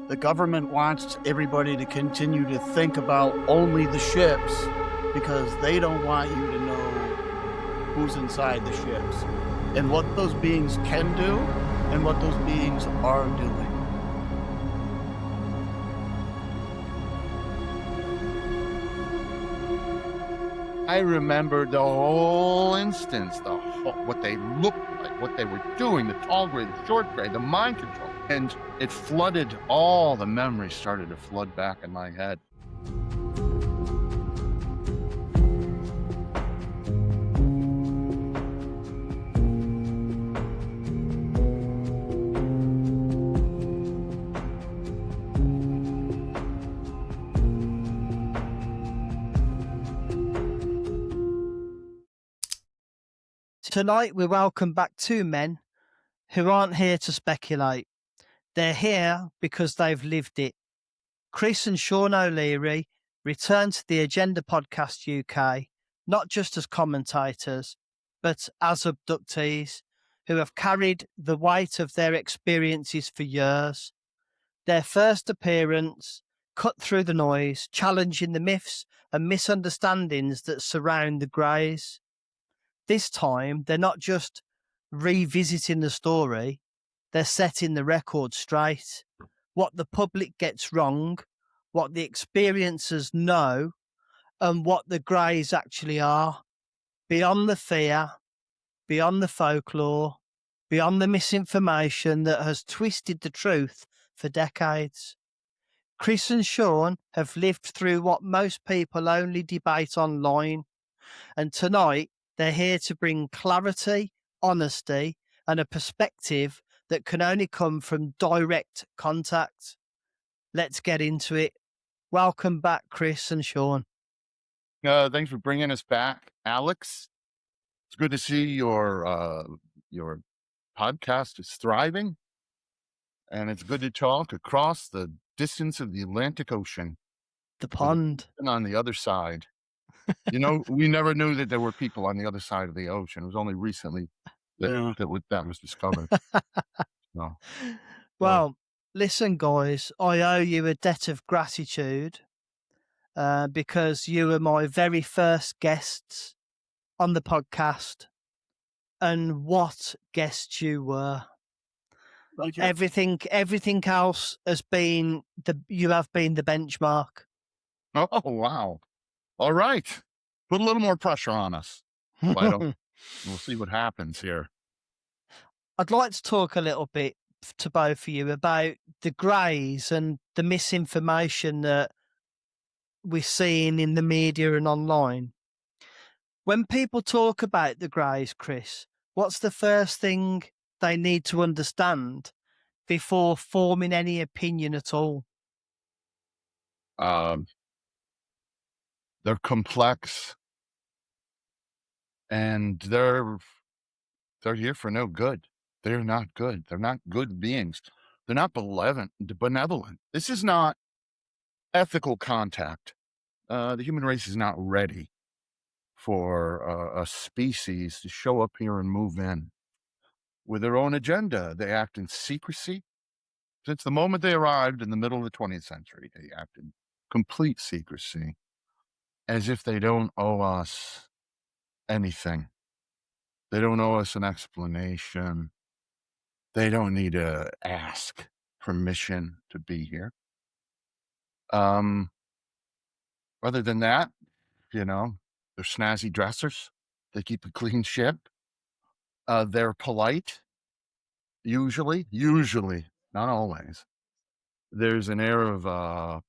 The government wants everybody to continue to think about only the ships because they don't want you to know who's inside the ships and what those beings can do and what those beings are doing. I remember the whole instance, what they looked like, what they were doing, the tall gray, the short gray, the mind control. And it flooded, all the memories started to flood back in my head. Tonight, we welcome back two men who aren't here to speculate. They're here because they've lived it. Chris and Sean O'Leary return to the Agenda Podcast UK, not just as commentators, but as abductees who have carried the weight of their experiences for years. Their first appearance cut through the noise, challenging the myths and misunderstandings that surround the Greys. This time, they're not just revisiting the story, they're setting the record straight. What the public gets wrong, what the experiencers know, and what the Greys actually are. Beyond the fear, beyond the folklore, beyond the misinformation that has twisted the truth for decades. Chris and Sean have lived through what most people only debate online, and tonight, they're here to bring clarity, honesty, and a perspective that can only come from direct contact. Let's get into it. Welcome back, Chris and Sean. Thanks for bringing us back, Alex. It's good to see your podcast is thriving, and it's good to talk across the distance of the Atlantic Ocean. The pond. And on the other side. You know, we never knew that there were people on the other side of the ocean. It was only recently that was discovered. No. Well, listen, guys, I owe you a debt of gratitude because you were my very first guests on the podcast. And what guests you were. Okay. Everything else has been you have been the benchmark. Oh, wow. All right. Put a little more pressure on us. We'll see what happens here. I'd like to talk a little bit to both of you about the Greys and the misinformation that we're seeing in the media and online. When people talk about the Greys, Chris, what's the first thing they need to understand before forming any opinion at all? They're complex, and they're here for no good. They're not good. They're not good beings. They're not benevolent. This is not ethical contact. The human race is not ready for a species to show up here and move in with their own agenda. They act in secrecy. Since the moment they arrived in the middle of the 20th century, they act in complete secrecy, as if they don't owe us anything. They don't owe us an explanation. They don't need to ask permission to be here. Other than that, you know, they're snazzy dressers. They keep a clean ship. They're polite. Usually, not always. There's an air of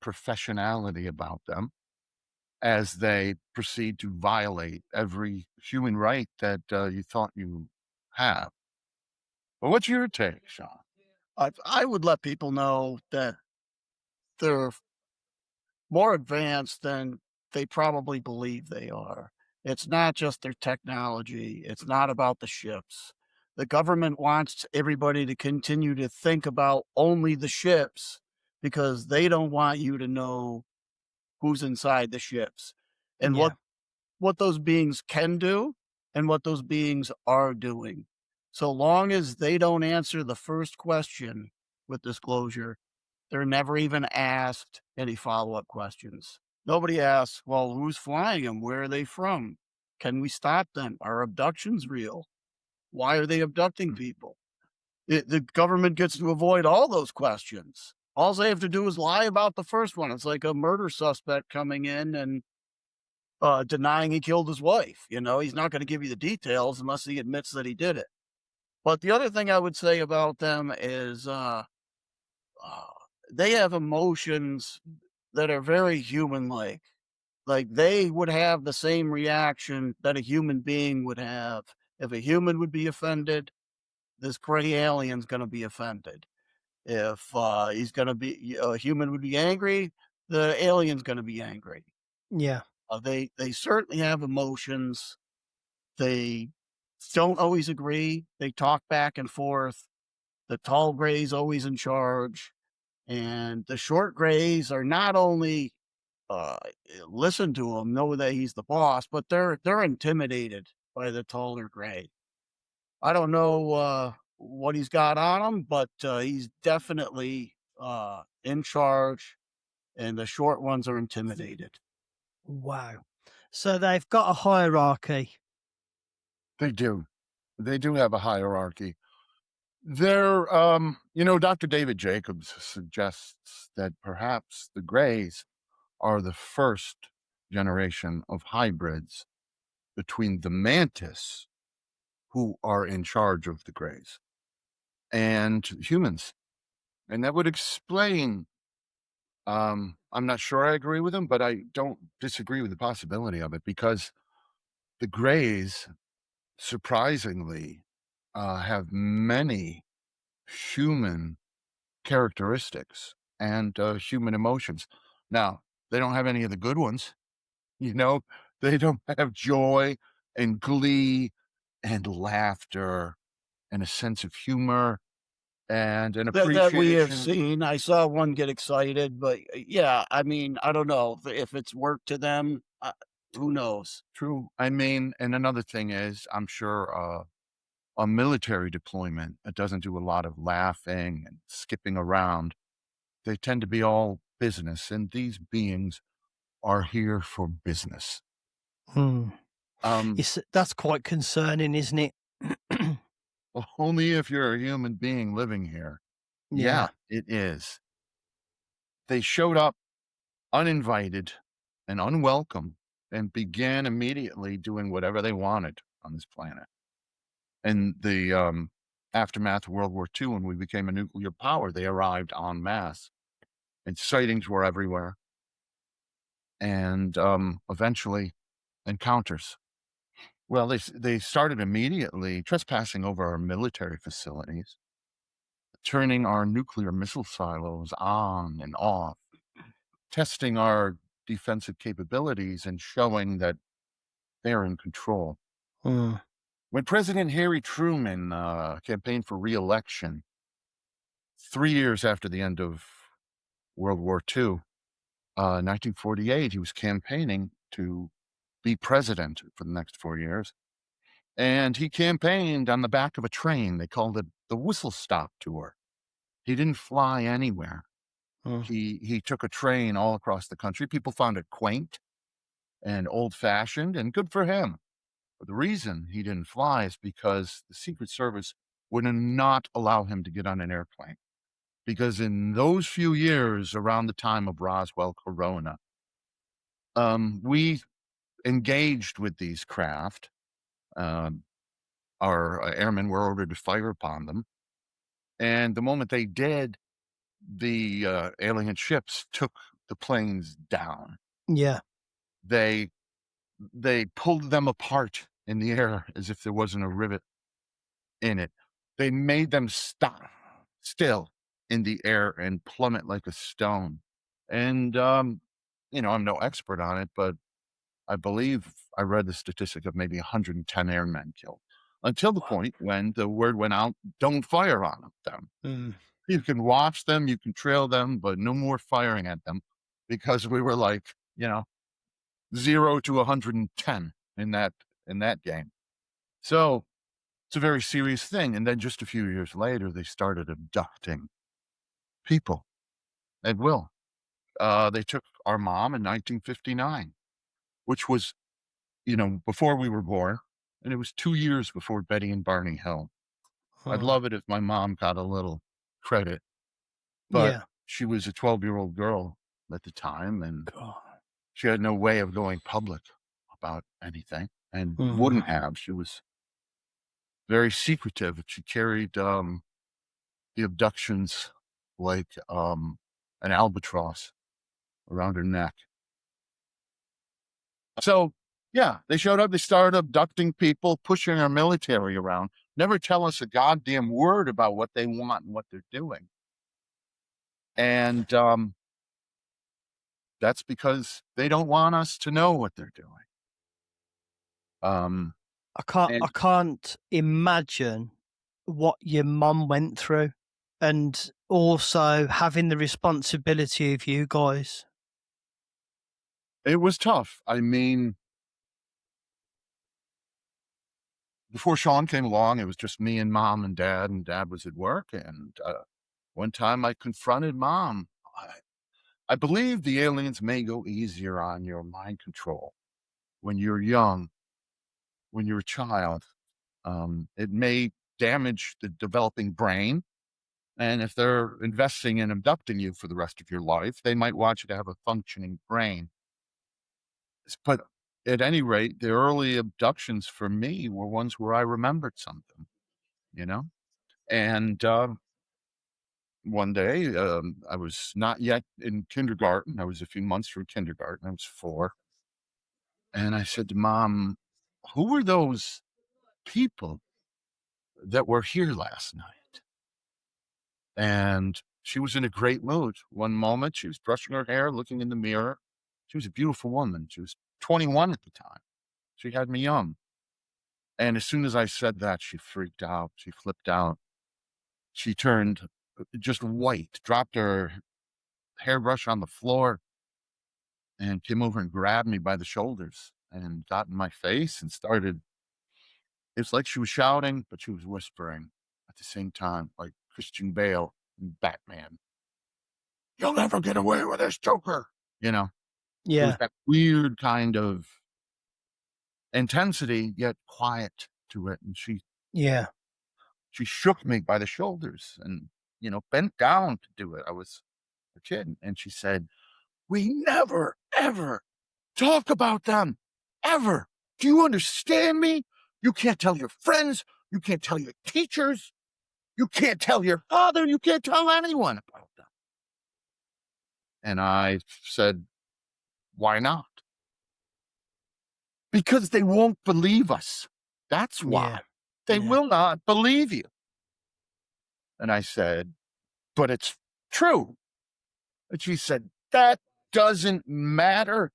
professionality about them as they proceed to violate every human right that you thought you have. But what's your take, Sean? I would let people know that they're more advanced than they probably believe they are. It's not just their technology. It's not about the ships. The government wants everybody to continue to think about only the ships because they don't want you to know who's inside the ships and what those beings can do and what those beings are doing. So long as they don't answer the first question with disclosure, They're never even asked any follow-up questions. Nobody asks, "Well, who's flying them? Where are they from? Can we stop them? Are abductions real? Why are they abducting people?" The government gets to avoid all those questions. All they have to do is lie about the first one. It's like a murder suspect coming in and, denying he killed his wife, He's not gonna give you the details unless he admits that he did it. But the other thing I would say about them is, uh, they have emotions that are very human-like. Like, they would have the same reaction that a human being would have. If a human would be offended, this gray alien's gonna be offended. If, he's gonna be a human would be angry, the alien's gonna be angry. Yeah. They certainly have emotions. They don't always agree. They talk back and forth. The tall gray's always in charge, and the short grays are not only, uh, listen to him, know that he's the boss, but they're intimidated by the taller gray. I don't know, what he's got on him, but, he's definitely, in charge, and the short ones are intimidated. Wow. So they've got a hierarchy. They do. They do have a hierarchy. Dr. David Jacobs suggests that perhaps the Greys are the first generation of hybrids between the Mantis, who are in charge of the Greys, and humans. And that would explain, I'm not sure I agree with him, but I don't disagree with the possibility of it because the Greys, surprisingly, have many human characteristics and human emotions. Now, they don't have any of the good ones, you know, they don't have joy and glee and laughter and a sense of humor and an That we have appreciation. seen. I saw one get excited, but, yeah, I mean, I don't know if it's worked to them, who knows? True. I mean, and another thing is, I'm sure a military deployment, it doesn't do a lot of laughing and skipping around. They tend to be all business, and these beings are here for business. Hmm. Um, That's quite concerning, isn't it? only if you're a human being living here. Yeah, Yeah. it is. They showed up uninvited and unwelcome and began immediately doing whatever they wanted on this planet. And the aftermath of World War II, when we became a nuclear power, they arrived en masse, and sightings were everywhere, and eventually encounters. Well, they started immediately trespassing over our military facilities, turning our nuclear missile silos on and off, testing our defensive capabilities, and showing that they're in control. Hmm. When President Harry Truman campaigned for re-election 3 years after the end of World War II, 1948, he was campaigning to be president for the next 4 years. And he campaigned on the back of a train. They called it the Whistle Stop Tour. He didn't fly anywhere. Hmm. He took a train all across the country. People found it quaint and old-fashioned, and good for him. But the reason he didn't fly is because the Secret Service would not allow him to get on an airplane. Because in those few years around the time of Roswell Corona, we engaged with these craft. Um, our airmen were ordered to fire upon them. And the moment they did, the alien ships took the planes down. Yeah. They they pulled them apart in the air as if there wasn't a rivet in it. They made them stop still in the air and plummet like a stone. And I'm no expert on it, but I believe I read the statistic of maybe 110 airmen killed until the Wow. point when the word went out, don't fire on them. Hmm. You can watch them, you can trail them, but no more firing at them because we were like, 0 to 110 in that game. So it's a very serious thing. And then just a few years later, they started abducting people. It will. They took our mom in 1959, which was, before we were born, and it was 2 years before Betty and Barney Hill. I'd Mm. love it if my mom got a little credit, but Yeah. she was a 12-year-old girl at the time, and God. she had no way of going public about anything and Mm. wouldn't have. She was very secretive. She carried, the abductions like, an albatross around her neck. So, yeah, they showed up, they started abducting people, pushing our military around, never tell us a goddamn word about what they want and what they're doing. And, that's because they don't want us to know what they're doing. Um, I and can't imagine what your mum went through, and also having the responsibility of you guys. it was tough. I mean, before Sean came along, it was just me and mom and dad was at work. And one time I confronted mom. I believe the aliens may go easier on your mind control when you're young, when you're a child. It may damage the developing brain. And if they're investing in abducting you for the rest of your life, they might want you to have a functioning brain. But at any rate, the early abductions for me were ones where I remembered something, you know? And one day, I was not yet in kindergarten. I was a few months through kindergarten. I was 4. And I said to mom, who were those people that were here last night? And she was in a great mood. One moment, she was brushing her hair, looking in the mirror. She was a beautiful woman. She was 21 at the time. She had me young. And as soon as I said that, she freaked out. She flipped out. She turned just white, dropped her hairbrush on the floor, and came over and grabbed me by the shoulders and got in my face and started. It's like she was shouting, but she was whispering at the same time, like Christian Bale and Batman. You'll never get away with this, Joker. You know, it was Yeah, that weird kind of intensity, yet quiet to it. And yeah, she shook me by the shoulders and, bent down to do it. I was a kid. And she said, we never, ever talk about them. Ever. Do you understand me? You can't tell your friends. You can't tell your teachers. You can't tell your father. You can't tell anyone about them. And I said, why not? Because they won't believe us. That's why. yeah, They yeah. will not believe you. And I said, but it's true. And she said, that doesn't matter.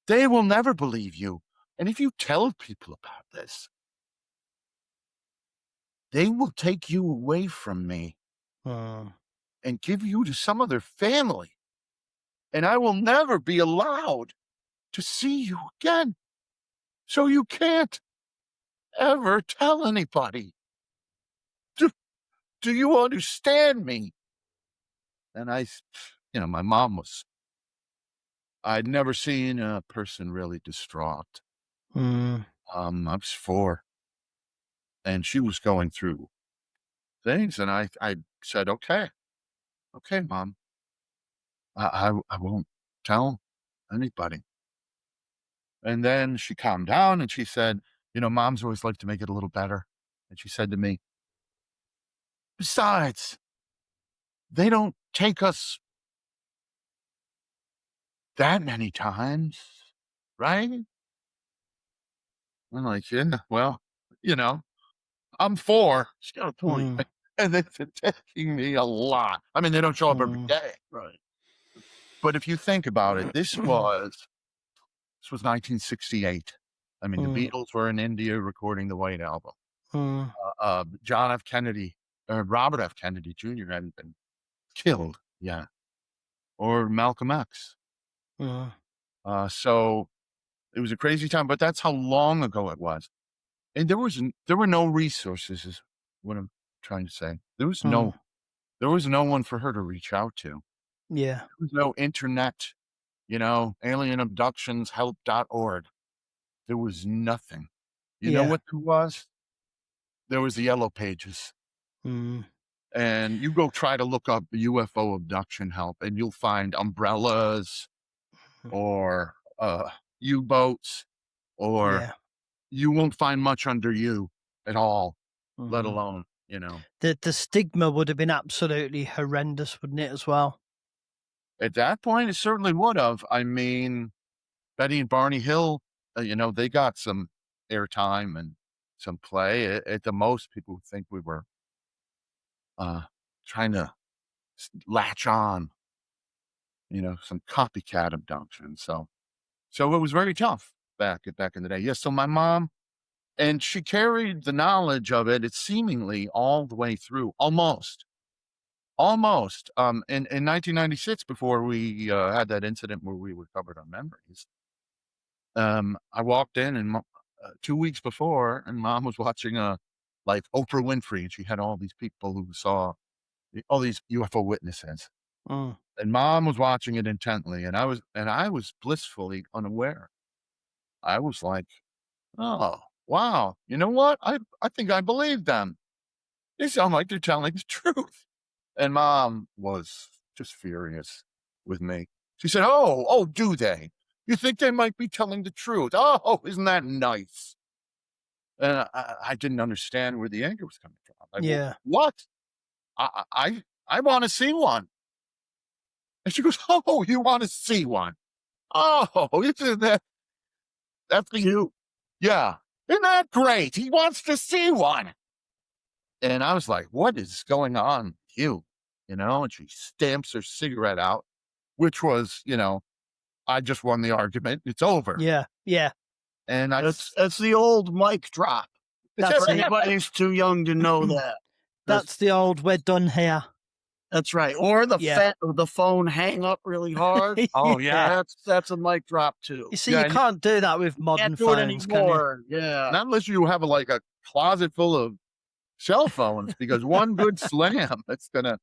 They will never believe you. And if you tell people about this, they will take you away from me Mm. and give you to some other family. And I will never be allowed to see you again. So you can't ever tell anybody. Do, do you understand me? And my mom I'd never seen a person really distraught. Mm. I was 4 and she was going through things. And I said, okay, mom, I won't tell anybody. And then she calmed down and she said, moms always like to make it a little better. And she said to me, besides, they don't take us that many times, right? I'm like, yeah, well, you know, I'm 4. She's got a point. Mm. And they've been taking me a lot. I mean, they don't show up every Mm. day. Right. But if you think about it, this was 1968. I mean, the Mm. Beatles were in India recording the White Album. Mm. John F. Kennedy, Robert F. Kennedy Jr. hadn't been killed yet, or Malcolm X. Mm. So it was a crazy time, but that's how long ago it was. And there were no resources, is what I'm trying to say. There was Mm. There was no one for her to reach out to. Yeah. There was no internet, alien abductions help.org. There was nothing. You know Yeah. what there was? There was the yellow pages. Mm. And you go try to look up UFO abduction help, and you'll find umbrellas or U-boats, or Yeah. you won't find much under you at all, let Mhm. alone, The stigma would have been absolutely horrendous, wouldn't it, as well? at that point, it certainly would have. I mean, Betty and Barney Hill, they got some airtime and some play. At the most, people would think we were uh, trying to latch on, some copycat abduction. So it was very tough back in the day. Yes. So my mom, and she carried the knowledge of it. It's seemingly all the way through, almost. In 1996, before we had that incident where we recovered our memories, I walked in, and 2 weeks before, and mom was watching like Oprah Winfrey, and she had all these people who saw all these UFO witnesses, Mm. and mom was watching it intently, and I was blissfully unaware. I was like, oh wow, you know what? I think I believe them. They sound like they're telling the truth. And mom was just furious with me. She said, oh, do they? You think they might be telling the truth? Oh, isn't that nice? And I didn't understand where the anger was coming from. Like, Yeah. what? I want to see one. And she goes, oh, you want to see one? Oh, isn't that's for you? Yeah. Isn't that great? He wants to see one. And I was like, what is going on with you? And she stamps her cigarette out, which was, I just won the argument. It's over. Yeah. Yeah. And It's the old mic drop. That's For it. anybody's too young to know that. That's the old "we're done here." That's right. Or Yeah. the phone hang up really hard. oh yeah. That's a mic drop too. You see, Yeah. you And can't do that with modern Can't do it phones, can you? anymore. Yeah. not unless you have like a closet full of cell phones, because one good slam, it's gonna,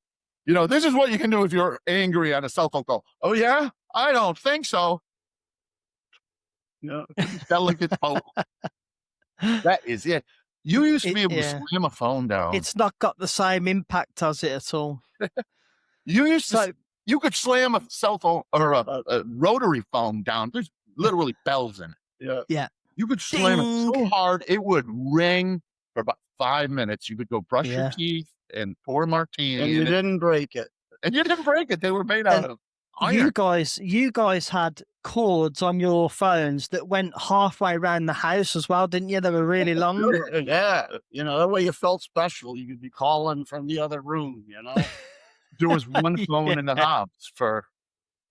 this is what you can do if you're angry on a cell phone call. Oh yeah? I don't think so. Yeah. Delicate phone. That is it. You used to be able to Yeah. slam a phone down. It's not got the same impact, has it, at all? You used to, So, you could slam a cell phone or a rotary phone down. There's literally bells in it. Yeah. yeah. You could slam it so Ding. hard, it would ring for about 5 minutes. You could go brush your Yeah. teeth and pour a martini And you in it, didn't break it. and you didn't break it. They were made out And of You iron. guys had cords on your phones that went halfway around the house as well, didn't you? They were really long. Yeah. That way you felt special. You could be calling from the other room, There was one phone in the Yeah. house for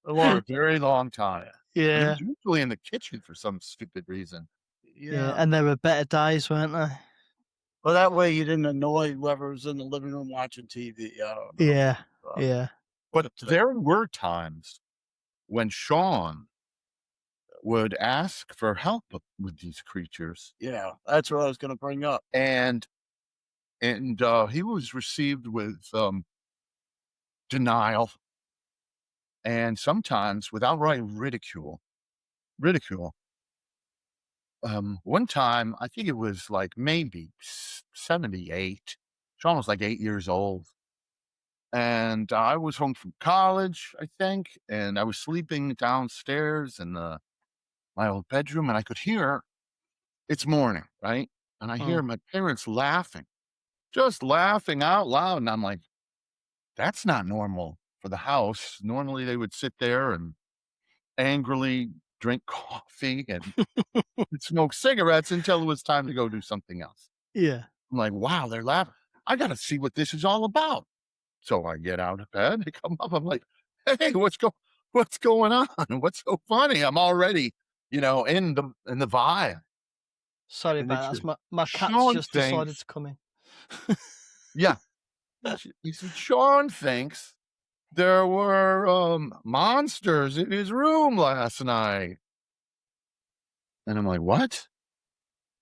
a very long time. And it Yeah. was usually in the kitchen for some stupid reason. Yeah. Yeah. And there were better days, weren't there? Well, that way you didn't annoy whoever was in the living room watching TV. I don't know. Yeah. Uh, Yeah. But there were times when Sean would ask for help with these creatures, Yeah. That's what I was going to bring up. and he was received with denial, and sometimes with outright ridicule. One time, I think it was like maybe 78. Sean was like 8 years old, and I was home from college, I think, and I was sleeping downstairs in my old bedroom, and I could hear, it's morning, right? And I hear Mm. my parents laughing, just laughing out loud, and I'm like, that's not normal for the house. Normally, they would sit there and angrily drink coffee and smoke cigarettes until it was time to go do something else. Yeah. I'm like, wow, they're laughing. I got to see what this is all about. So I get out of bed, I come up, I'm like, hey, what's going on? What's so funny? I'm already, in the vibe. Sorry And they about that. said, My cat's Sean just decided thinks, to come in. yeah. He said, Sean thinks there were monsters in his room last night. And I'm like, what?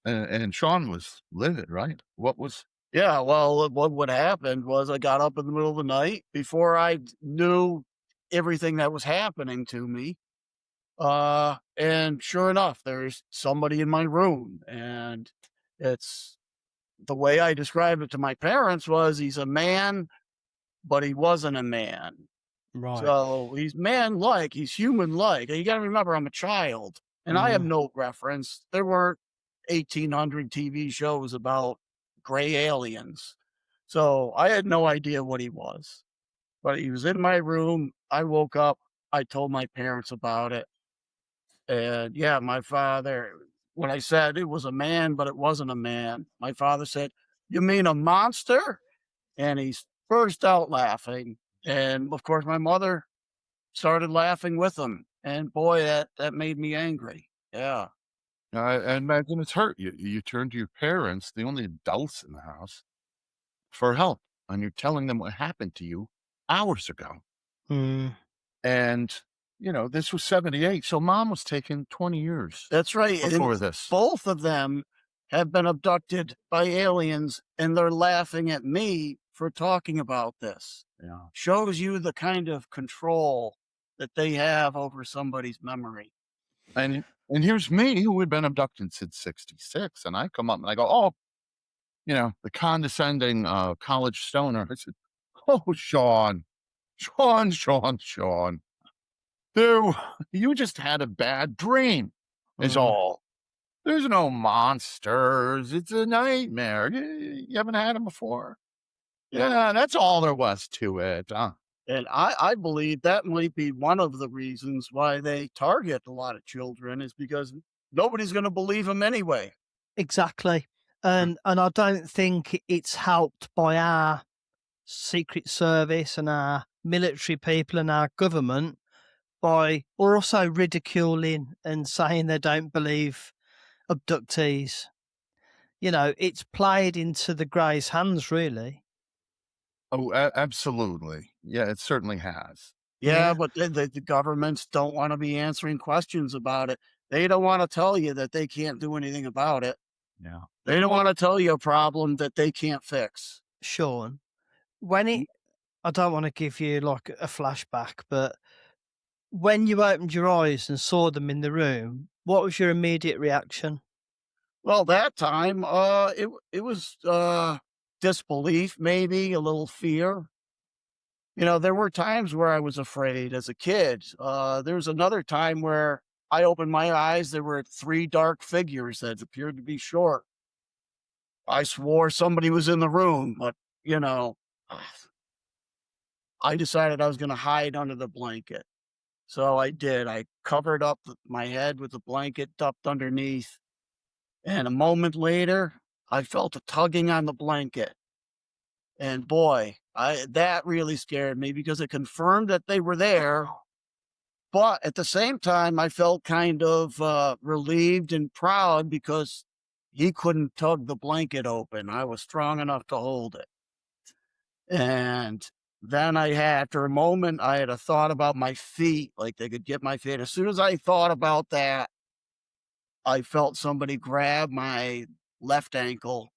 And Sean was livid, right? What was Yeah, well, what happened was I got up in the middle of the night before I knew everything that was happening to me. And sure enough, there's somebody in my room, and it's the way I described it to my parents was he's a man, but he wasn't a man. Right. So he's man-like, he's human-like. And you gotta remember, I'm a child, and I have Mm, no reference. There weren't 1,800 TV shows about gray aliens. So I had no idea what he was. But he was in my room. I woke up. I told my parents about it. And yeah, my father, when I said it was a man, but it wasn't a man, my father said, "You mean a monster?" And he burst out laughing. And of course, my mother started laughing with him. And boy, that made me angry. Yeah. I imagine it's hurt you. You turn to your parents, the only adults in the house, for help, and you're telling them what happened to you hours ago. mm, And, this was 78, so mom was taken 20 years That's right, and before this. both of them have been abducted by aliens, and they're laughing at me for talking about this. Yeah. Shows you the kind of control that they have over somebody's memory. And here's me who had been abducted since 66, and I come up and I go, "Oh," the condescending, college stoner. I said, "Oh, Sean, Sean, Sean, Sean, there you just had a bad dream is mm. all. There's no monsters. It's a nightmare. You haven't had them before. Yeah, that's all there was to it, huh?" And I believe that might be one of the reasons why they target a lot of children is because nobody's gonna believe them anyway. Exactly. And I don't think it's helped by our Secret Service and our military people and our government by also ridiculing and saying they don't believe abductees. It's played into the Greys' hands, really. Oh, absolutely. Yeah, it certainly has. Yeah, Yeah, but the governments don't wanna be answering questions about it. They don't wanna tell you that they can't do anything about it. Yeah. They don't wanna tell you a problem that they can't fix. Sean. When it, I don't want to give you like a flashback, but when you opened your eyes and saw them in the room, what was your immediate reaction? Well, that time, it was, disbelief, maybe, a little fear. There were times where I was afraid as a kid. There was another time where I opened my eyes, there were 3 dark figures that appeared to be short. I swore somebody was in the room, but, you know, I decided I was gonna hide under the blanket. So I did. I covered up my head with the blanket tucked underneath, and a moment later, I felt a tugging on the blanket. And boy, I that really scared me because it confirmed that they were there. But at the same time, I felt kind of relieved and proud because he couldn't tug the blanket open. I was strong enough to hold it. And then after a moment, I had a thought about my feet, like they could get my feet. As soon as I thought about that, I felt somebody grab my left ankle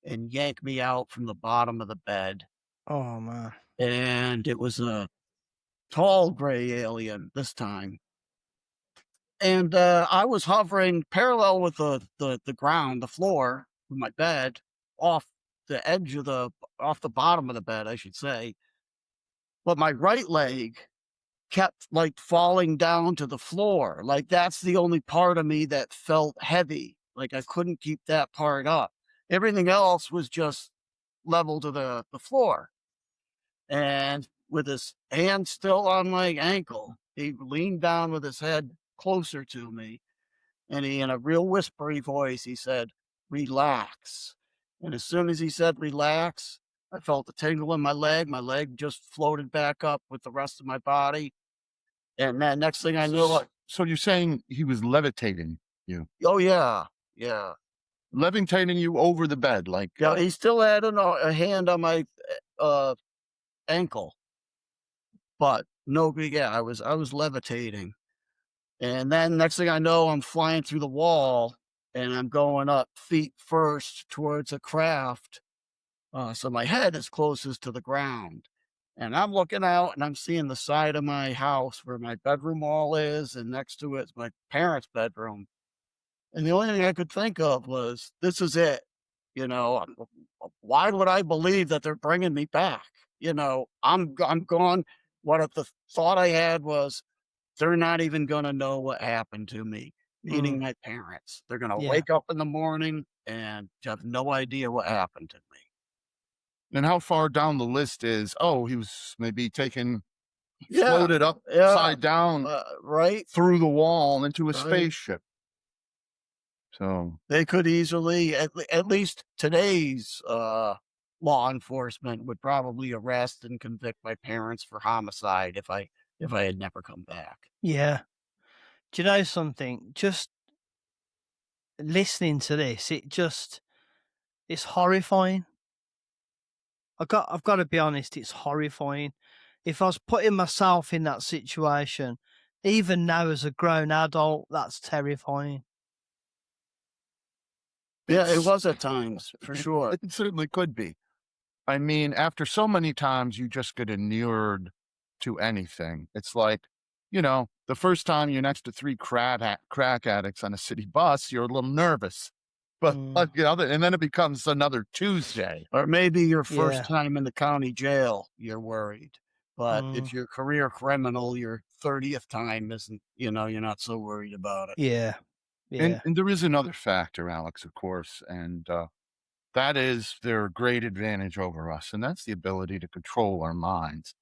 and yank me out from the bottom of the bed. Oh man. And it was a tall gray alien this time. And I was hovering parallel with the ground, the floor of my bed, off the edge of off the bottom of the bed, I should say. But my right leg kept, like, falling down to the floor, like, that's the only part of me that felt heavy, like, I couldn't keep that part up. Everything else was just level to the floor, and with his hand still on my ankle, he leaned down with his head closer to me, and in a real whispery voice, he said, "Relax." And as soon as he said, "Relax," I felt a tingle in my leg just floated back up with the rest of my body, and then next thing I knew, So you're saying he was levitating you, oh, yeah, yeah. levitating you over the bed, like, Yeah, he still had a hand on my, uh, ankle, but no big yeah, I was levitating, and then next thing I know, I'm flying through the wall, and I'm going up feet first towards a craft, So my head is closest to the ground. And I'm looking out and I'm seeing the side of my house where my bedroom wall is, and next to it's my parents' bedroom. And the only thing I could think of was, "This is it." You know, why would I believe that they're bringing me back? I'm gone. What if the thought I had was, "They're not even gonna know what happened to me," Mm, meaning my parents. They're gonna yeah. wake up in the morning and have no idea what happened to me. And how far down the list is, oh, he was maybe taken, Yeah, floated yeah, upside down right, through the wall into a right. spaceship. So, They could easily, at least today's, law enforcement would probably arrest and convict my parents for homicide if I had never come back. Yeah. Do you know something? Just listening to this, it's horrifying. I've got to be honest, it's horrifying. If I was putting myself in that situation, even now as a grown adult, that's terrifying. Yeah, it it's was at times, for sure. it certainly could be. I mean, after so many times, you just get inured to anything. It's like, the first time you're next to 3 crack addicts on a city bus, you're a little nervous. But, Mm, and then it becomes another Tuesday. Or maybe your first yeah. time in the county jail, you're worried. But Mm, if you're a career criminal, your 30th time isn't, you're not so worried about it. yeah. And Yeah. and there is another factor, Alex, of course, and, that is their great advantage over us, and that's the ability to control our minds.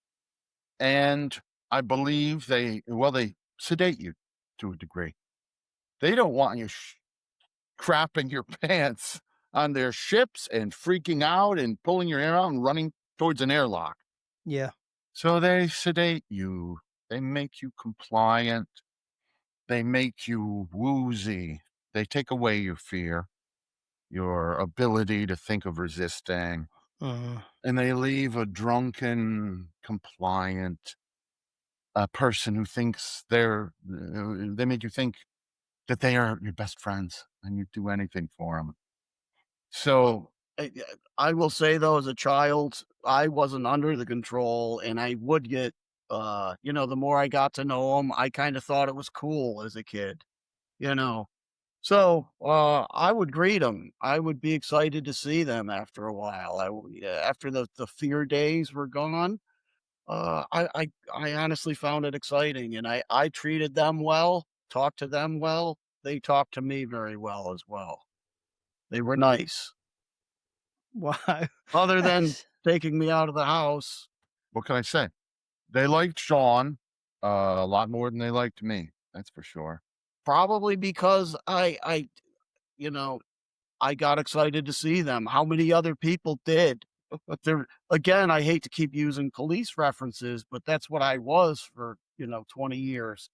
And I believe they sedate you to a degree. They don't want you crapping your pants on their ships and freaking out and pulling your hair out and running towards an airlock. Yeah. So they sedate you. They make you compliant. They make you woozy. They take away your fear, your ability to think of resisting, Mm, and they leave a drunken, compliant, person who thinks they make you think that they are your best friends and you'd do anything for them. Uh, So, I will say though, as a child, I wasn't under the control, and I would get, the more I got to know them, I kind of thought it was cool as a kid, you know. So I would greet them. I would be excited to see them after a while. Yeah, after the fear days were gone. I honestly found it exciting, and I treated them well, talked to them well. They talked to me very well as well. They were nice. wow. Other than That's taking me out of the house, what can I say? They liked Sean, a lot more than they liked me. That's for sure. probably because you know, I got excited to see them. How many other people did? But there again, I hate to keep using police references, but that's what I was for, 20 years.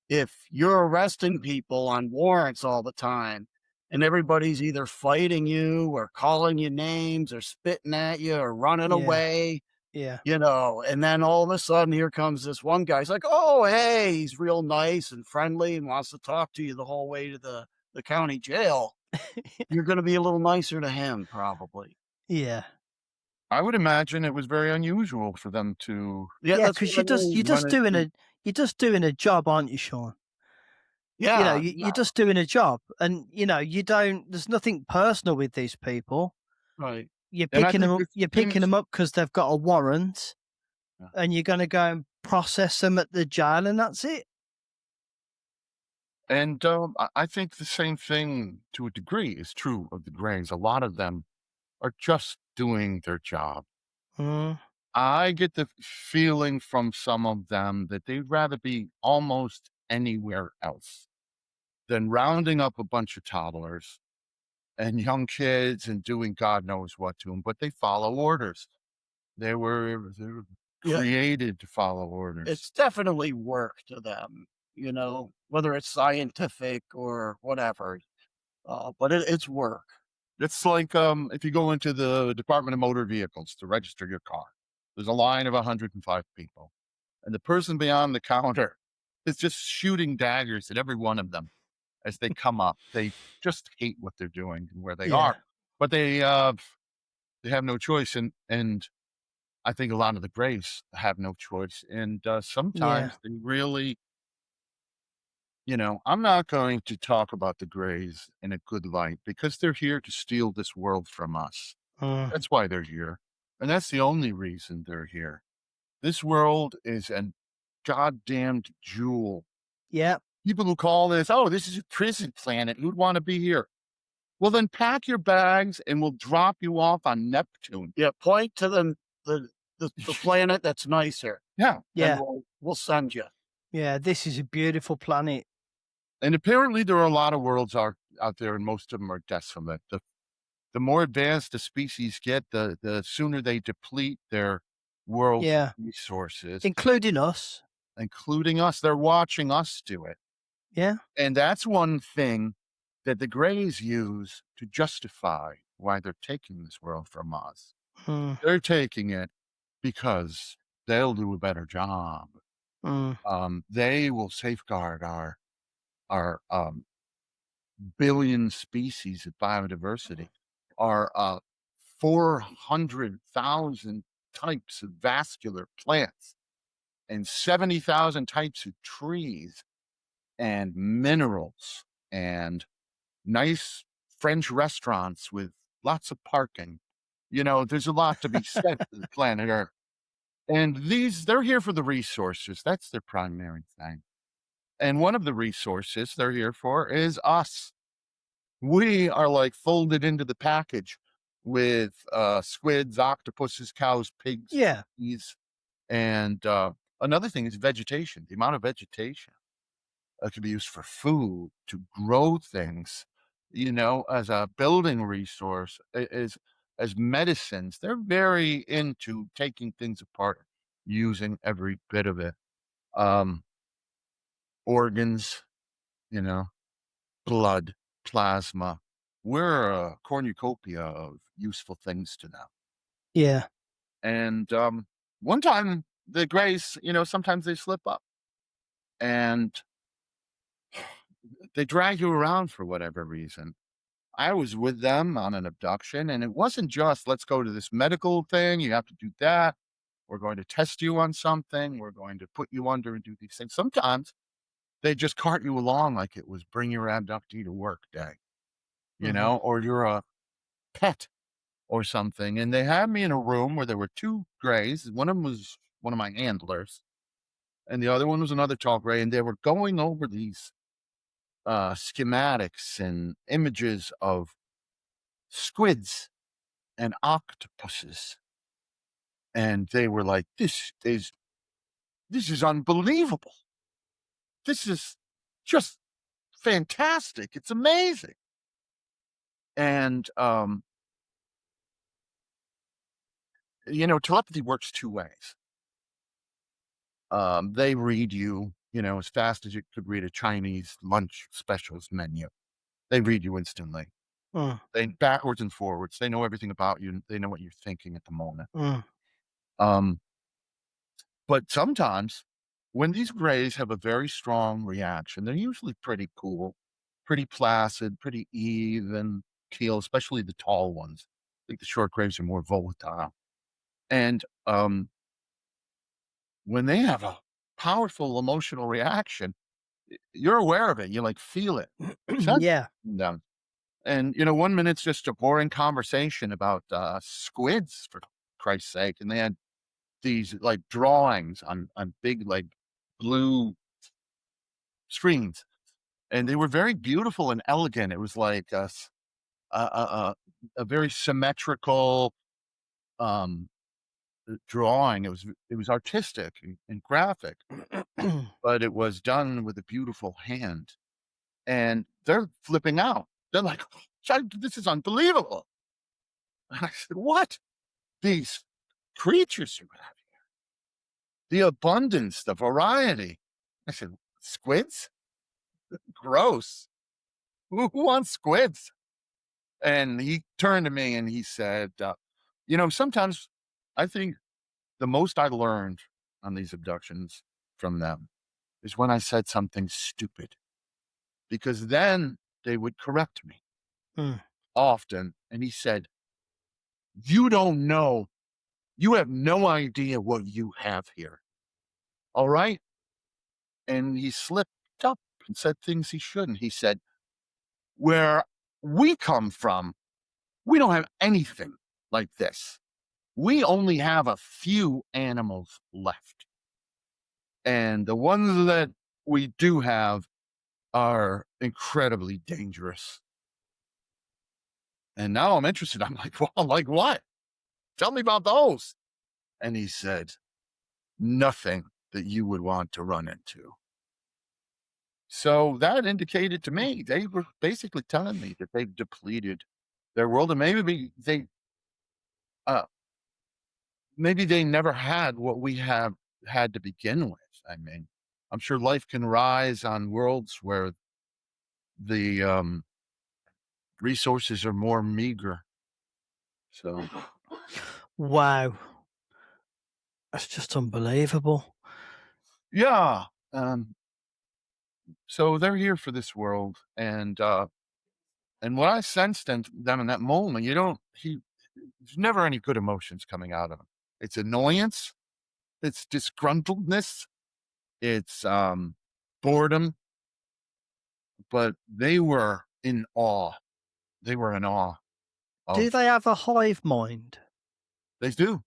If you're arresting people on warrants all the time and everybody's either fighting you or calling you names or spitting at you or running yeah. away, Yeah. and then all of a sudden here comes this one guy. He's like, "Oh, hey," he's real nice and friendly and wants to talk to you the whole way to the county jail. You're gonna be a little nicer to him probably. Yeah. I would imagine it was very unusual for them to Yeah, Yeah, that's because what I mean when it you're just doing a job, aren't you, Sean? yeah, You're just doing a job, and, you don't there's nothing personal with these people. right. and I think there's You're picking things them up because 'cause they've got a warrant, yeah. and you're gonna go and process them at the jail, and that's it. And, I think the same thing to a degree is true of the Greys. A lot of them are just doing their job. Mm, I get the feeling from some of them that they'd rather be almost anywhere else than rounding up a bunch of toddlers and young kids and doing God knows what to them, but they follow orders. They were Yeah, created to follow orders. it's definitely work to them, whether it's scientific or whatever, but it's work. It's like, if you go into the Department of Motor Vehicles to register your car, there's a line of 105 people, and the person beyond the counter is just shooting daggers at every one of them as they come up. They just hate what they're doing and where they yeah. are, but they, They have no choice, and I think a lot of the Greys have no choice, and, Yeah. sometimes they really I'm not going to talk about the Greys in a good light because they're here to steal this world from us. Mm. That's why they're here, and that's the only reason they're here. This world is an goddamned jewel. Yeah. People who call this, "Oh, this is a prison planet. Who'd wanna be here?" Well, then pack your bags and we'll drop you off on Neptune. Yeah, point to the planet that's nicer, Yeah, and Yeah. we'll send you. Yeah. This is a beautiful planet. and apparently there are a lot of worlds out there, and most of them are desolate. The more advanced the species get, the sooner they deplete their world's Yeah. resources, Including us. including us. They're watching us do it. Yeah. And that's one thing that the Greys use to justify why they're taking this world from us. Mm. They're taking it because they'll do a better job. Mm. They will safeguard our billion species of biodiversity, our 400,000 types of vascular plants, and 70,000 types of trees and minerals and nice French restaurants with lots of parking. There's a lot to be said for the planet Earth. And they're here for the resources. That's their primary thing. And one of the resources they're here for is us. We are like folded into the package with squids, octopuses, cows, pigs, Yeah. turkeys. And another thing is vegetation, the amount of vegetation can be used for food, to grow things, as a building resource, as medicines. They're very into taking things apart, using every bit of it. Um, Organs, you know, blood, plasma. We're a cornucopia of useful things to them. Yeah. And one time, the Greys, sometimes they slip up and they drag you around for whatever reason. I was with them on an abduction, and it wasn't just, let's go to this medical thing. You have to do that. We're going to test you on something. We're going to put you under and do these things. Sometimes they just cart you along like it was bring your abductee to work day, Mhm. or you're a pet or something. And they had me in a room where there were two Greys. One of them was one of my handlers, and the other one was another tall Grey. And they were going over these schematics and images of squids and octopuses. And they were like, this is unbelievable. This is just fantastic. It's amazing. And telepathy works two ways. They read you, as fast as you could read a Chinese lunch specials menu. They read you instantly. Mm. They backwards and forwards. They know everything about you. They know what you're thinking at the moment. Mm. Um, but sometimes when these Greys have a very strong reaction, they're usually pretty cool, pretty placid, pretty even keel, especially the tall ones. I think the short Greys are more volatile. And when they have a powerful emotional reaction, you're aware of it. You like feel it. Sense Yeah. them. And one minute's just a boring conversation about squids, for Christ's sake, and they had these like drawings on big like blue screens, and they were very beautiful and elegant. It was like a very symmetrical um, drawing. It was artistic and graphic, but it was done with a beautiful hand. And they're flipping out. They're like, This is unbelievable." And I said, "What? These creatures you have here, the abundance, the variety." I said, "Squids? Gross. Who wants squids?" And he turned to me and he said, sometimes I think the most I learned on these abductions from them is when I said something stupid, because then they would correct me Mm. often. And he said, You don't know. You have no idea what you have here. All right. And he slipped up and said things he shouldn't. He said, where we come from, we don't have anything like this. We only have a few animals left. And the ones that we do have are incredibly dangerous. And now I'm interested. I'm like, well, like what? Tell me about those. And he said, nothing that you would want to run into. So that indicated to me, they were basically telling me that they've depleted their world, and uh, maybe they never had what we have had to begin with. I mean, I'm sure life can rise on worlds where the resources are more meager. So Wow. That's just unbelievable. yeah, so they're here for this world, and what I sensed in them in that moment, there's never any good emotions coming out of him. It's annoyance, it's disgruntledness, it's boredom, but they were in awe. They were in awe Do of. they have a hive mind? They do,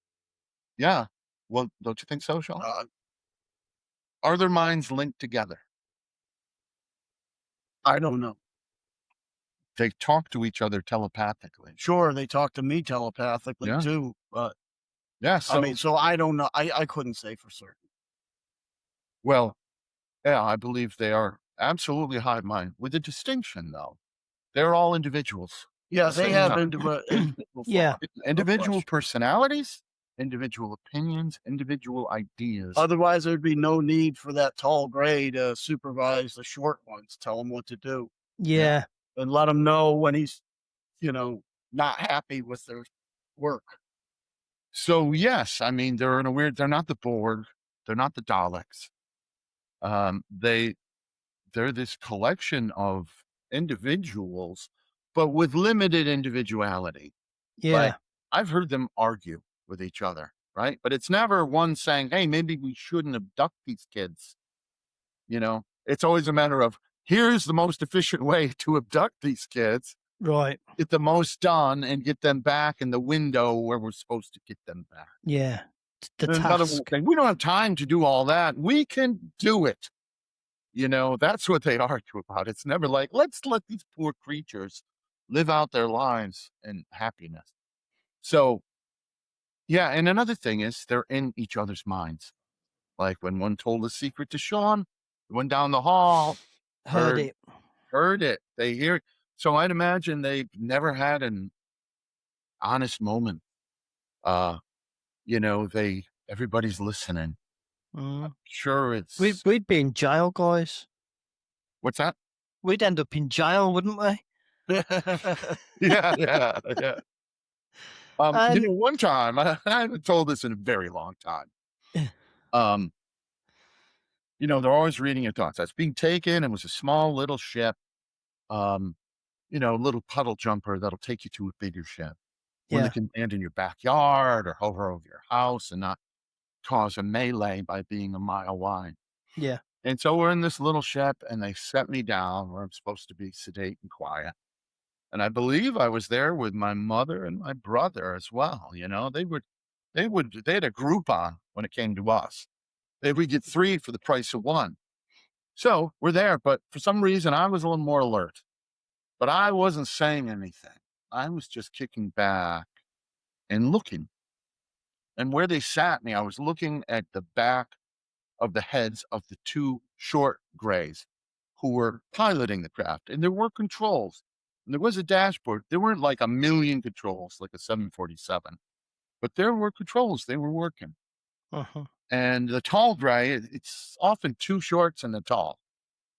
yeah. Well, don't you think so, Sean? Uh, Are their minds linked together? I don't know. They talk to each other telepathically. Sure, they talk to me telepathically Yeah, too, but yeah. I So, mean, so I don't know. I couldn't say for certain. well, yeah, I believe they are absolutely hive mind with a distinction, though. They're all individuals at Yeah, the they same have time. individual Yeah. thought, no Individual question. personalities, individual opinions, individual ideas. Otherwise, there'd be no need for that tall gray to supervise the short ones, tell them what to do, Yeah. Yeah. and let him know when he's, you know, not happy with their work. So yes, I mean they're not the Borg, they're not the Daleks. Um, they they're this collection of individuals, but with limited individuality. Like Yeah. I've heard them argue with each other, right? But it's never one saying, "Hey, maybe we shouldn't abduct these kids." It's always a matter of here's the most efficient way to abduct these kids, Right. get the most done, and get them back in the window where we're supposed to get them back. Yeah. The And another one task. thing, we don't have time to do all that. We can do it. That's what they argue about. It's never like, let's let these poor creatures live out their lives in happiness. So, yeah. And another thing is they're in each other's minds. Like when one told a secret to Sean, the one down the hall Heard heard it. heard it. They hear it. So I'd imagine they've never had an honest moment. Uh, everybody's listening. Mm. Sure, We'd, it's we'd be in jail, guys. what's that? We'd end up in jail, wouldn't we? Yeah, yeah, yeah. And One time, I haven't told this in a very long time. Um, they're always reading your thoughts. That's being taken. It was a small little ship, um, little puddle jumper that'll take you to a bigger ship. One that yeah, can land in your backyard or hover over your house and not cause a melee by being a mile wide. yeah, And so we're in this little ship and they set me down where I'm supposed to be sedate and quiet. And I believe I was there with my mother and my brother as well. They had a Groupon when it came to us. They would get three for the price of one. So we're there, but for some reason I was a little more alert, but I wasn't saying anything. I was just kicking back and looking. And where they sat me, I was looking at the back of the heads of the two short grays who were piloting the craft. And there were controls. And there was a dashboard. There weren't like a million controls like a 747, but there were controls. They were working. uh-huh. And the tall gray, it's often two shorts and a tall.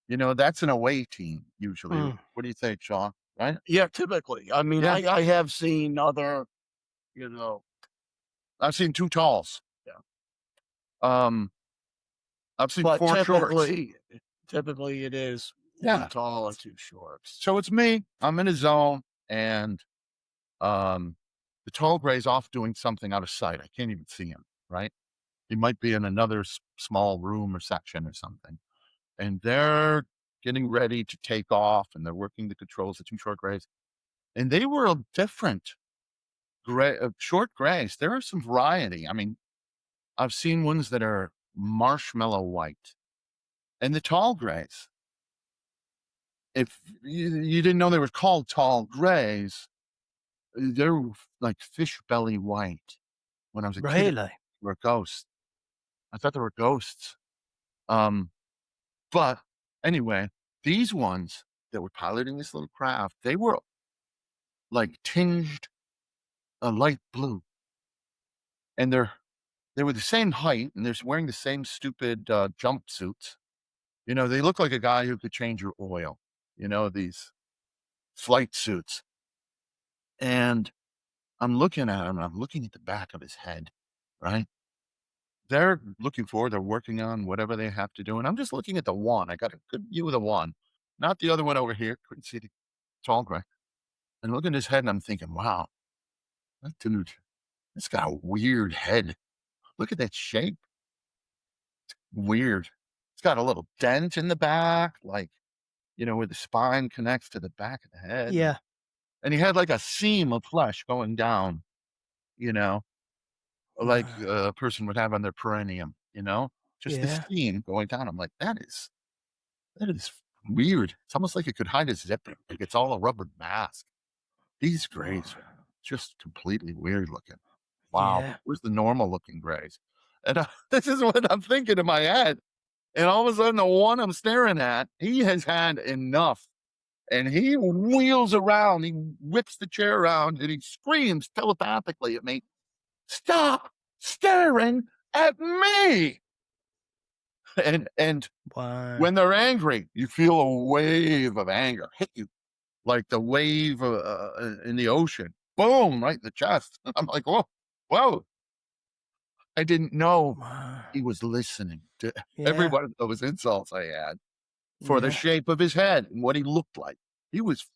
That's an away team usually. Mm. What do you think, Sean? Right? Yeah, typically. I mean, Yeah. I have seen other, you know, I've seen two talls. yeah, Um, I've seen but four shorts. typically it is one Yeah. tall and two shorts. So it's me. I'm in a zone and um The tall gray's off doing something out of sight. I can't even see him, right? He might be in another small room or section or something. And they're getting ready to take off and they're working the controls, the two short grays. And they were a different short grays. There are some variety. I mean, I've seen ones that are marshmallow white. And the tall grays, if you didn't know they were called tall grays, they're like fish belly white. When I was a kid, they Really? were ghosts. I thought they were ghosts. Um, but anyway, these ones that were piloting this little craft, they were like tinged a light blue, and they were the same height, and they're wearing the same stupid jumpsuits. You know, they look like a guy who could change your oil. You know, these flight suits. And I'm looking at him, and I'm looking at the back of his head, right? They're looking forward, they're working on whatever they have to do, and I'm just looking at the one. I got a good view of the one, not the other one over here. Couldn't see the tall guy. And looking at his head, and I'm thinking, wow, that dude, that's got a weird head. Look at that shape. Weird. It's got a little dent in the back, like, you know, where the spine connects to the back of the head. Yeah. And he had like a seam of flesh going down, you know, like a person would have on their perineum, you know, just the Yeah. seam going down. I'm like, that is weird. It's almost like it could hide a zipper. Like it's all a rubber mask. These grays are just completely weird looking. Wow. Yeah. Where's the normal looking grays? And this is what I'm thinking in my head. And all of a sudden, the one I'm staring at, he has had enough. And he wheels around, he whips the chair around, and he screams telepathically at me, "Stop staring at me!" And Wow. when they're angry, you feel a wave of anger hit you like the wave in the ocean. Boom, right in the chest. I'm like, whoa, whoa. I didn't know Wow. he was listening to every Yeah. one of those insults I had for the Yeah. shape of his head and what he looked like. He was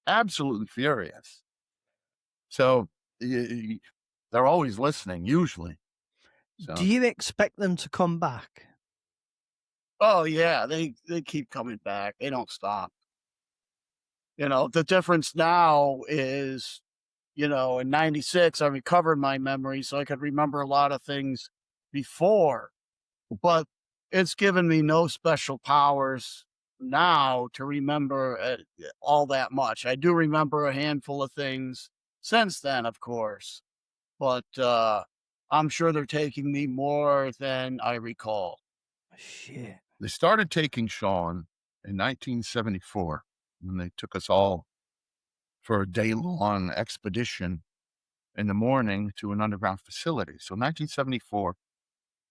absolutely furious. So they're always listening, usually. Do So you expect them to come back? Oh, yeah, they keep coming back. They don't stop. You know, the difference now is, you know, in '96, I recovered my memory, so I could remember a lot of things before, but it's given me no special powers now to remember, all that much. I do remember a handful of things since then, of course, but, I'm sure they're taking me more than I recall. Shit. they started taking Sean in 1974 when they took us all for a day-long expedition in the morning to an underground facility. So 1974,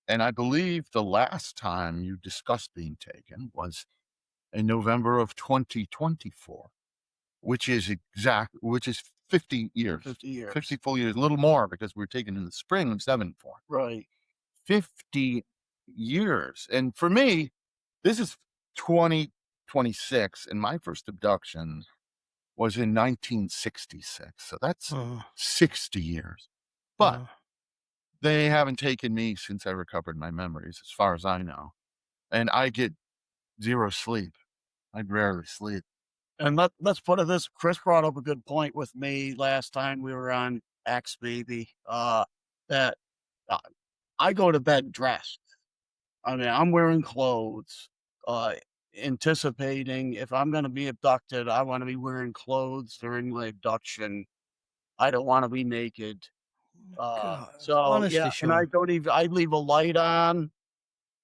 and I believe the last time you discussed being taken was in November of 2024, which is 50 years, 50 years. 50 full years, a little more because we were taken in the spring of 74. Right. 50 years. And for me, this is 2026, and my first abduction was in 1966. So that's Oh, 60 years. But oh. they haven't taken me since I recovered my memories, as far as I know. And I get zero sleep. I rarely sleep. And let's put it this, Chris brought up a good point with me last time we were on X Baby, that, uh, I go to bed dressed. I mean, I'm wearing clothes, uh, anticipating if I'm gonna be abducted, I wanna be wearing clothes during my abduction. I don't wanna be naked. God. So, yeah, Honestly, and I Sean. don't even I leave a light on.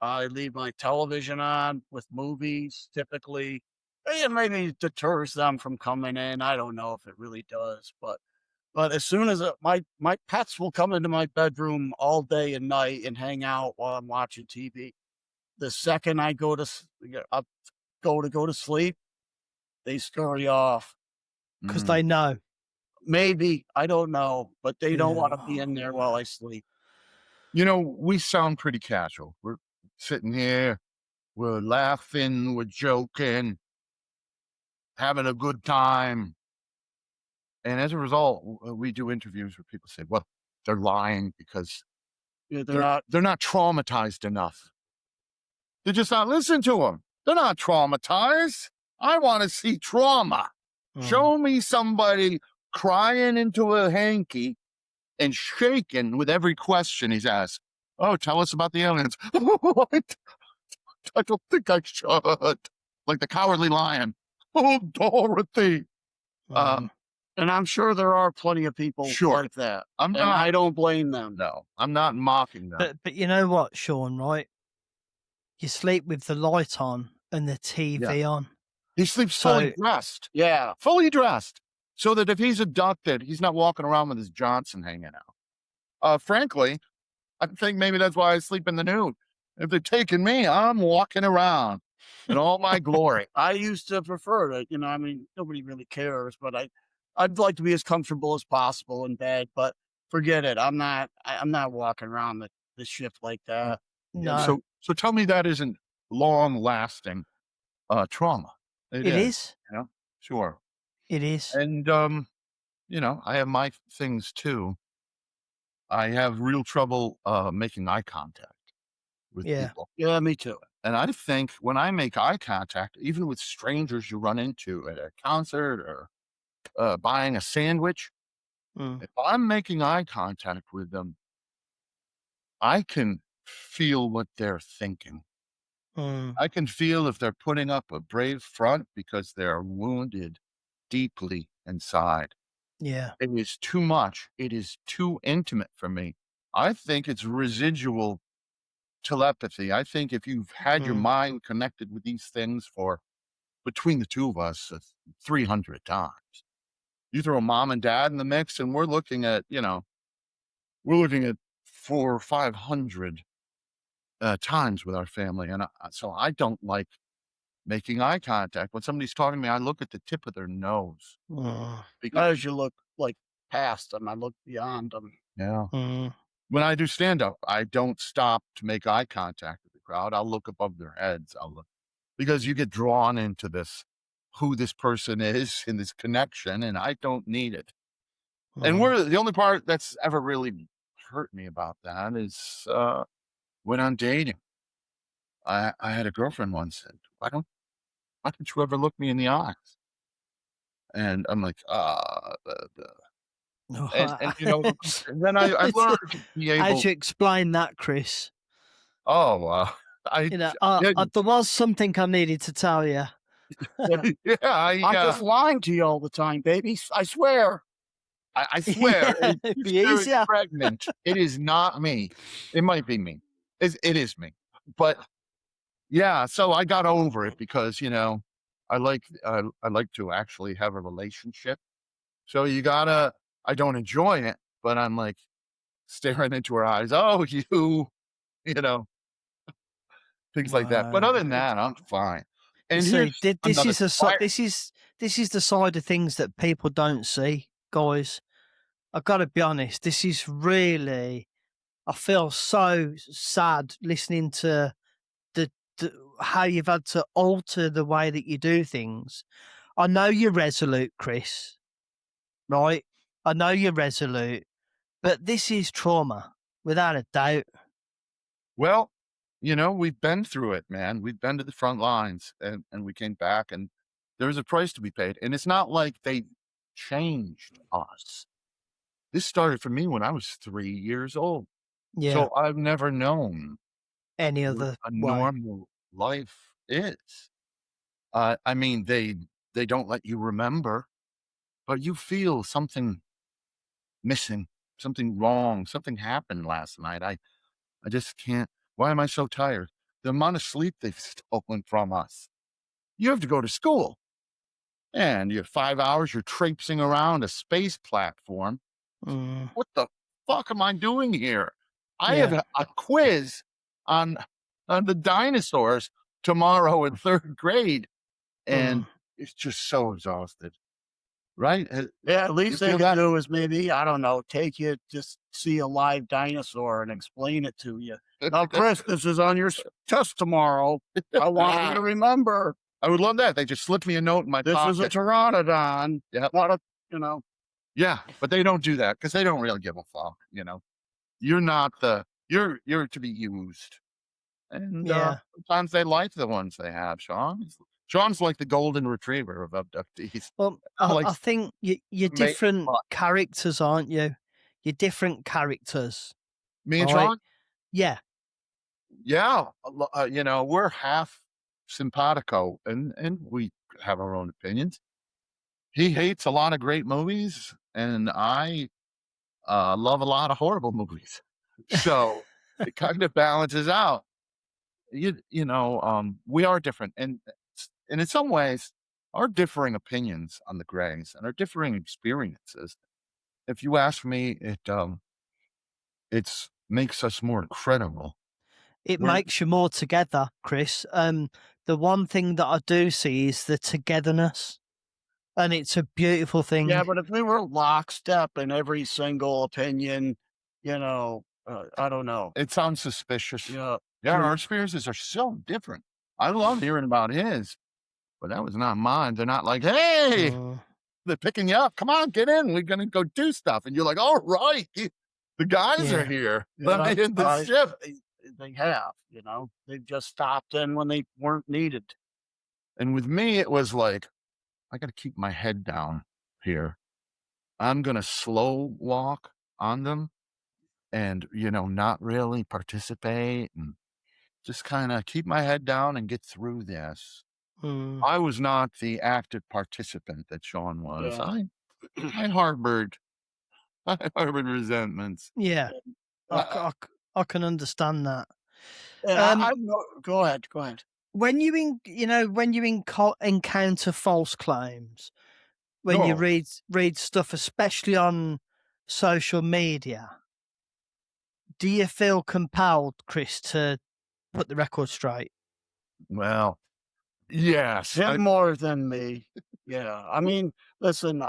I leave my television on with movies typically. Maybe it deters them from coming in. I don't know if it really does, but as soon as my pets will come into my bedroom all day and night and hang out while I'm watching TV. The second I go to sleep, they scurry off. 'Cause Mm. they know. Maybe I don't know, but they don't Yeah. want to be in there while I sleep. You know, we sound pretty casual. We're sitting here, we're laughing, we're joking, having a good time. And as a result, we do interviews where people say, well, they're lying because Yeah, they're not traumatized enough. They're just not listen to them. They're not traumatized. I want to see trauma. Mm, Show me somebody crying into a hanky and shaking with every question he's asked. Oh, tell us about the aliens. I don't think I should. Like the cowardly lion. Oh, Dorothy. mm. Um, and I'm sure there are plenty of people sure. like that, I'm and not. I don't blame them. No, I'm not mocking them. But you know what, Sean, right? You sleep with the light on and the Yeah. TV on. He sleeps fully So dressed. Yeah. Fully dressed. So that if he's abducted, he's not walking around with his Johnson hanging out. Frankly, I think maybe that's why I sleep in the nude. If they're taking me, I'm walking around in all my glory. I used to prefer to, I mean, nobody really cares, but I'd like to be as comfortable as possible in bed, but forget it. I'm not walking around the ship like that. You no, know, So tell me that isn't long lasting trauma. It it is, is. sure. It is. And I have my things too. I have real trouble making eye contact with Yeah. people. yeah, me too. And I think when I make eye contact, even with strangers you run into at a concert or buying a sandwich, Mm, if I'm making eye contact with them, I can feel what they're thinking. mm, I can feel if they're putting up a brave front because they're wounded deeply inside. yeah. It is too much. It is too intimate for me. I think it's residual telepathy. I think if you've had your Mm, mind connected with these things for between the two of us 300 times, you throw mom and dad in the mix, and we're looking at 400 or 500 times with our family. And so I don't like making eye contact. When somebody's talking to me, I look at the tip of their nose mm, because, Not as you look like past them, I look beyond them. yeah. mm, When I do stand up, I don't stop to make eye contact with the crowd. I'll look above their heads. I'll look because you get drawn into this, who this person is in this connection, and I don't need it. And mm. we're the only part that's ever really hurt me about that is when I'm dating. I had a girlfriend once said, why don't you ever look me in the eyes? And I'm like, and and then I learned to be How able. do you explain that, Chris? Oh, wow. I yeah, There was something I needed to tell you. yeah, I'm just lying to you all the time, baby. I swear. I swear, Yeah, it it'd keeps be very easier. pregnant. It is not me. It might be me. It is me. But yeah, so I got over it because, I like to actually have a relationship. So I don't enjoy it, but I'm like staring into her eyes. Oh, you know, things like that. But Wow. other than that, I'm fine. You And see, here's this another is a fire. this is the side of things that people don't see, guys. I've got to be honest. This is really. I feel so sad listening to the how you've had to alter the way that you do things. I know you're resolute, Chris. Right? I know you're resolute, but this is trauma, without a doubt. Well, we've been through it, man. We've been to the front lines and we came back and there was a price to be paid. And it's not like they changed us. This started for me when I was 3 years old. Yeah. So I've never known Any what other a way. normal life is. I mean, they don't let you remember, but you feel something missing, something wrong, something happened last night. I just can't. Why am I so tired? The amount of sleep they've stolen from us. You have to go to school and you're 5 hours, you're traipsing around a space platform. Mm, What the fuck am I doing here? I have yeah. a quiz on, on the dinosaurs tomorrow in third grade. Mm, And it's just so exhausted, right? Yeah, at You least they feel could that? do is maybe, I don't know, take you just see a live dinosaur and explain it to you. Now, Chris, this is on your test tomorrow. I want you to remember I would love that. They just slip me a note in my this is a pocket. pteranodon, Yep. not a, you know. Yeah, but they don't do that because they don't really give a fuck, you know? You're not the you're to be used, and, Yeah. sometimes they like the ones they have, Sean. Sean's like the golden retriever of abductees. Well, I, Like, I think you're mate different characters, aren't you? You're different characters, me and right? Sean? Yeah. Yeah, you know, we're half simpatico, and we have our own opinions. He hates a lot of great movies, and I, love a lot of horrible movies. So, it kind of balances out. We are different, and in some ways, our differing opinions on the Greys and our differing experiences, if you ask me, it's makes us more credible. It We're makes you more together, Chris. The one thing that I do see is the togetherness, and it's a beautiful Yeah, thing. but if we were lockstep in every single opinion, I don't know. It sounds suspicious. Yeah, Yeah, our we experiences are so different. I love hearing about his, but that was not mine. They're not like, "Hey, Mm, they're picking you up. Come on, get in. We're gonna go do stuff." And you're like, "All right, the guys are yeah. here. Let yeah, me in the ship." they have, they've just stopped in when they weren't needed. And with me, it was like, I gotta keep my head down here. I'm gonna slow walk on them and, not really participate and just kinda keep my head down and get through this. Mm, I was not the active participant that Sean was. Yeah. I harbored I harbored resentments. yeah. Uh, I can understand that. Yeah, Um, I know go ahead, go ahead. when when you encounter false claims, when you no, read stuff, especially on social media, do you feel compelled, Chris, to put the record straight? well, yes, Him more than me. Yeah, I mean, listen,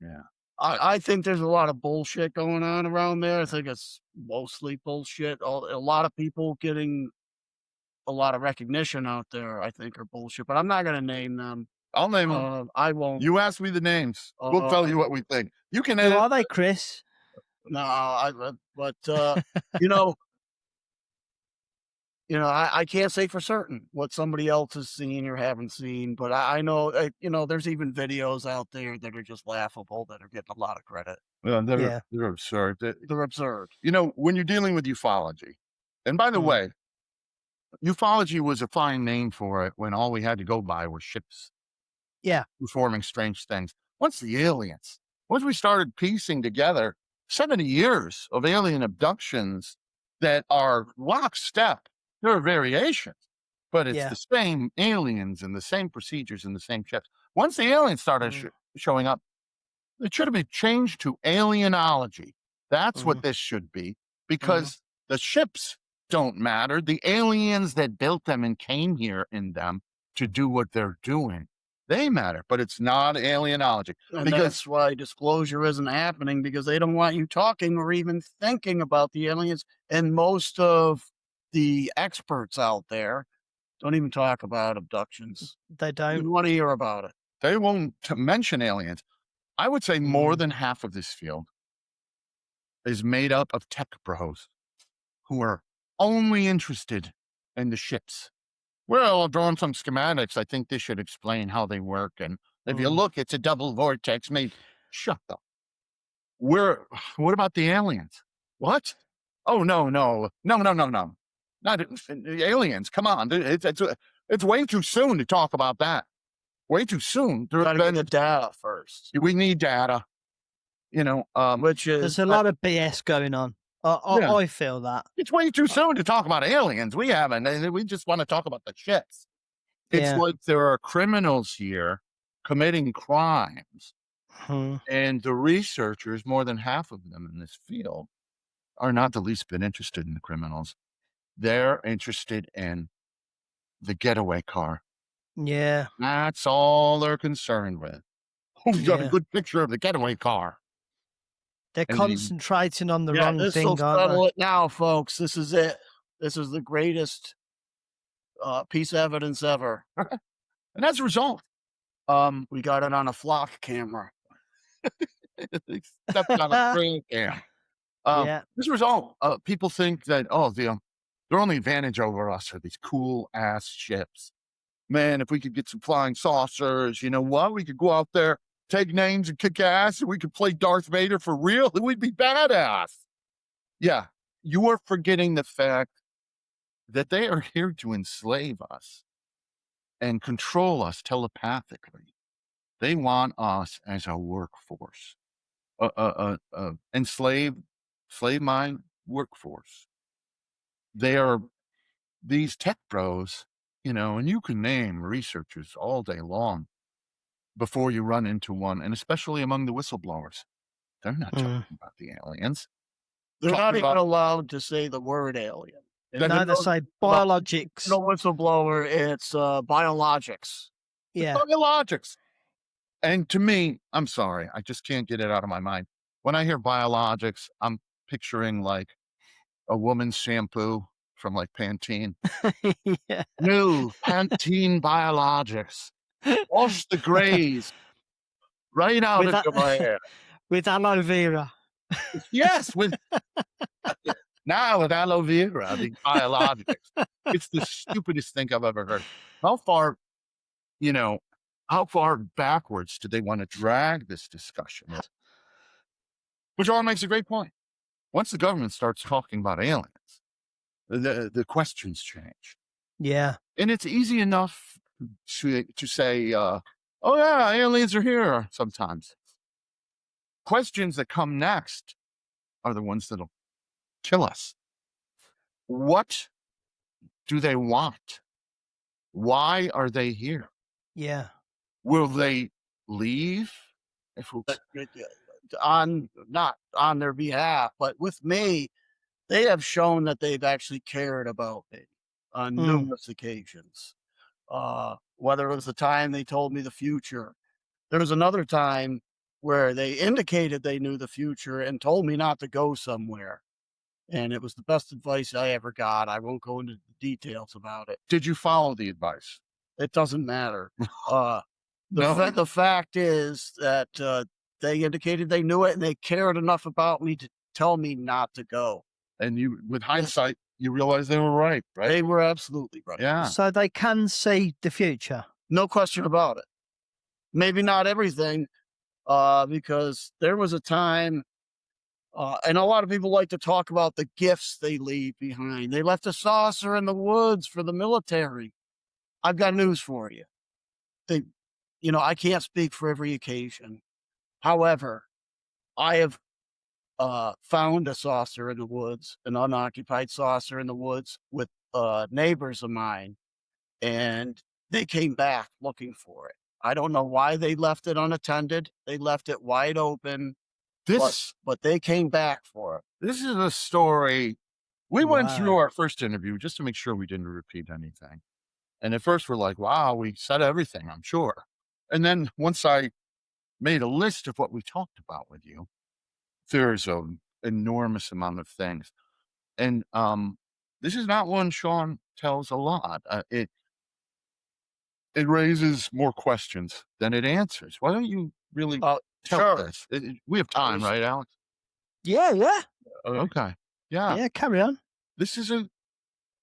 yeah. I think there's a lot of bullshit going on around there. I think it's mostly bullshit. A lot of people getting a lot of recognition out there, I think, are bullshit, but I'm not gonna name them. I'll name them. I won't. You ask me the names. We'll Uh, tell you what we think. You can Who edit. are they, Chris? no, but you know, I can't say for certain what somebody else has seen or haven't seen, but I know, there's even videos out there that are just laughable that are getting a lot of credit. They're Yeah, they're absurd. They're absurd. When you're dealing with ufology, and by the mm, way, ufology was a fine name for it when all we had to go by were ships yeah, performing strange things. Once we started piecing together 70 years of alien abductions that are lockstep, there are variations, but it's yeah, the same aliens and the same procedures and the same ships. Once the aliens started mm, showing up, it should have been changed to alienology. That's mm, what this should be mm. because the ships don't matter. The aliens that built them and came here in them to do what they're doing, they matter, but it's not alienology And because that's why disclosure isn't happening because they don't want you talking or even thinking about the aliens. And most of the experts out there don't even talk about abductions. They You don't. want to hear about it. they won't mention aliens. I would say more Mm, than half of this field is made up of tech bros who are only interested in the ships. Well, I've drawn some schematics. I think this should explain how they work. And if you mm. look, it's a double vortex. Maybe shut up. Where? What about the aliens? What? Oh no! Not the aliens. Come on, it's way too soon to talk about that. Way too soon. There Got have to get the been. data first, We need data. which is There's a lot of BS going on. Yeah, I feel that. it's way too Uh, soon to talk about aliens. We haven't. We just want to talk about the ships. It's Yeah. like there are criminals here committing crimes, Mm, and the researchers, more than half of them in this field, are not the least bit interested in the criminals. They're interested in the getaway car. yeah, That's all they're concerned with. Who's got a yeah. good picture of the getaway car? They're And then, concentrating on the yeah, wrong this will thing, aren't they? settle it now, folks. This is it. This is the greatest piece of evidence ever. and as a result, We got it on a flock camera. They stepped on a trail cam. Yeah. This was all people think that, oh, their only advantage over us are these cool ass ships. Man, if we could get some flying saucers, you know what? We could go out there, take names and kick ass, and we could play Darth Vader for real, and we'd be badass. Yeah, you are forgetting the fact that they are here to enslave us and control us telepathically. They want us as a workforce, enslaved, slave mind workforce. They are these tech bros, you know, and you can name researchers all day long before you run into one, and especially among the whistleblowers. They're not Mm. talking about the aliens. They're not Talking even about allowed to say the word alien. If that you No, they know say about biologics. no whistleblower, it's biologics. Yeah. biologics. And to me, I'm sorry, I just can't get it out of my mind. When I hear biologics, I'm picturing like a woman's shampoo from like Pantene. Yeah. New Pantene Biologics. Wash the grays right out With of that, your hair. with aloe vera. Yes, with now with aloe vera, the biologics. It's the stupidest thing I've ever heard. How far, you know, how far backwards do they want to drag this discussion? Which all makes a great point. Once the government starts talking about aliens, the questions change. Yeah. And it's easy enough to say, oh yeah, aliens are here sometimes. Questions that come next are the ones that'll kill us. What do they want? Why are they here? Yeah. Will they leave? If uh, on not on their behalf, but with me, they have shown that they've actually cared about me on Mm. numerous occasions. Whether it was the time they told me the future, there was another time where they indicated they knew the future and told me not to go somewhere. And it was the best advice I ever got. I won't go into the details about it. did you follow the advice? It doesn't matter. Uh, No. the fact is that they indicated they knew it and they cared enough about me to tell me not to go. And you, with hindsight, you realize they were right, right? They were absolutely right. Yeah. So they can see the future. No question about it. Maybe not everything, because there was a time, and a lot of people like to talk about the gifts they leave behind. They left a saucer in the woods for the military. I've got news for you. They, I can't speak for every occasion. However, I have found a saucer in the woods, an unoccupied saucer in the woods with neighbors of mine, and they came back looking for it. I don't know why they left it unattended. They left it wide open, This but they came back for it. this is a story. We went through Wow. our first interview just to make sure we didn't repeat anything. And at first we're like, wow, we said everything, I'm sure. And then once I made a list of what we talked about with you, there's an enormous amount of things. And this is not one Sean tells a lot. It raises more questions than it answers. Why don't you really tell Sure. this? We have time, right, Alex? Yeah. Yeah. Okay. Yeah. Yeah. Carry on. This is a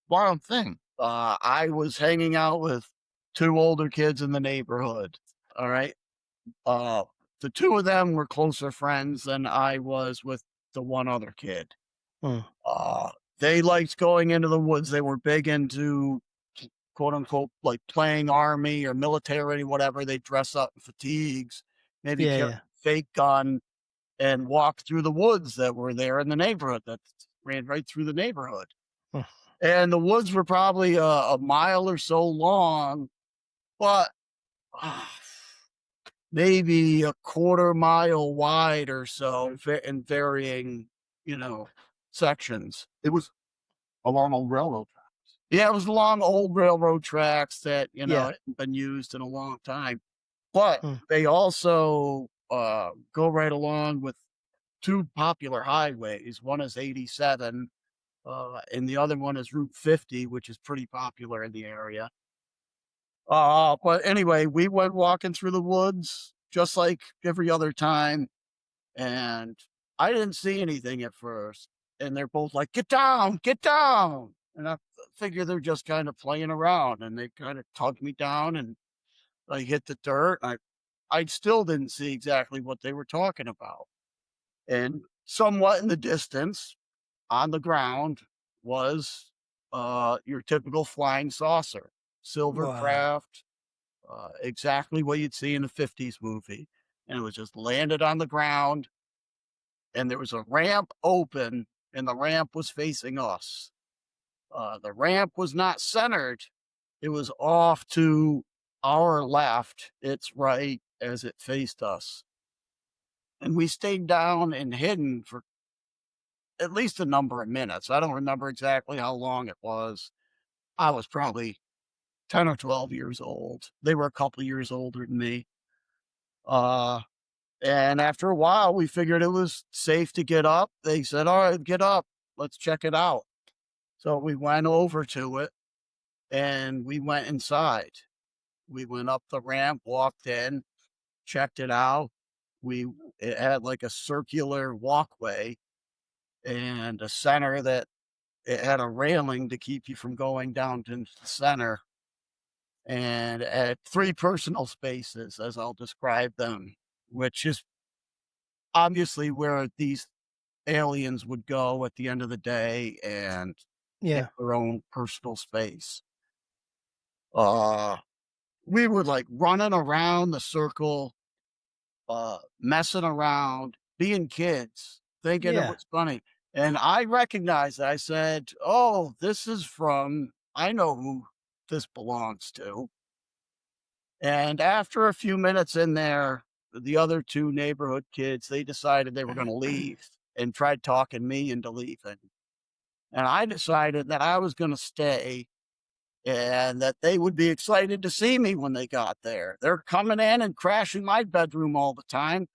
wild thing. I was hanging out with two older kids in the neighborhood. All right. Uh, the two of them were closer friends than I was with the one other kid. Mm. They liked going into the woods. They were big into quote unquote like playing army or military, whatever. They dress up in fatigues, maybe Yeah. carry Yeah. a fake gun and walk through the woods that were there in the neighborhood that ran right through the neighborhood. Mm. And the woods were probably a mile or so long, but maybe a quarter mile wide or so in varying, sections. It was along a railroad track. Yeah, it was along old railroad tracks that, Yeah. hadn't been used in a long time. But Mm. they also go right along with two popular highways. One is 87, and the other one is Route 50, which is pretty popular in the area. But anyway, we went walking through the woods just like every other time. and I didn't see anything at first, and they're both like, get down," and I figure they're just kinda playing around, and they kinda tugged me down, and I hit the dirt. I still didn't see exactly what they were talking about, and somewhat in the distance, on the ground, was, your typical flying saucer, silver Wow. craft, exactly what you'd see in a '50s movie, and it was just landed on the ground, and there was a ramp open, and the ramp was facing us. The ramp was not centered, it was off to our left, its right, as it faced us, and we stayed down and hidden for at least a number of minutes. I don't remember exactly how long it was. I was probably 10 or 12 years old. They were a couple years older than me. Uh, and after a while, we figured it was safe to get up. They said, "All right, get up. Let's check it out." So we went over to it and we went inside. We went up the ramp, walked in, checked it out. We It had like a circular walkway and a center that it had a railing to keep you from going down to the center, and it had 3 personal spaces, as I'll describe them, which is obviously where these aliens would go at the end of the day and have Yeah. their own personal space. Uh, we were, like, running around the circle, messing around, being kids, thinking it Yeah. was funny, and I recognized I said, "Oh, this is from I know who this belongs to." And after a few minutes in there, the other 2 neighborhood kids, they decided they were gonna leave and tried talking me into leaving. And I decided that I was gonna stay and that they would be excited to see me when they got there. They're coming in and crashing my bedroom all the time.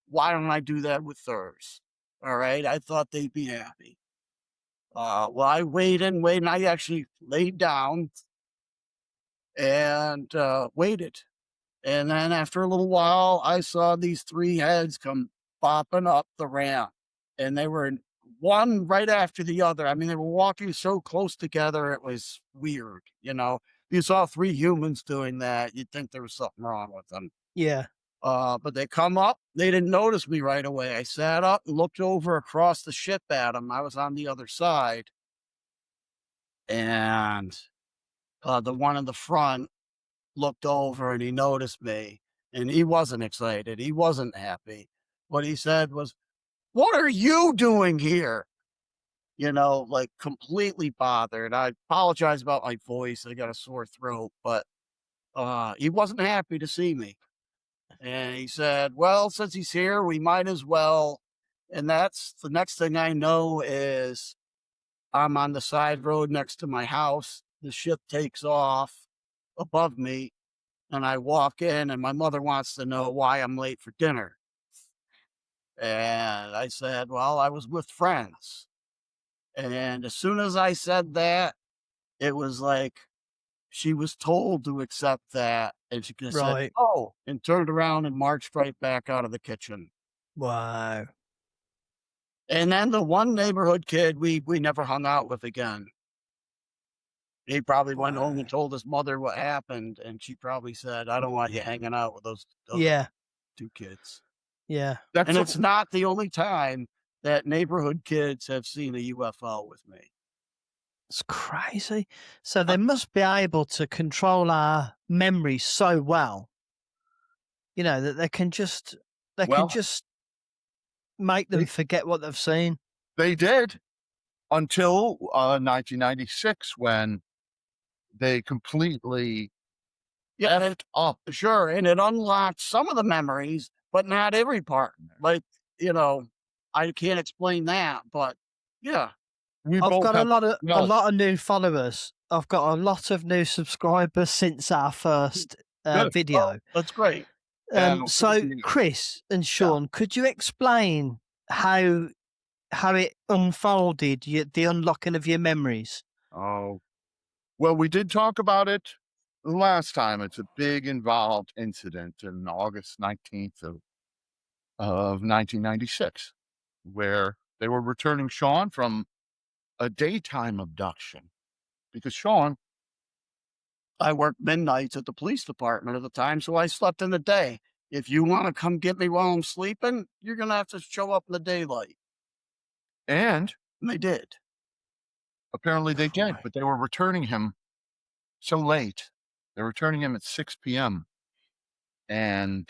Why don't I do that with theirs? All right. I thought they'd be happy. Well, I waited and waited. And I actually laid down and waited. And then after a little while, I saw these 3 heads come bopping up the ramp, and they were one right after the other. I mean, they were walking so close together, it was weird, you know? You saw 3 humans doing that, you'd think there was something wrong with them. Yeah. But they come up, they didn't notice me right away. I sat up and looked over across the ship at them. I was on the other side, and, the one in the front looked over and he noticed me, and he wasn't excited, he wasn't happy. What he said was, "What are you doing here?" You know, like, completely bothered. I apologize about my voice, I got a sore throat, but, he wasn't happy to see me, and he said, "Well, since he's here, we might as well," and that's the next thing I know is I'm on the side road next to my house, the ship takes off above me, and I walk in, and my mother wants to know why I'm late for dinner. And I said, "Well, I was with friends." And as soon as I said that, it was like she was told to accept that. And she just said, Right. "Oh," and turned around and marched right back out of the kitchen. Wow. And then the one neighborhood kid we never hung out with again. He probably went home and Wow. told his mother what happened. And she probably said, "I don't want you hanging out with those other Yeah. 2 kids." Yeah. That's And a it's not the only time that neighborhood kids have seen a UFO with me. It's crazy. So Uh, they must be able to control our memories so well, that they can well, just make them they forget what they've seen. they did until, 1996 when they completely yeah, and effed up. sure, and it unlocked some of the memories, but not every part. Like, you know, I can't explain that, but yeah. We I've both got a have lot of a knowledge. lot of new followers. I've got a lot of new subscribers since our first Good. Oh, video. that's great. And So Chris and yeah. Sean, could you explain how it unfolded, the unlocking of your memories? Oh, well, we did talk about it last time. It's a big involved incident in August 19th of of 1996, where they were returning Sean from a daytime abduction because Sean, I worked midnights at the police department at the time, so I slept in the day. If you wanna come get me while I'm sleeping, you're gonna have to show up in the daylight. and And they did. apparently they did, Boy. but they were returning him so late. They're returning him at 6 p.m. and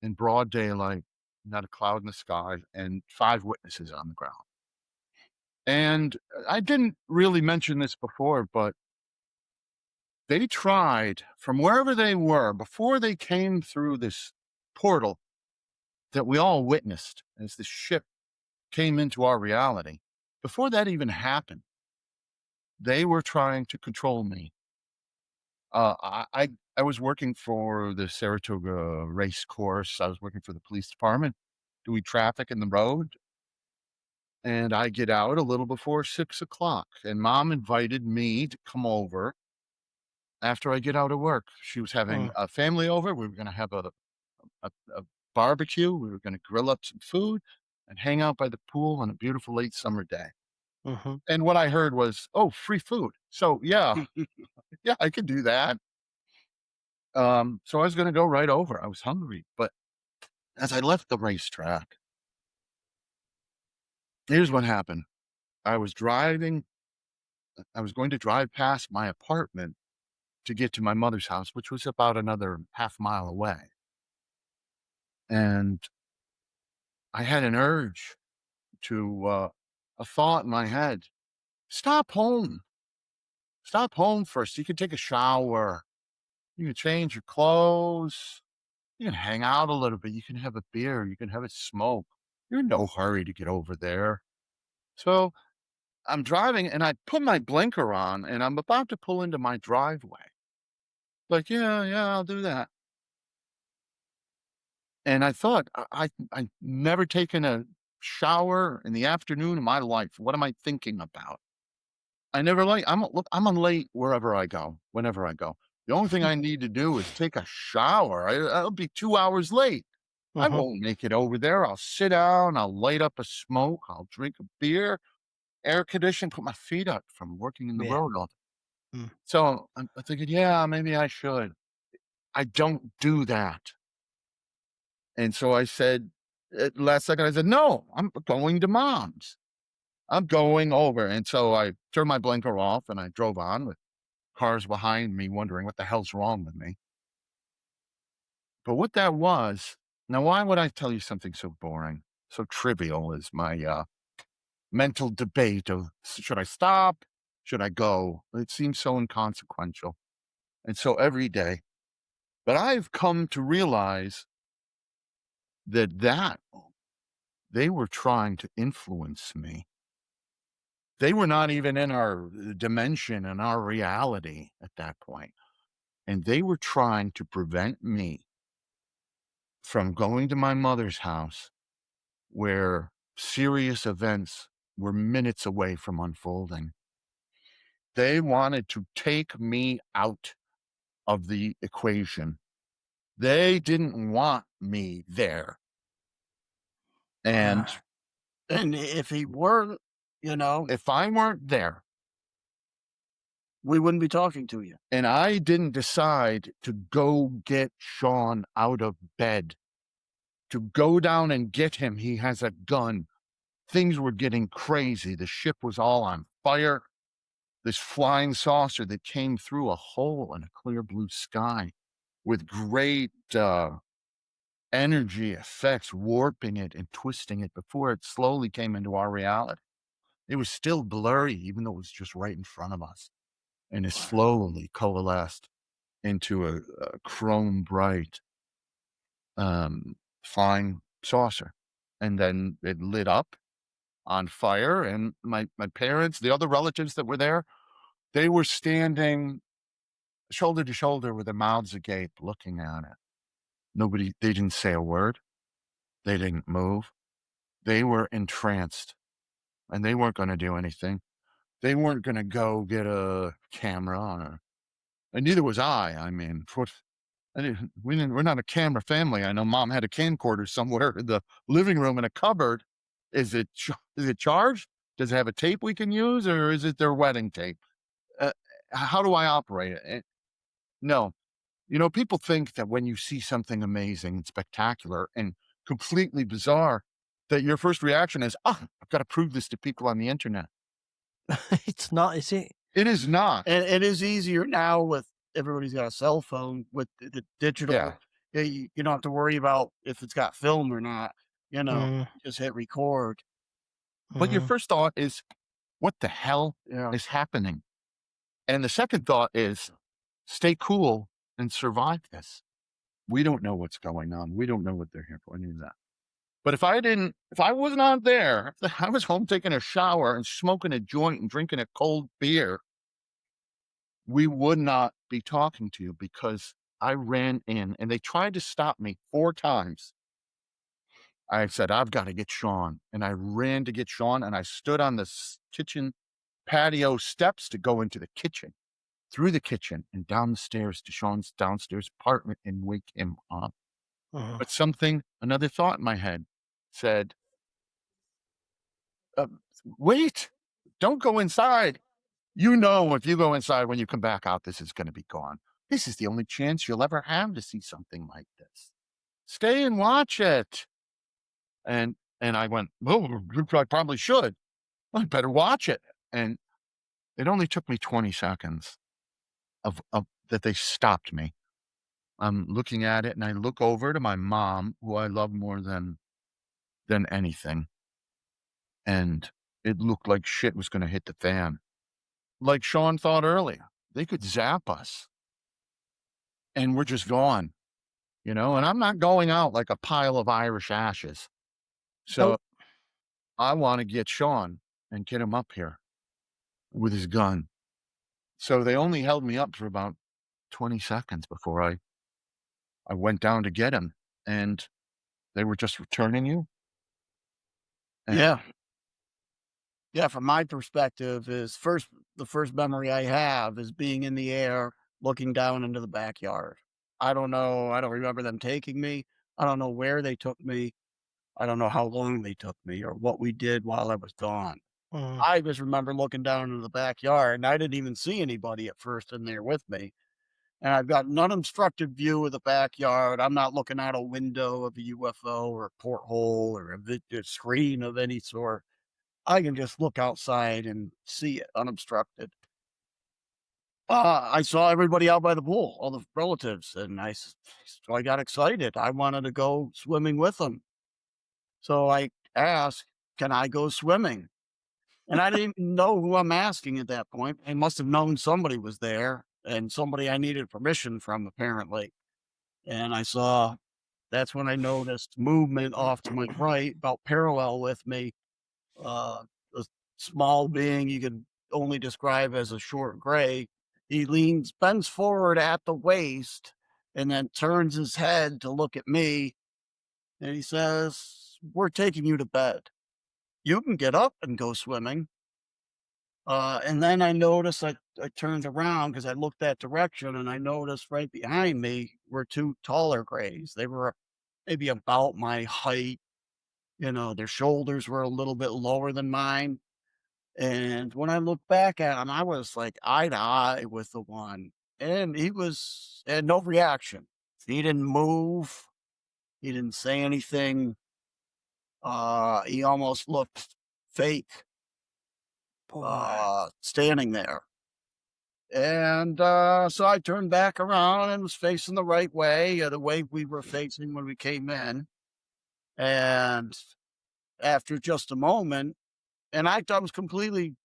in broad daylight, not a cloud in the sky, and 5 witnesses on the ground. And I didn't really mention this before, but they tried from wherever they were before they came through this portal that we all witnessed as the ship came into our reality. Before that even happened, they were trying to control me. I was working for the Saratoga race course. I was working for the police department, doing traffic in the road. And I get out a little before 6 o'clock. And mom invited me to come over after I get out of work. She was having Mm, a family over. We were going to have a barbecue. We were going to grill up some food and hang out by the pool on a beautiful late summer day. mhm, And what I heard was, oh, free food. So yeah, yeah, I could do that. So I was going to go right over. I was hungry. But as I left the racetrack, here's what happened. I was driving, I was going to drive past my apartment to get to my mother's house, which was about another half mile away. And I had an urge to, a thought in my head, stop home. Stop home first. You can take a shower. You can change your clothes. You can hang out a little bit. You can have a beer. You can have a smoke. You're in no hurry to get over there. So I'm driving and I put my blinker on and I'm about to pull into my driveway. Like, yeah, yeah, I'll do that. And I thought, I never taken a shower in the afternoon of my life. What am I thinking about? I never like look, I'm on late wherever I go, whenever I go. The only thing I need to do is take a shower. I'll be 2 hours late. I mhm. won't make it over there. I'll sit down, I'll light up a smoke, I'll drink a beer, air condition, put my feet up from working in the Yeah. road all day. Mm, So I'm thinking, yeah, maybe I should. I don't do that. And so I said, at last second, I said, no, I'm going to mom's. I'm going over. And so I turned my blinker off and I drove on with cars behind me wondering what the hell's wrong with me. But what that was, now, why would I tell you something so boring, so trivial as my mental debate of should I stop? Should I go? It seems so inconsequential and so everyday. But I've come to realize that they were trying to influence me. They were not even in our dimension and our reality at that point, and they were trying to prevent me from going to my mother's house where serious events were minutes away from unfolding. They wanted to take me out of the equation. They didn't want me there, and And if he weren't, you know, if I weren't there we wouldn't be talking to you. and I didn't decide to go get Sean out of bed, to go down and get him, he has a gun. Things were getting crazy. The ship was all on fire. This flying saucer that came through a hole in a clear blue sky with great energy effects, warping it and twisting it before it slowly came into our reality. It was still blurry, even though it was just right in front of us. And it slowly coalesced into a chrome bright flying saucer. And then it lit up on fire. And my parents, the other relatives that were there, they were standing shoulder to shoulder with their mouths agape looking at it. They didn't say a word. They didn't move. They were entranced and they weren't going to do anything. They weren't going to go get a camera and neither was I. I mean, we're not a camera family. I know mom had a camcorder somewhere in the living room in a cupboard. Is it charged? Does it have a tape we can use, or is it their wedding tape? Uh, how do I operate it? No. People think that when you see something amazing and spectacular and completely bizarre, that your first reaction is, "Ah, I've got to prove this to people on the internet." It's not, is it? It is not. And it is easier now with everybody's got a cell phone with the Yeah. digital. Yeah, you don't have to worry about if it's got film or not. Mm, Just hit record. But your mhm. first thought is, "What the hell Yeah. is happening?" And the second thought is, "Stay cool and survive this." We don't know what's going on. We don't know what they're here for, any of that. But if I was not there, if I was home taking a shower and smoking a joint and drinking a cold beer, we would not be talking to you because I ran in and they tried to stop me 4 times. I said, "I've got to get Sean." And I ran to get Sean and I stood on the kitchen patio steps to go into the kitchen, through the kitchen and down the stairs to Sean's downstairs apartment and wake him up. Mhm. But another thought in my head said, uh, "Wait, don't go inside. If you go inside when you come back out, this is going to be gone. This is the only chance you'll ever have to see something like this. Stay and watch it." And I went, "Oh, I probably should. I better watch it." And it only took me 20 seconds of that they stopped me. I'm looking at it and I look over to my mom, who I love more than anything. And it looked like shit was going to hit the fan. Like Sean thought earlier, they could zap us and we're just gone. And I'm not going out like a pile of Irish ashes. So Nope. I want to get Sean and get him up here with his gun. So they only held me up for about 20 seconds before I went down to get him. And they were just returning you. And Yeah. Yeah, from my perspective is the first memory I have is being in the air looking down into the backyard. I don't know, I don't remember them taking me. I don't know where they took me. I don't know how long they took me or what we did while I was gone. Mm, I just remember looking down into the backyard and I didn't even see anybody at first in there with me. And I've got an unobstructed view of the backyard. I'm not looking out a window of a UFO or a porthole or a screen of any sort. I can just look outside and see it unobstructed. I saw everybody out by the pool, all the relatives, and so I got excited. I wanted to go swimming with them. So I asked, "Can I go swimming?" And I didn't even know who I'm asking at that point. I must have known somebody was there and somebody I needed permission from, apparently. And that's when I noticed movement off to my right, about parallel with me. A small being you could only describe as a short gray. Bends forward at the waist, and then turns his head to look at me, and he says, "We're taking you to bed. You can get up and go swimming." And then I turned around because I looked that direction, and I noticed right behind me were two taller grays. They were maybe about my height. Their shoulders were a little bit lower than mine. And when I look back at him, I was like eye to eye with the one, and had no reaction. He didn't move. He didn't say anything. He almost looked fake, boy. standing there. And so I turned back around and was facing the right way, the way we were facing when we came in. And after just a moment, and I thought I was completely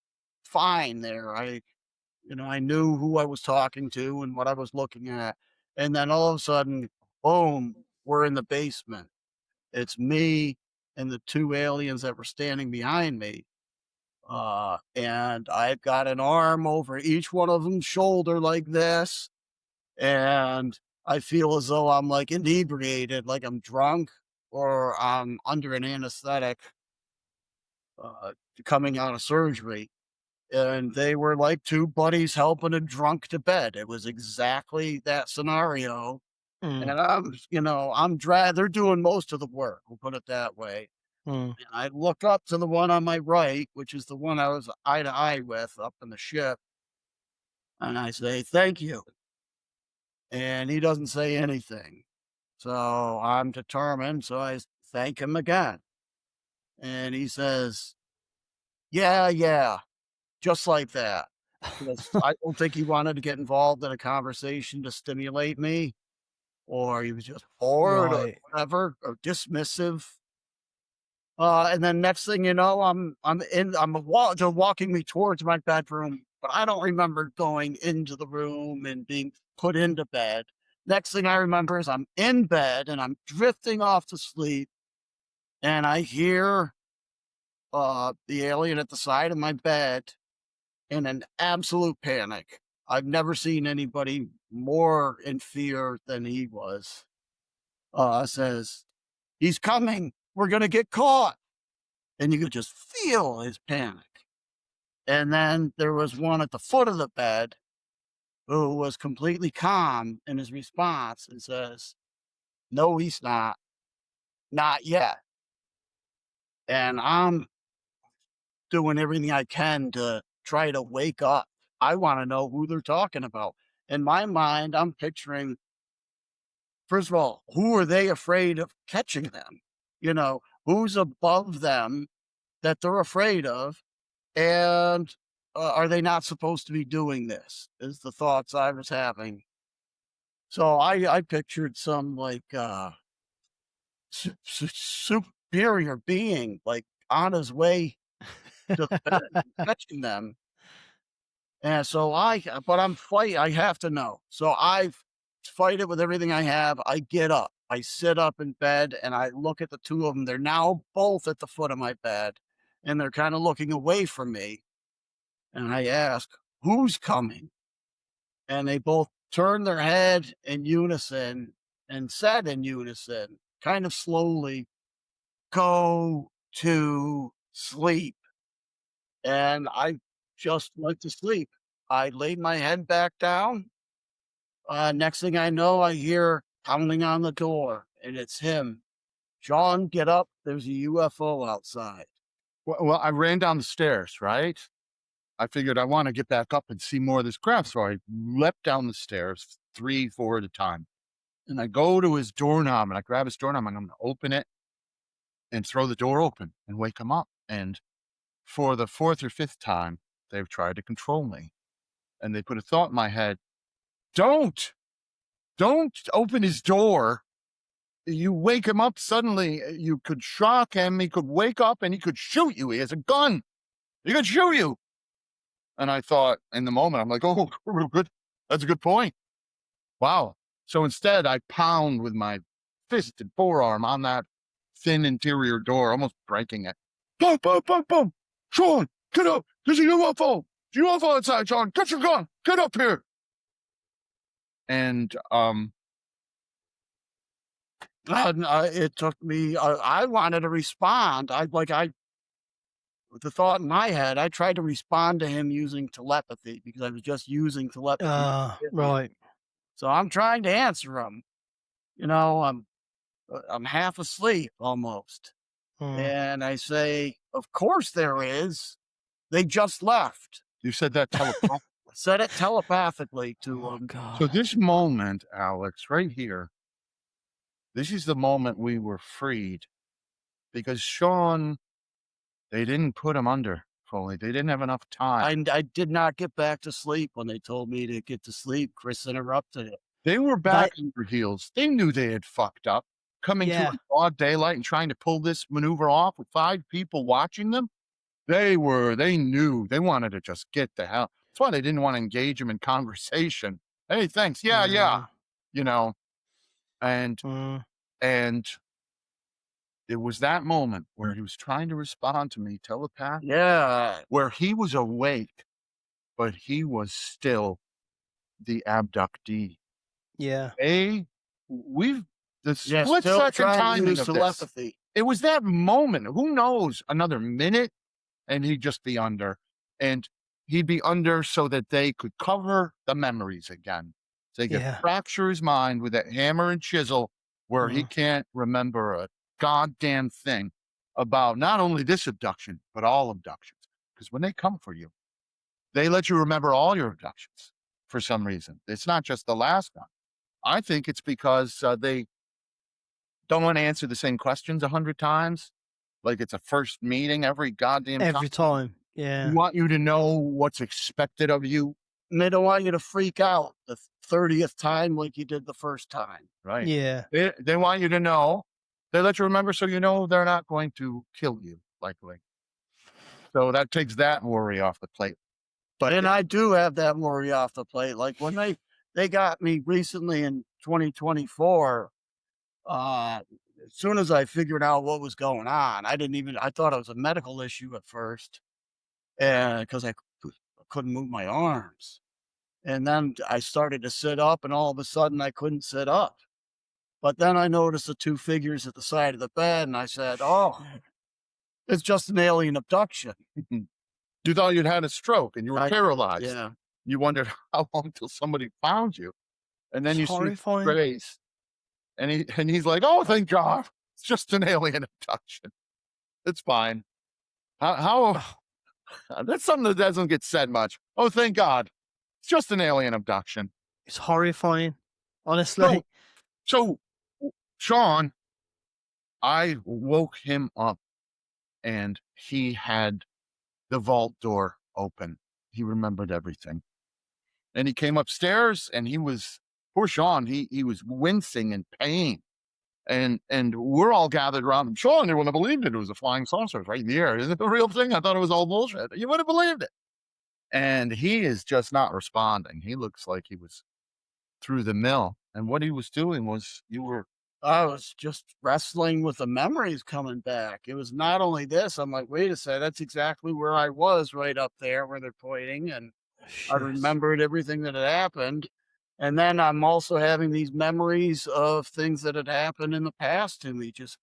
fine there. I knew who I was talking to and what I was looking at. And then all of a sudden, boom, we're in the basement. It's me and the two aliens that were standing behind me. And I've got an arm over each one of them's shoulder like this. And I feel as though I'm like inebriated, like I'm drunk or I'm under an anesthetic, uh, coming out of surgery. And they were like two buddies helping a drunk to bed. It was exactly that scenario. Mm, and they're doing most of the work, we'll put it that way. mm. And I look up to the one on my right, which is the one I was eye to eye with up in the ship, and I say, "Thank you." And he doesn't say anything. So I'm determined, so I thank him again. And he says, "Yeah, yeah," just like that. Because I don't think he wanted to get involved in a conversation to stimulate me, or he was just bored or Right. whatever, or dismissive. And then next thing you know, they're walking me towards my bedroom, but I don't remember going into the room and being put into bed. Next thing I remember is I'm in bed and I'm drifting off to sleep, and I hear the alien at the side of my bed in an absolute panic. I've never seen anybody more in fear than he was. Says, "He's coming. We're gonna get caught." And you could just feel his panic. And then there was one at the foot of the bed who was completely calm in his response and says, "No, he's not. Not yet." And I'm doing everything I can to try to wake up. I want to know who they're talking about. In my mind, I'm picturing, first of all, who are they afraid of catching them? Who's above them that they're afraid of? And are they not supposed to be doing this? Is the thoughts I was having. So I pictured some like superior being like on his way to the bed and catching them. And so but I'm fight. I have to know. So I fight it with everything I have. I get up. I sit up in bed and I look at the two of them. They're now both at the foot of my bed, and they're kind of looking away from me. And I ask, "Who's coming?" And they both turned their head in unison and said in unison, kind of slowly, "Go to sleep." And I just went to sleep. I laid my head back down. Next thing I know, I hear pounding on the door, and it's him. "John, get up. There's a UFO outside." Well, I ran down the stairs, right? I figured I want to get back up and see more of this crap. So I leapt down the stairs, 3, 4 at a time. And I go to his doorknob and I grab his doorknob and I'm going to open it and throw the door open and wake him up. And for the fourth or fifth time, they've tried to control me. And they put a thought in my head: don't, don't open his door. You wake him up suddenly. You could shock him. He could wake up and he could shoot you. He has a gun. He could shoot you. And I thought in the moment, I'm like, oh, good. That's a good point. Wow. So instead, I pound with my fist and forearm on that thin interior door, almost breaking it. Boom, boom, boom, boom. Sean, get up. There's a UFO. There's a UFO outside, Sean. Get your gun. Get up here. And It took me. I wanted to respond. With the thought in my head, I tried to respond to him using telepathy because I was just using telepathy to get me. Right. So I'm trying to answer him. I'm half asleep almost, Mm. and I say, "Of course there is. They just left." you said that telepathically. Said it telepathically to Oh, him. So God. this moment, Alex, right here, this is the moment we were freed because Sean, they didn't put him under fully. They didn't have enough time. I did not get back to sleep when they told me to get to sleep. Chris interrupted it. They were They back on their heels. They knew they had fucked up. Coming to Yeah. a broad daylight and trying to pull this maneuver off with 5 people watching them, they knew they wanted to just get the hell. That's why they didn't want to engage him in conversation. Hey, thanks. Yeah, yeah. Mm, You know, and mm. and it was that moment where he was trying to respond to me telepath, Yeah. where he was awake, but he was still the abductee. Yeah. A we've the Yeah, split still second trying to timing use of this. telepathy. It was that moment. Who knows? Another minute and he'd just be under. And he'd be under so that they could cover the memories again. They could Yeah. fracture his mind with that hammer and chisel where he Mm. can't remember a goddamn thing about not only this abduction, but all abductions. Because when they come for you, they let you remember all your abductions for some reason. It's not just the last one. I think it's because they don't want to answer the same questions 100 times. Like it's a first meeting every goddamn time. Every time. We Yeah. want you to know what's expected of you. And they don't want you to freak out the 30th time like you did the first time. Right. Yeah. They want you to know. They let you remember so you know they're not going to kill you, likely. So that takes that worry off the plate. But And I do have that worry off the plate. Like when they got me recently in 2024, as soon as I figured out what was going on, I thought it was a medical issue at first, and because couldn't move my arms. And then I started to sit up, and all of a sudden I couldn't sit up. But then I noticed the two figures at the side of the bed, and I said, "Oh, it's just an alien abduction." you thought you'd had a stroke and you were I paralyzed. Yeah. You wondered how long till somebody found you. And then It's you see his horrifying. face and he's like, "Oh, thank God. It's just an alien abduction. It's fine." How that's something that doesn't get said much. "Oh, thank God. It's just an alien abduction." It's horrifying. So Honestly. so Sean, I woke him up and he had the vault door open. He remembered everything. And he came upstairs and he was poor Sean, he was wincing in pain. And we're all gathered around him. "Sean, you wouldn't have believed it. It was a flying saucer right in the air. Is it the real thing? I thought it was all bullshit. You would have believed it." And he is just not responding. He looks like he was through the mill. And what he was doing was you were I was just wrestling with the memories coming back. It was not only this, I'm like, "Wait a second, that's exactly where I was right up there where they're pointing," and I Shit. remembered everything that had happened. And then I'm also having these memories of things that had happened in the past to me, just,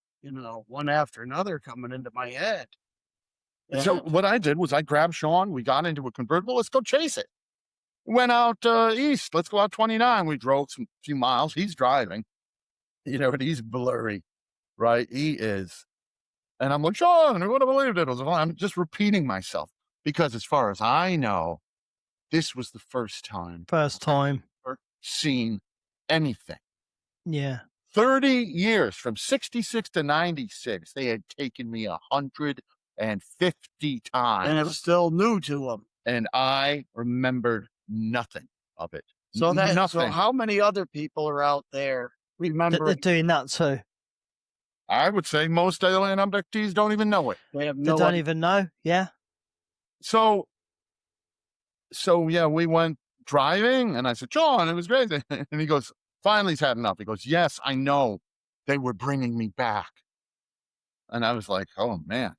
one after another coming into my head. so And what I did was I grabbed Sean, we got into a convertible, let's go chase it. Went out east, let's go out 29. We drove some few miles. He's driving, and he's blurry, right? He is. And I'm like, "Sean, you would have believed it. It was fun." I'm just repeating myself because as far as I know, this was the first time First time. I've ever seen anything. Yeah. 30 years from 66 to 96, they had taken me 150 it times. was still new to them. And I remembered nothing of it. So Nothing. how many other people are out there That they're remembering? doing that too. I would say most alien abductees don't even know it. They have They no don't idea. even know. Yeah. So yeah, we went driving and I said, "John, it was great." And he goes, finally he's had enough. He goes, "Yes, I know. They were bringing me back." And I was like, "Oh man,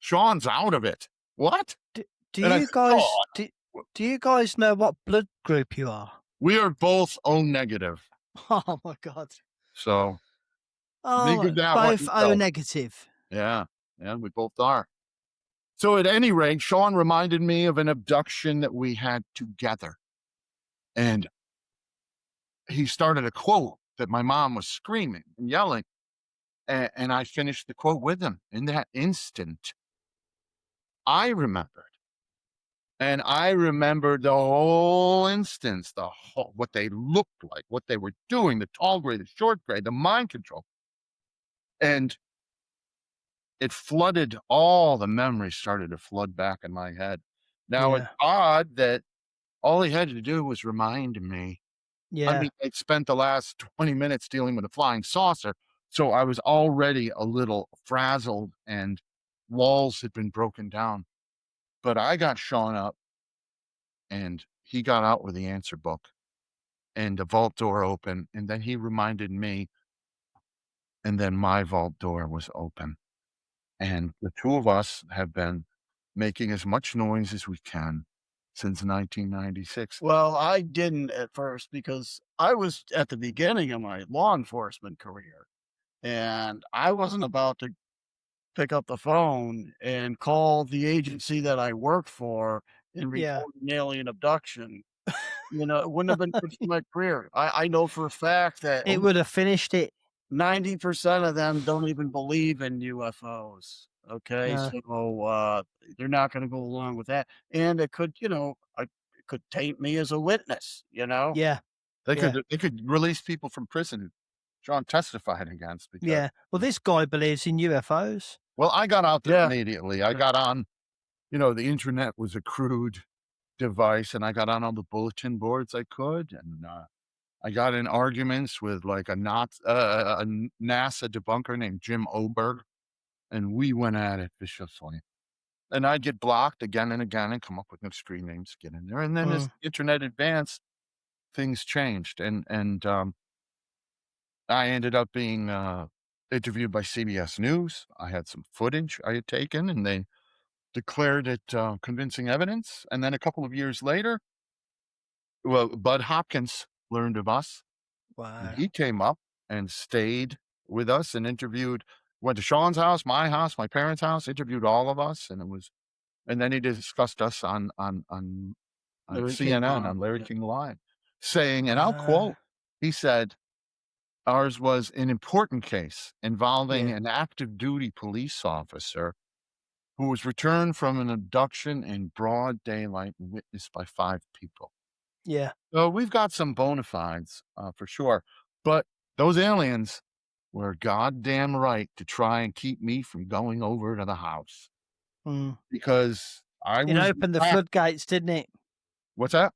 Sean's out of it. What?" Do, do And I you said, guys "Sean, do you guys know what blood group you are? we are both O negative. Oh my god. So Oh, think of that what both you O will." negative. Yeah. Yeah, we both are. So at any rate, Sean reminded me of an abduction that we had together. And he started a quote that my mom was screaming and yelling. And I finished the quote with him. In that instant, I remembered. And I remembered the whole instance, what they looked like, what they were doing, the tall gray, the short gray, the mind control. And it flooded, all the memories started to flood back in my head. Now it's Yeah. odd that all he had to do was remind me. I Yeah. mean, I'd spent the last 20 minutes dealing with a flying saucer, so I was already a little frazzled and walls had been broken down. But I got Sean up and he got out with the answer book and the vault door open. And then he reminded me, and then my vault door was open. And the two of us have been making as much noise as we can since 1996. Well, I didn't at first because I was at the beginning of my law enforcement career, and I wasn't about to pick up the phone and call the agency that I work for and Yeah. report an alien abduction. it wouldn't have been good for my career. I know for a fact that It would have finished it. 90% of them don't even believe in UFOs, okay? No. So, they're not gonna go along with that, and it could, it could taint me as a witness, you know? Yeah. Yeah. They could release people from prison John testified against because Yeah. Well, this guy believes in UFOs. well, I got out there Yeah. immediately. I got on, the internet was a crude device, and I got on all the bulletin boards I could, and, I got in arguments with, like, a NASA debunker named Jim Oberg, and we went at it viciously. And I'd get blocked again and again and come up with new screen names to get in there, and then as Mm. the internet advanced, things changed, I ended up being, interviewed by CBS News. I had some footage I had taken, and they declared it, convincing evidence, and then a couple of years later, well, Bud Hopkins learned of us, and Wow. he came up and stayed with us and interviewed went to Sean's house, my parents' house, interviewed all of us, and then he discussed us on Larry King CNN, Live, on Larry yeah. King Live, saying, and I'll Ah. quote, he said, "Ours was an important case involving Yeah. an active duty police officer who was returned from an abduction in broad daylight and witnessed by 5 people." Yeah. So we've got some bona fides, for sure, but those aliens were goddamn right to try and keep me from going over to the house Mm. because I It was opened the attacked. floodgates, didn't it? What's that?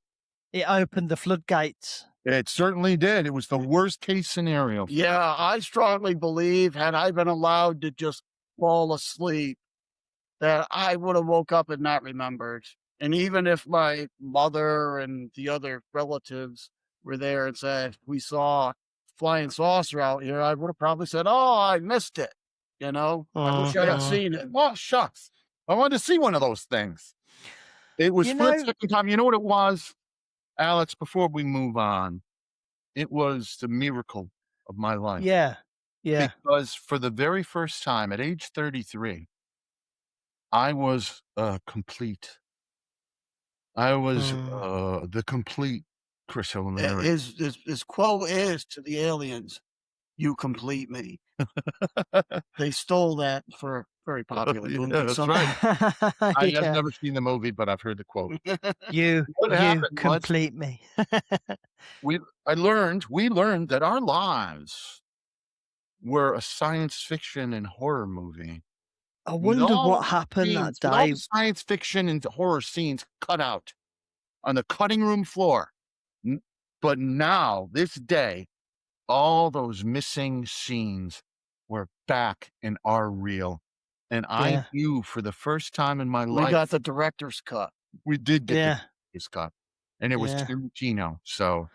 It opened the floodgates. It certainly did. It was the worst case scenario. Yeah, I strongly believe had I been allowed to just fall asleep, that I would have woke up and not remembered. And even if my mother and the other relatives were there and said, "We saw flying saucer out here," I would have probably said, "Oh, I missed it." "I wish Mm, I had mm. seen it." Oh, shucks. I wanted to see one of those things. It was You split know, second time. You know what it was, Alex, before we move on? It was the miracle of my life yeah. Yeah. because for the very first time at age 33, I was, complete. I was, Mm. the complete Chris Eh, O'Leary. his quote is to the aliens, "You complete me." They stole that for a very popular Yeah, movie that's somehow. right. I have Yeah. never seen the movie, but I've heard the quote. What You happened was complete me. we we learned that our lives were a science fiction and horror movie I wonder what happened that with all day. the science fiction and horror scenes cut out on the cutting room floor. N but now, this day, all those missing scenes were back and are real, and I Yeah. knew for the first time in my We got life the director's cut. we did get the Yeah. director's cut, and it was Yeah. Tarantino, so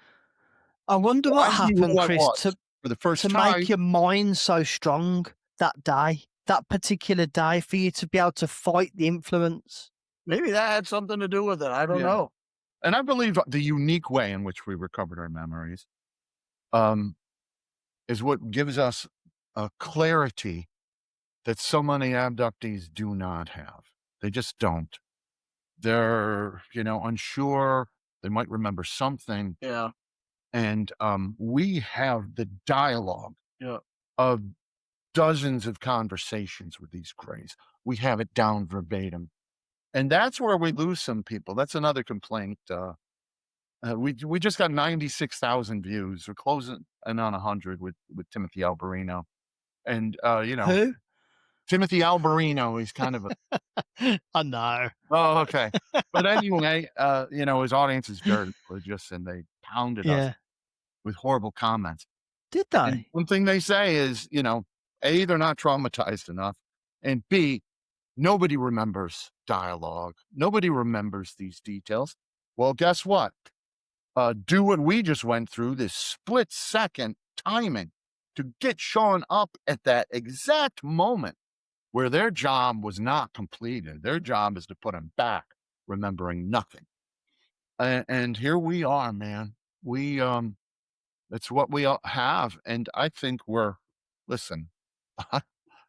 I wonder what I knew happened, who I Chris, was for the to first make time. your mind so strong that day, that particular day, for you to be able to fight the influence. Maybe that had something to do with it, I don't Yeah, know. and I believe the unique way in which we recovered our memories, um, is what gives us a clarity that so many abductees do not have. They just don't. They're, unsure, they might remember something, Yeah, and, we have the dialogue yeah. of dozens of conversations with these Greys. We have it down verbatim, and that's where we lose some people. That's another complaint, we just got 96,000 views. We're closing in on 100 with Timothy Alberino, and, Who? Timothy Alberino, he's kind of a I know. oh, okay. But anyway, his audience is very religious, and they pounded us Yeah. with horrible comments. Did And they? one thing they say is, A, they're not traumatized enough, and B, nobody remembers dialogue. Nobody remembers these details. Well, guess what? Do what we just went through, this split second timing to get Sean up at that exact moment where their job was not completed. Their job is to put him back, remembering nothing. And here we are, man. That's what we all have. And I think listen,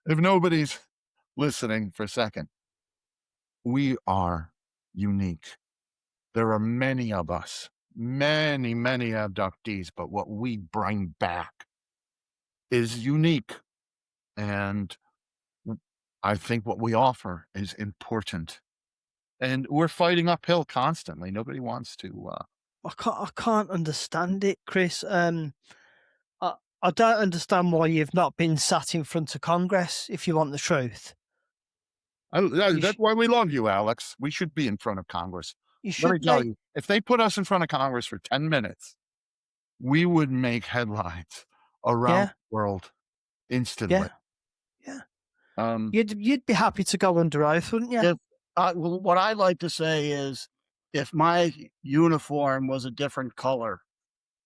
if nobody's listening for a second, we are unique. There are many of us. many, many abductees, but what we bring back is unique. And I think what we offer is important. And we're fighting uphill constantly. Nobody wants to. I can't understand it, Chris. I, I don't understand why you've not been sat in front of Congress, if you want the truth. You That's why we love you, Alex. We should be in front of Congress. you Let me should tell be. you, if they put us in front of Congress for 10 minutes, we would make headlines around Yeah, the world instantly. yeah, yeah. Um, You'd be happy to go under oath, wouldn't you? If well, what I like to say is, if my uniform was a different color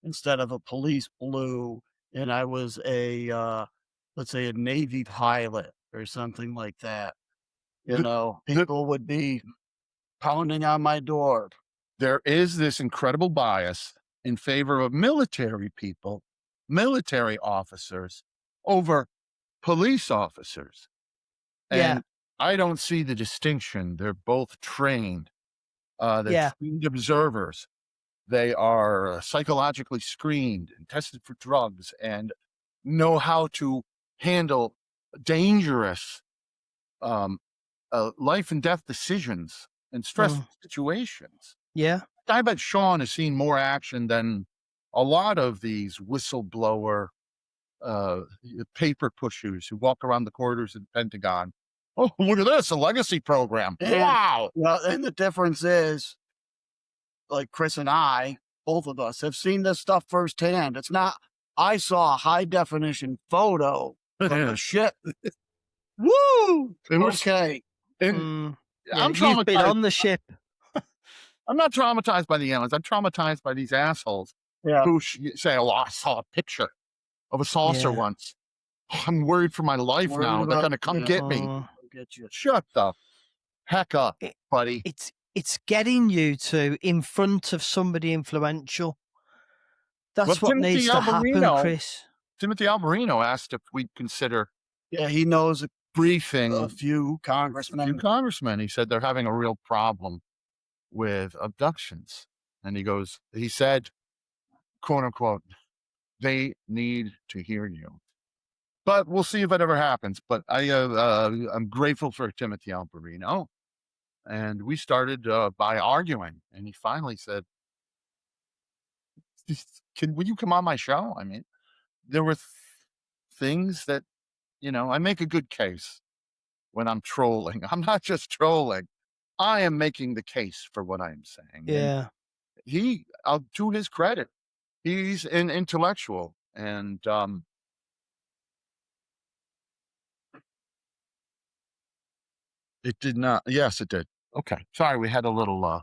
instead of a police blue, and I was a, let's say, a Navy pilot or something like that, the, the, people would be pounding on my door. there is this incredible bias in favor of military people, military officers over police officers. Yeah, And I don't see the distinction. They're both trained. They're yeah. trained observers. They are psychologically screened and tested for drugs and know how to handle dangerous um, life and death decisions and stressful Mm, situations. yeah. I bet Sean has seen more action than a lot of these whistleblower uh, paper pushers who walk around the corridors of the Pentagon. Oh, look at this, a legacy program. And Wow. well, and the difference is, like Chris and I, both of us have seen this stuff firsthand. It's not, I saw a high definition photo from the and ship. Woo! we're, Okay. and Mm, yeah, I'm you've been traumatized. on the ship. I'm not traumatized by the aliens. I'm traumatized by these assholes Yeah. who say, "Oh, I saw a picture of a saucer Yeah. once. I'm worried for my life Worried now. They're about, going to come yeah, get me." Mm. I'll get you. Shut the heck up, It, buddy. it's getting you to in front of somebody influential. Well, That's what needs to happen, Chris. Timothy Alberino asked if we'd consider Yeah, he knows a briefing few a few congressmen. congressmen. He said they're having a real problem with abductions. And he said, quote unquote, they need to hear you. But we'll see if it ever happens. But I'm grateful for Timothy Alberino. And we started by arguing. And he finally said, will you come on my show? I mean, there were things that, I make a good case when I'm trolling. I'm not just trolling. I am making the case for what I'm saying. And Yeah. to his credit, he's an intellectual. And it did not. Yes, it did. Okay. Sorry, we had a little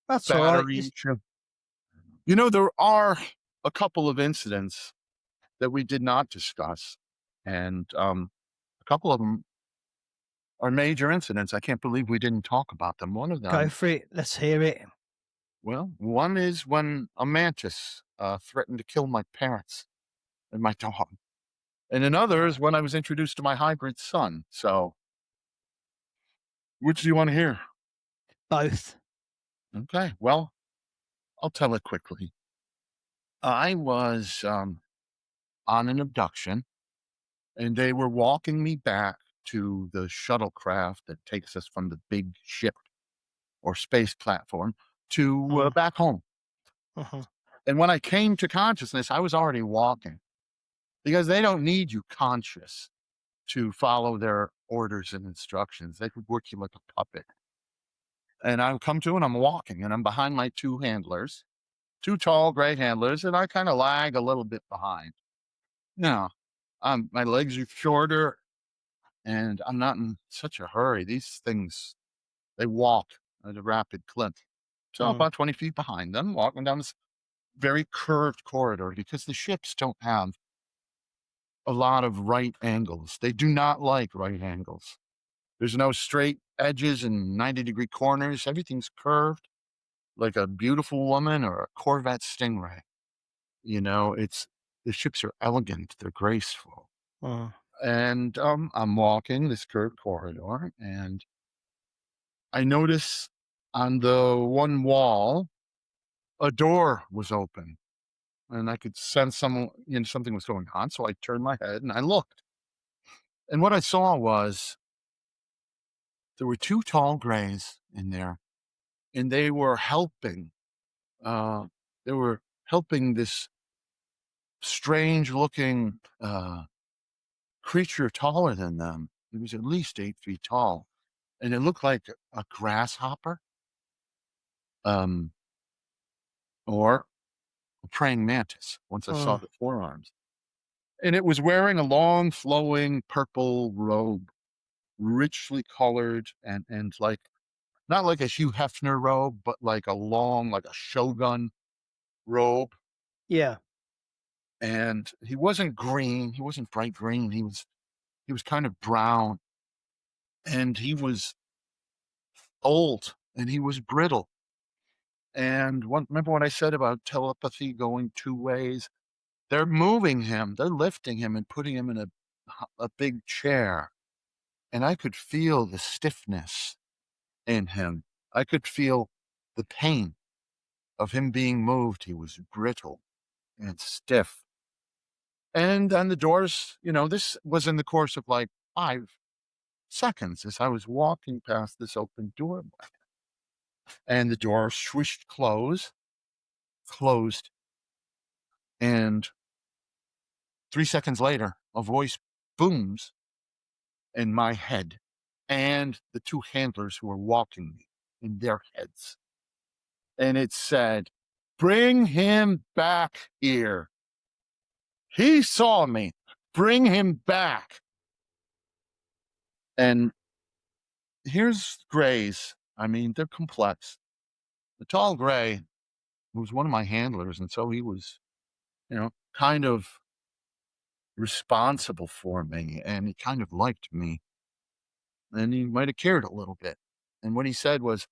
That's all right. battery issue. There are a couple of incidents that we did not discuss. And a couple of them are major incidents. I can't believe we didn't talk about them. One of Go them, for it. Let's hear it. well, one is when a mantis threatened to kill my parents and my dog. And another is when I was introduced to my hybrid son. So, which do you want to hear? Both. Okay, well, I'll tell it quickly. I was on an abduction, and they were walking me back to the shuttlecraft that takes us from the big ship or space platform to Mm, back home. mhm. And when I came to consciousness, I was already walking because they don't need you conscious to follow their orders and instructions. They could work you like a puppet. And I come to and I'm walking and I'm behind my two handlers, two tall gray handlers, and I kind of lag a little bit behind. Now, my legs are shorter and I'm not in such a hurry. These things, they walk at a rapid clip. So Mm, about 20 feet behind them, walking down this very curved corridor because the ships don't have a lot of right angles. They do not like right angles. There's no straight edges and 90-degree corners. Everything's curved like a beautiful woman or a Corvette Stingray. The ships are elegant, they're graceful. mm, And I'm walking this curved corridor, and I notice on the one wall a door was open, and I could sense something was going on. So I turned my head and I looked. And what I saw was there were two tall grays in there, and uh, they were helping this strange looking creature taller than them. He was at least 8 feet tall, and it looked like a grasshopper, um, or a praying mantis once I saw Mm. the forearms. And it was wearing a long, flowing purple robe, richly colored, and like not like a Hugh Hefner robe, but like a long, like a shogun robe. Yeah. And he wasn't green, he wasn't bright green, he was kind of brown, and he was old, and he was brittle. And remember what I said about telepathy going two ways? They're moving him, they're lifting him and putting him in a big chair. And I could feel the stiffness in him. I could feel the pain of him being moved. He was brittle and stiff. And then the doors, this was in the course of like 5 seconds as I was walking past this open door. And the door swished closed. And 3 seconds later, a voice booms in my head and the two handlers who were walking me in their heads. And it said, "Bring him back here. He saw me. Bring him back." And here's grays. I mean, they're complex. The tall gray was one of my handlers, and so he was, kind of responsible for me, and he kind of liked me, and he might have cared a little bit. And what he said was,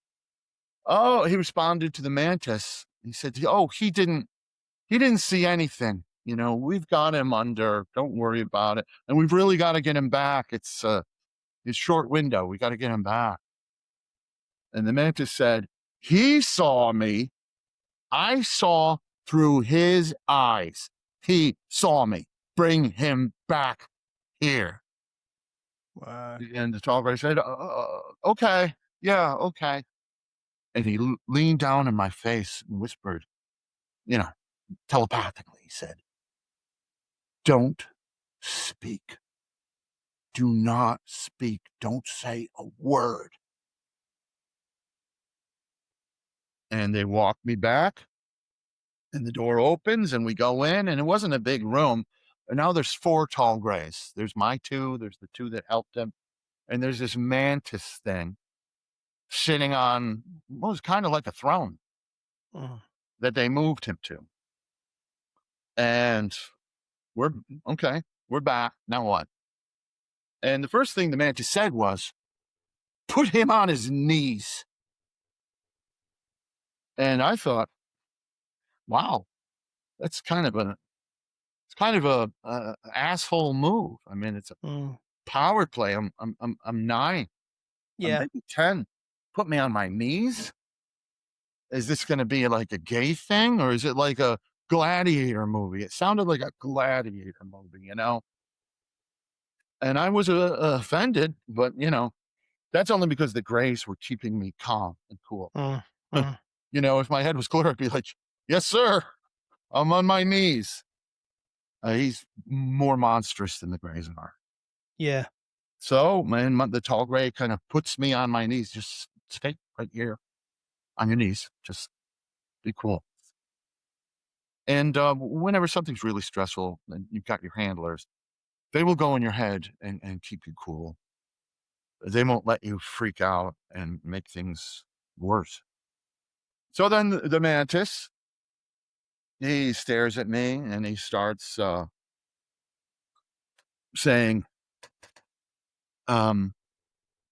"Oh," he responded to the mantis. He said, "Oh, he didn't see anything. We've got him under. Don't worry about it. And we've really got to get him back. It's short window. We got to get him back." And the mantis said, "He saw me. I saw through his eyes. He saw me. Bring him back here." Wow. And the tall guy said, "Okay. Yeah, okay." And he leaned down in my face and whispered, you know, telepathically, he said, "Don't speak. Do not speak. Don't say a word." And they walked me back, and the door opens, and we go in, and it wasn't a big room. And now there's four tall grays. There's my two, there's the two that helped him, and there's this mantis thing sitting on what was kind of like a throne Mm. that they moved him to. And we're okay, we're back. Now what? And the first thing the mantis said was, "Put him on his knees." And I thought, wow, that's kind of a asshole move. I mean, it's a Mm. power play. I'm 9. I'm Yeah. maybe 10. Put me on my knees? Is this gonna be like a gay thing, or is it like a gladiator movie? It sounded like a gladiator movie. And I was, offended, but, that's only because the grays were keeping me calm and cool. Mm. Mm. If my head was clear, I'd be like, "Yes, sir. I'm on my knees." He's more monstrous than the grays are. Yeah. So, man, the tall gray kind of puts me on my knees. "Just stay right here on your knees. Just be cool." And whenever something's really stressful and you've got your handlers, they will go in your head and keep you cool. They won't let you freak out and make things worse. So then the mantis, he stares at me and he starts saying, um,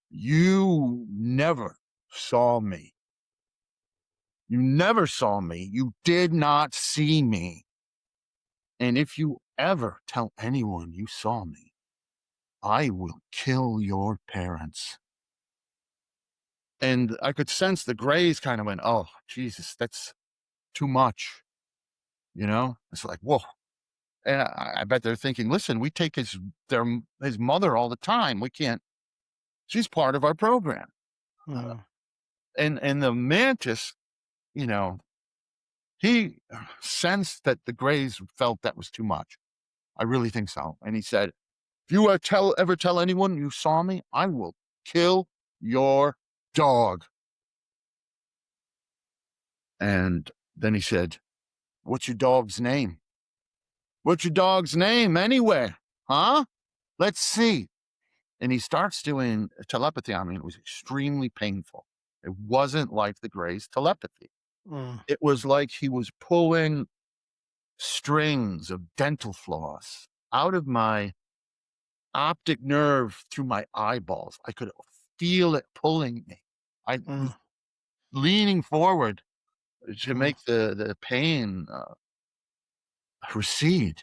"You never saw me. You never saw me. You did not see me. And if you ever tell anyone you saw me, I will kill your parents." And I could sense the grays kind of went, "Oh, Jesus, that's too much, you know? It's like, whoa. And I bet they're thinking, listen, we take his mother all the time. We can't, she's part of our program. Mm. And the mantis, you know, he sensed that the Greys felt that was too much. I really think so. And he said, if you ever tell anyone you saw me, I will kill your dog. And then he said, what's your dog's name? What's your dog's name anyway? Huh? Let's see. And he starts doing telepathy on me. It was extremely painful. It wasn't like the Greys' telepathy. Mm. It was like he was pulling strings of dental floss out of my optic nerve through my eyeballs. I could feel it pulling me. I was Mm. leaning forward to Mm. make the pain recede.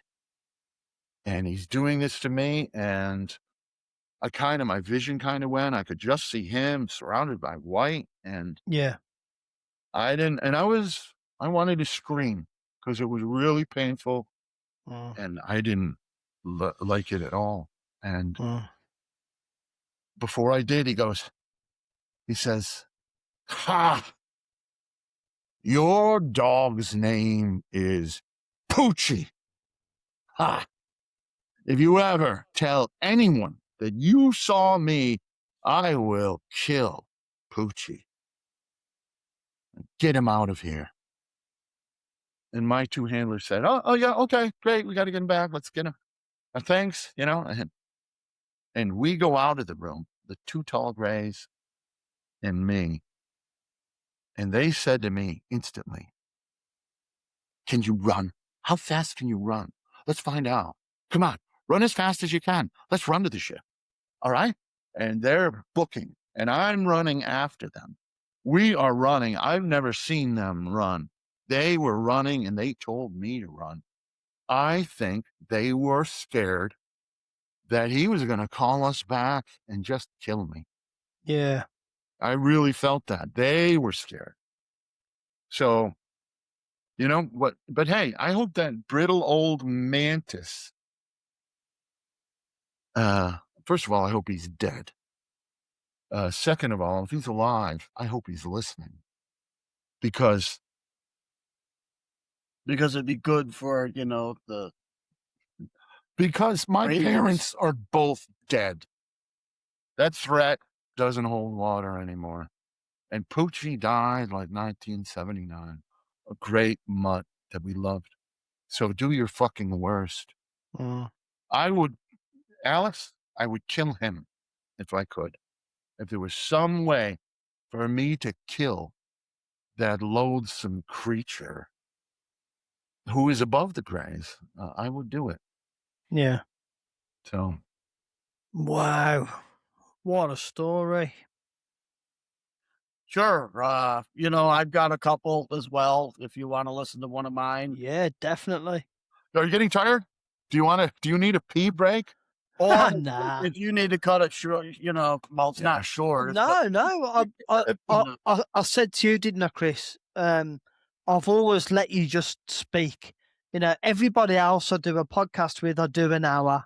And he's doing this to me, and my vision kind of went. I could just see him surrounded by white, and Yeah. I wanted to scream because it was really painful, Mm. and I didn't like it at all. And Mm. before I did, he says, ha, your dog's name is Poochie. Ha, if you ever tell anyone that you saw me, I will kill Poochie. Get him out of here. And my two handlers said, oh yeah, okay, great. We got to get him back. Let's get him. Thanks, you know. And we go out of the room, the two tall Greys and me. And they said to me instantly, can you run? How fast can you run? Let's find out. Come on, run as fast as you can. Let's run to the ship. All right. And they're booking, and I'm running after them. We are running. I've never seen them run. They were running, and they told me to run. I think they were scared that he was going to call us back and just kill me. Yeah. I really felt that. They were scared. So, you know what? But hey, I hope that brittle old mantis, first of all, I hope he's dead. Second of all, if he's alive, I hope he's listening. Because It'd be good for, the my ratings. parents are both dead. That threat doesn't hold water anymore. And Poochie died like 1979. A great mutt that we loved. So do your fucking worst. Mm. Alex, I would kill him if I could. If there was some way for me to kill that loathsome creature who is above the Greys, I would do it. Yeah. So, Wow. What a story. Sure. I've got a couple as well, if you want to listen to one of mine. Yeah, definitely. are you getting tired? Do you need a pee break? Or Nah. if you need to cut it short, well, it's Yeah. not short. No. You know. I said to you, didn't I, Chris? I've always let you just speak. Everybody else I do a podcast with, I do an hour,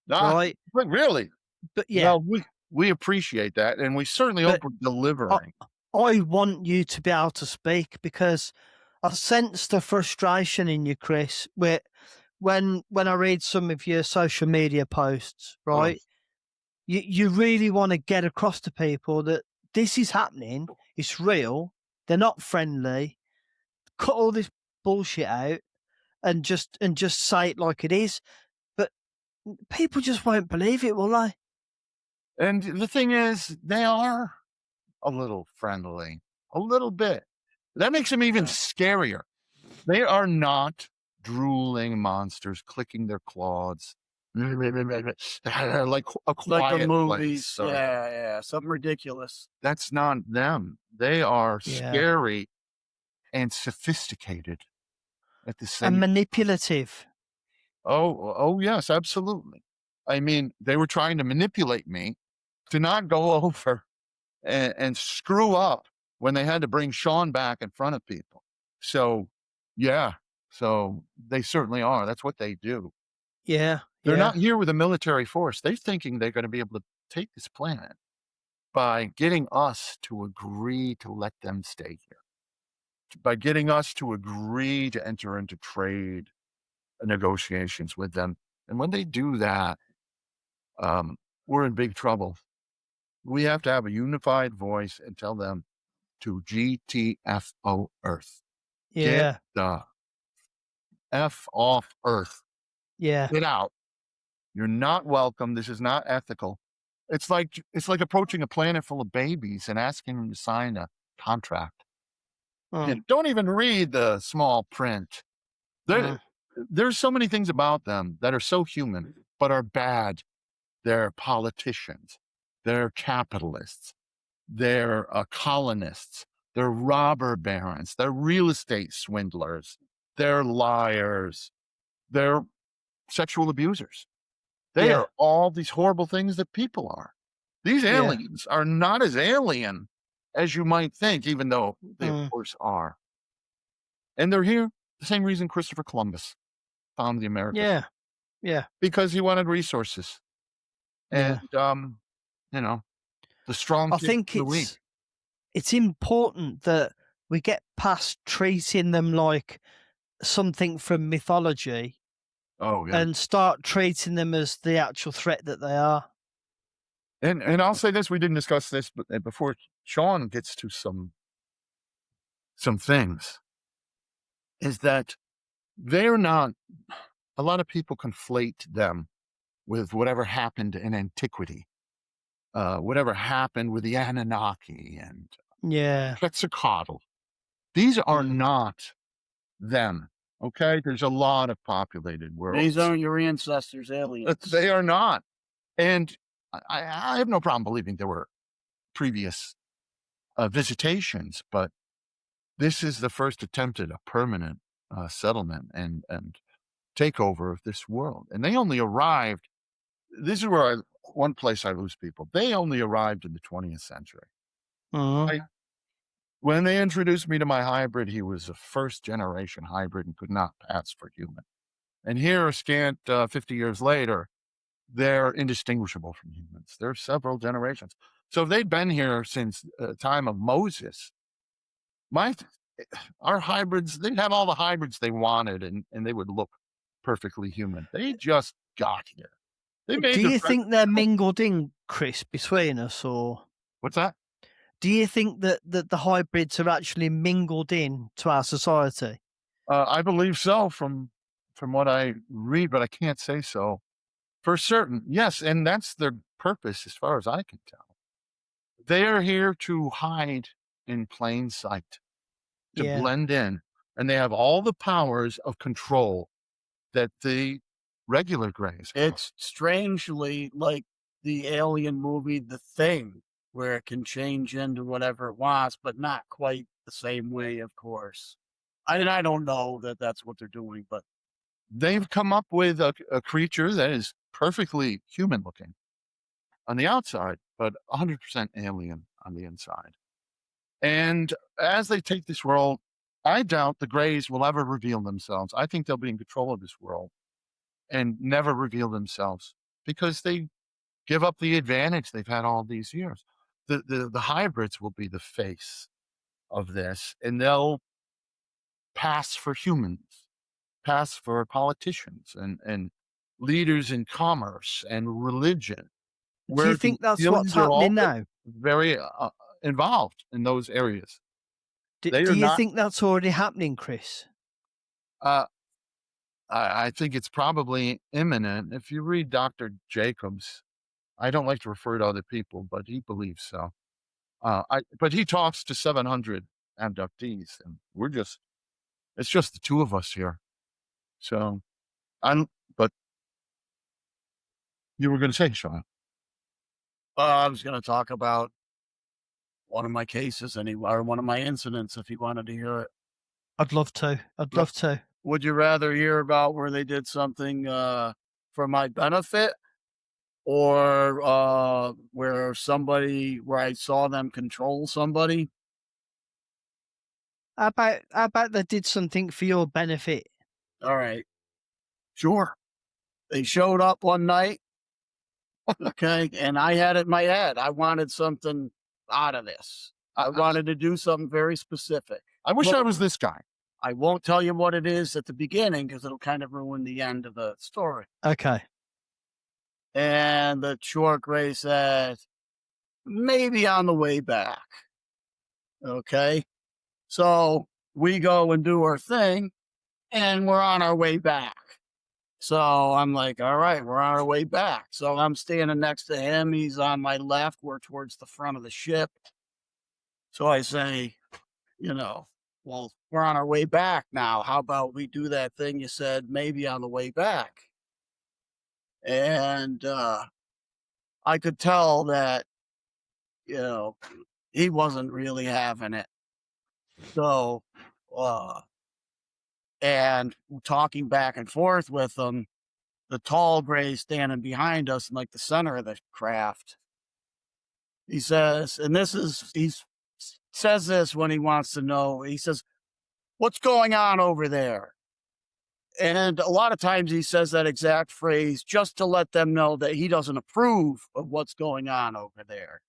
right? But really? But yeah, Well, we appreciate that, and we certainly hope But we're delivering. I want you to be able to speak because I sense the frustration in you, Chris. When I read some of your social media posts, right? You really want to get across to people that this is happening, it's real, they're not friendly. Cut all this bullshit out and just say it like it is. But people just won't believe it, will they? And the thing is, they are a little friendly, a little bit. That makes them even scarier. They are not drooling monsters clicking their claws. Like a Like quiet the movies. place. Yeah. Something ridiculous. That's not them. They are Yeah. scary and sophisticated at the same. And manipulative. Oh yes, absolutely. I mean, they were trying to manipulate me to not go over and screw up when they had to bring Sean back in front of people. So Yeah. So they certainly are. That's what they do. Yeah, They're yeah, not here with a military force. They're thinking they're going to be able to take this planet by getting us to agree to let them stay here, by getting us to agree to enter into trade negotiations with them. And when they do that, um, we're in big trouble. We have to have a unified voice and tell them to GTFO Earth. Get yeah, the F off Earth. yeah. Get out. You're not welcome. This is not ethical. It's like approaching a planet full of babies and asking them to sign a contract. Mm, And don't even read the small print. There, mm, there's so many things about them that are so human, but are bad. They're politicians. They're capitalists. They're colonists. They're robber barons. They're real estate swindlers. They're liars. They're sexual abusers. They yeah, are all these horrible things that people are. These yeah, aliens are not as alien as you might think, even though they, of mm, course, are. And they're here the same reason Christopher Columbus found the Americas, yeah, yeah, because he wanted resources. And, yeah. you know, the strong I take think from the weak. it's important that we get past treating them like something from mythology Oh, yeah. and start treating them as the actual threat that they are. And I'll say this, we didn't discuss this, but before Sean gets to some things, is that they're not, a lot of people conflate them with whatever happened in antiquity, whatever happened with the Anunnaki and Yeah. Quetzalcoatl. These are Mm, not them. Okay. There's a lot of populated These worlds. aren't your ancestors' aliens. They are not. And I have no problem believing there were previous visitations, but this is the first attempt at a permanent settlement and takeover of this world. And they only arrived. This is where one place I lose people. They only arrived in the 20th century. mm, I, when they introduced me to my hybrid, he was a first generation hybrid and could not pass for human. And here, a scant 50 years later, they're indistinguishable from humans. There are several generations. So if they'd been here since the time of Moses, my our hybrids, they'd have all the hybrids they wanted, and they would look perfectly human. They just got here. They do made the you present. think they're mingled in, Chris, between us, or What's that? do you think that the hybrids are actually mingled in to our society? I believe so from what I read, but I can't say so for certain. Yes, and that's their purpose, as far as I can tell. They are here to hide in plain sight, to Yeah. blend in, and they have all the powers of control that the regular Greys have. It's strangely like the alien movie The Thing, where it can change into whatever it wants, but not quite the same way, of course. I don't know that that's what they're doing, but They've come up with a creature that is perfectly human looking on the outside, but 100% alien on the inside. And as they take this world, I doubt the Greys will ever reveal themselves. I think they'll be in control of this world and never reveal themselves because they give up the advantage they've had all these years. The hybrids will be the face of this, and they'll pass for humans, pass for politicians and leaders in commerce and religion, Do you where the think that's what's aliens are happening also now? very involved in those areas. They Do are you not. think that's already happening, Chris? Uh, I think it's probably imminent. If you read Dr. Jacobs, I don't like to refer to other people, but he believes so. But he talks to 700 abductees, and it's just the two of us here. So I'm, but you were going to say, Sean. I was going to talk about one of my cases, or one of my incidents, if you wanted to hear it. I'd love to. I'd But love to. would you rather hear about where they did something for my benefit, or where I saw them control somebody? How about they did something for your benefit? All right. Sure. They showed up one night. Okay. And I had it in my head. I wanted something out of this. I I wanted to do something very specific. I wish I Look, was this guy. I won't tell you what it is at the beginning because it'll kind of ruin the end of the story. Okay. And the short gray said, maybe on the way back. Okay. So we go and do our thing and we're on our way back. So I'm like, all right, we're on our way back. So I'm standing next to him. He's on my left. We're towards the front of the ship. So I say, well, we're on our way back now. How about we do that thing you said maybe on the way back? And I could tell that, you know, he wasn't really having it. So, uh, and talking back and forth with him, the tall gray standing behind us in like the center of the craft. He says, and he says this when he wants to know. He says, "What's going on over there?" And a lot of times he says that exact phrase just to let them know that he doesn't approve of what's going on over there.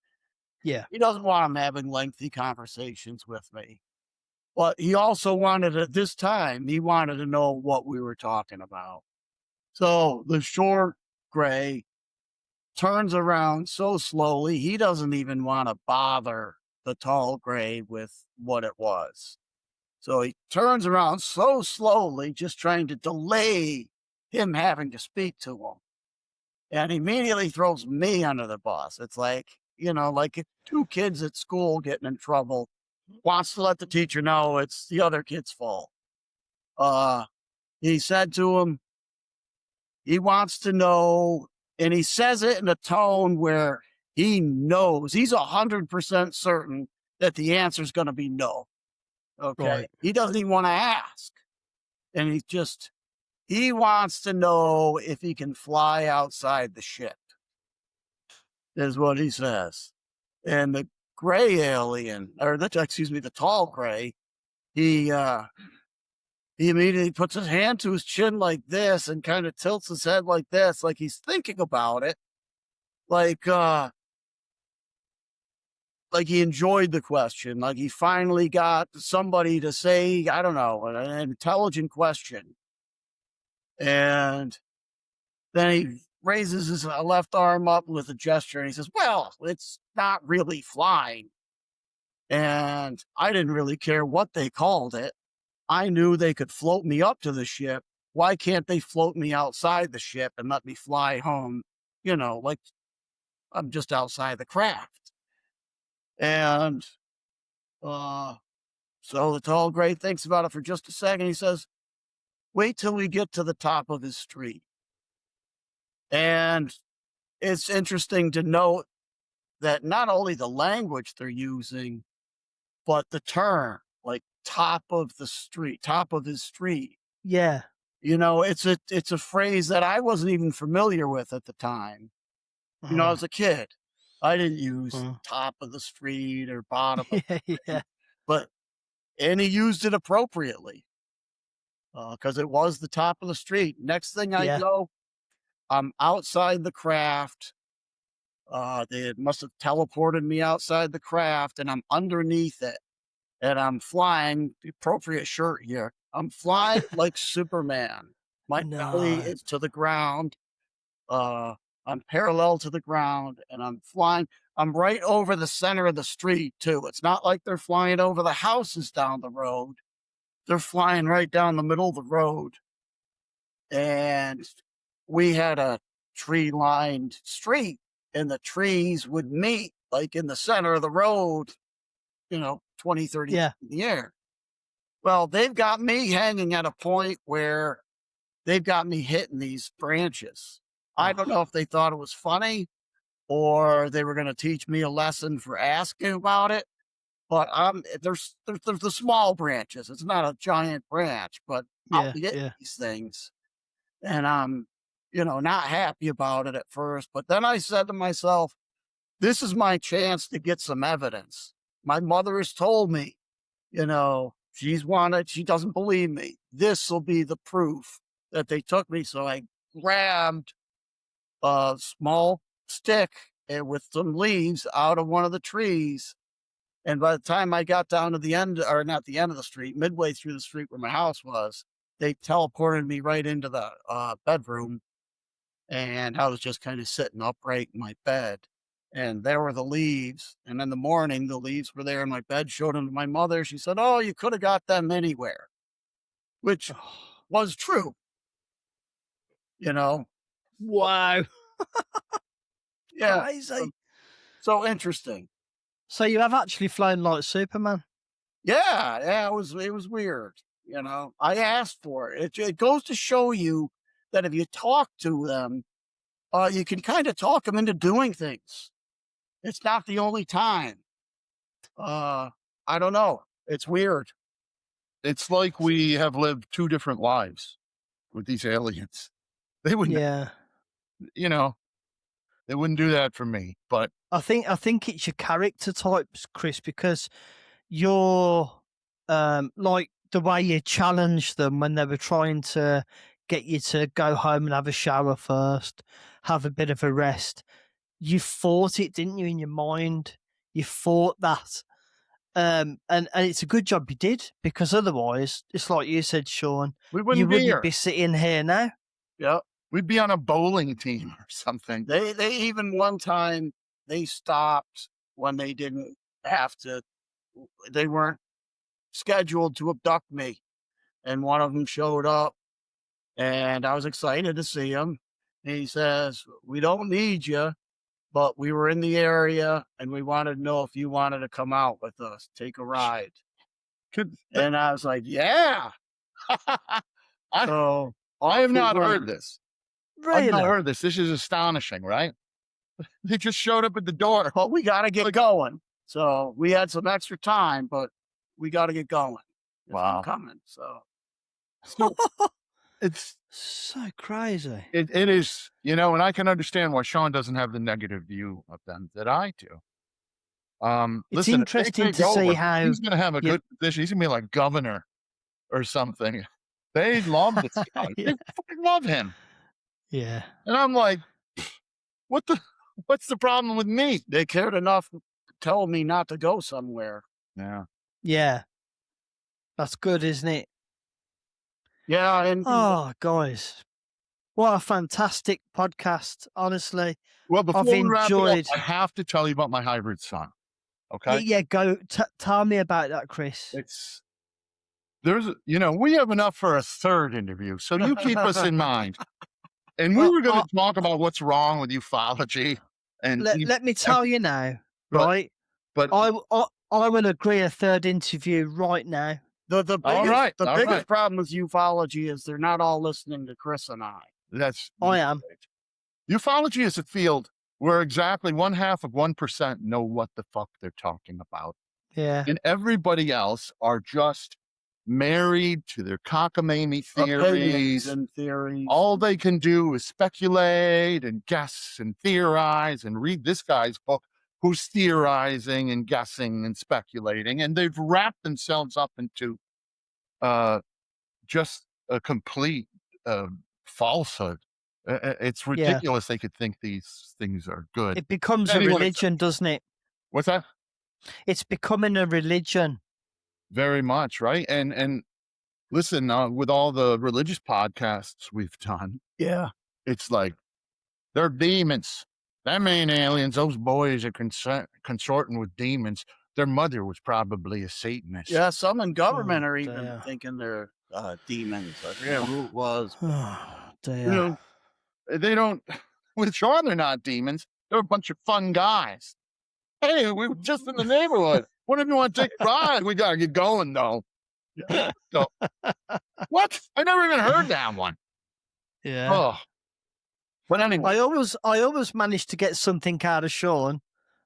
Yeah. He doesn't want them having lengthy conversations with me. But he also wanted at this time, he wanted to know what we were talking about. So the short gray turns around so slowly, he doesn't even want to bother the tall gray with what it was. So he turns around so slowly, just trying to delay him having to speak to him. And immediately throws me under the bus. It's like, like if two kids at school getting in trouble, wants to let the teacher know it's the other kid's fault. He said to him, he wants to know, and he says it in a tone where he knows he's 100% certain that the answer is going to be no. Okay. Right. He doesn't even want to ask. And he wants to know if he can fly outside the ship, is what he says. And the gray alien, the tall gray, he immediately puts his hand to his chin like this and kind of tilts his head like this, like he's thinking about it. Like he enjoyed the question, like he finally got somebody to say, I don't know, an intelligent question. And then he raises his left arm up with a gesture and he says, well, it's not really flying. And I didn't really care what they called it. I knew they could float me up to the ship. Why can't they float me outside the ship and let me fly home? Like I'm just outside the craft. And so the tall gray thinks about it for just a second. He says, wait till we get to the top of his street. And it's interesting to note that not only the language they're using, but the term, like top of the street, top of his street. Yeah. It's a phrase that I wasn't even familiar with at the time. Uh, As a kid, I didn't use uh, top of the street or bottom of yeah. the Yeah. street, and he used it appropriately because it was the top of the street. Next thing I Yeah. know, I'm outside the craft. They must have teleported me outside the craft, and I'm underneath it, and I'm flying. The appropriate shirt here. I'm flying like Superman. My belly No. is to the ground. I'm parallel to the ground, and I'm flying. I'm right over the center of the street too. It's not like they're flying over the houses down the road. They're flying right down the middle of the road. And we had a tree-lined street, and the trees would meet like in the center of the road, 20, 30 feet Yeah. in the air. Well, they've got me hanging at a point where they've got me hitting these branches. I don't Oh, know if they thought it was funny or they were going to teach me a lesson for asking about it. But there's the small branches. It's not a giant branch, but I'll yeah. be hitting Yeah. these things, and I'm, not happy about it at first. But then I said to myself, "This is my chance to get some evidence." My mother has told me, She doesn't believe me. This will be the proof that they took me. So I grabbed a small stick and with some leaves out of one of the trees. And by the time I got down to the end, or not the end of the street, midway through the street where my house was, they teleported me right into the bedroom. And I was just kind of sitting upright in my bed. And there were the leaves. And in the morning, the leaves were there in my bed, showed them to my mother. She said, "Oh, you could have got them anywhere," which was true, you know? Wow. Yeah. Crazy. So interesting. So you have actually flown like Superman. Yeah, it was weird. I asked for it. It goes to show you that if you talk to them, you can kind of talk them into doing things. It's not the only time. I don't know. It's weird. It's like we have lived 2 different lives with these aliens. They wouldn't, Yeah. you know, they wouldn't do that for me, but I think it's your character types, Chris, because you're like the way you challenged them when they were trying to get you to go home and have a shower first, have a bit of a rest. You fought it, didn't you, in your mind? You fought that. And it's a good job you did, because otherwise, it's like you said, Sean, we you wouldn't be wouldn't here. be sitting here now. Yeah. We'd be on a bowling team or something. They even one time they stopped when they didn't have to. They weren't scheduled to abduct me, and one of them showed up, and I was excited to see him. And he says, "We don't need you, but we were in the area, and we wanted to know if you wanted to come out with us, take a ride." Could And I was like, "Yeah." I So I have off we not heard went. this. I've not Really? heard this. This is astonishing, right? They just showed up at the door. But we got to get going. So we had some extra time, but we got to get going. If I'm Wow. coming. So So it's So crazy. it is, and I can understand why Sean doesn't have the negative view of them that I do. It's Listen, if they interesting take to see over, how he's gonna have a you good position. He's gonna be like governor or something. They love this guy. yeah, They fucking love him. yeah. And I'm like, what the what's the problem with me? they cared enough to tell me not to go somewhere. Yeah. Yeah. That's good, isn't it? Yeah, and Oh, guys. What a fantastic podcast, honestly. Well, I've before we wrap it up, enjoyed I have to tell you about my hybrid son. Yeah, Okay. yeah, go tell me about that, Chris. It's we have enough for a third interview. So you keep us in mind. And we Well, were going to talk about what's wrong with ufology and let me tell you now, but right? but I will agree a third interview right now. the all biggest right, the all biggest right. problem with ufology is they're not all listening to Chris and I. That's I am. ufology is a field where exactly 1/2 of 1% know what the fuck they're talking about. Yeah. And everybody else are just married to their cockamamie Opinions theories. and theories. All they can do is speculate and guess and theorize and read this guy's book who's theorizing and guessing and speculating. And they've wrapped themselves up into just a complete falsehood. It's Yeah. ridiculous they could think these things are good. It becomes a Anyway, religion, doesn't it? What's that? It's becoming a religion. Very much, right? And listen, with all the religious podcasts we've done, Yeah. it's like they're demons. Them ain't aliens. Those boys are consorting with demons. Their mother was probably a Satanist. Yeah, some in government Oh, are even dear. thinking they're demons. I forget who it was. Oh, dear. You know, they don't. With Sean, they're not demons. They're a bunch of fun guys. Hey, we were just in the neighborhood. What if you want to take a ride? We gotta get going though. So, what? I never even heard that one. Yeah. Oh, but anyway, I always manage to get something out of Sean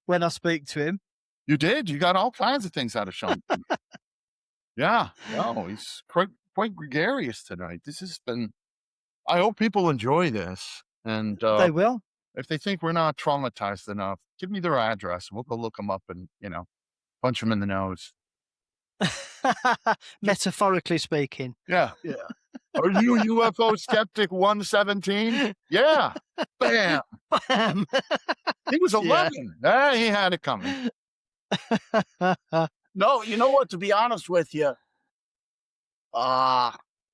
when I speak to him. you did. You got all kinds of things out of Sean. Yeah. No, he's quite gregarious tonight. This has been. I hope people enjoy this, and They will. if they think we're not traumatized enough, give me their address. We'll go look them up and punch them in the nose. Metaphorically speaking. Yeah. Yeah. Are you UFO skeptic 117? Yeah. Bam. Bam! He was Yeah. 11. He had it coming. No, you know what? To be honest with you,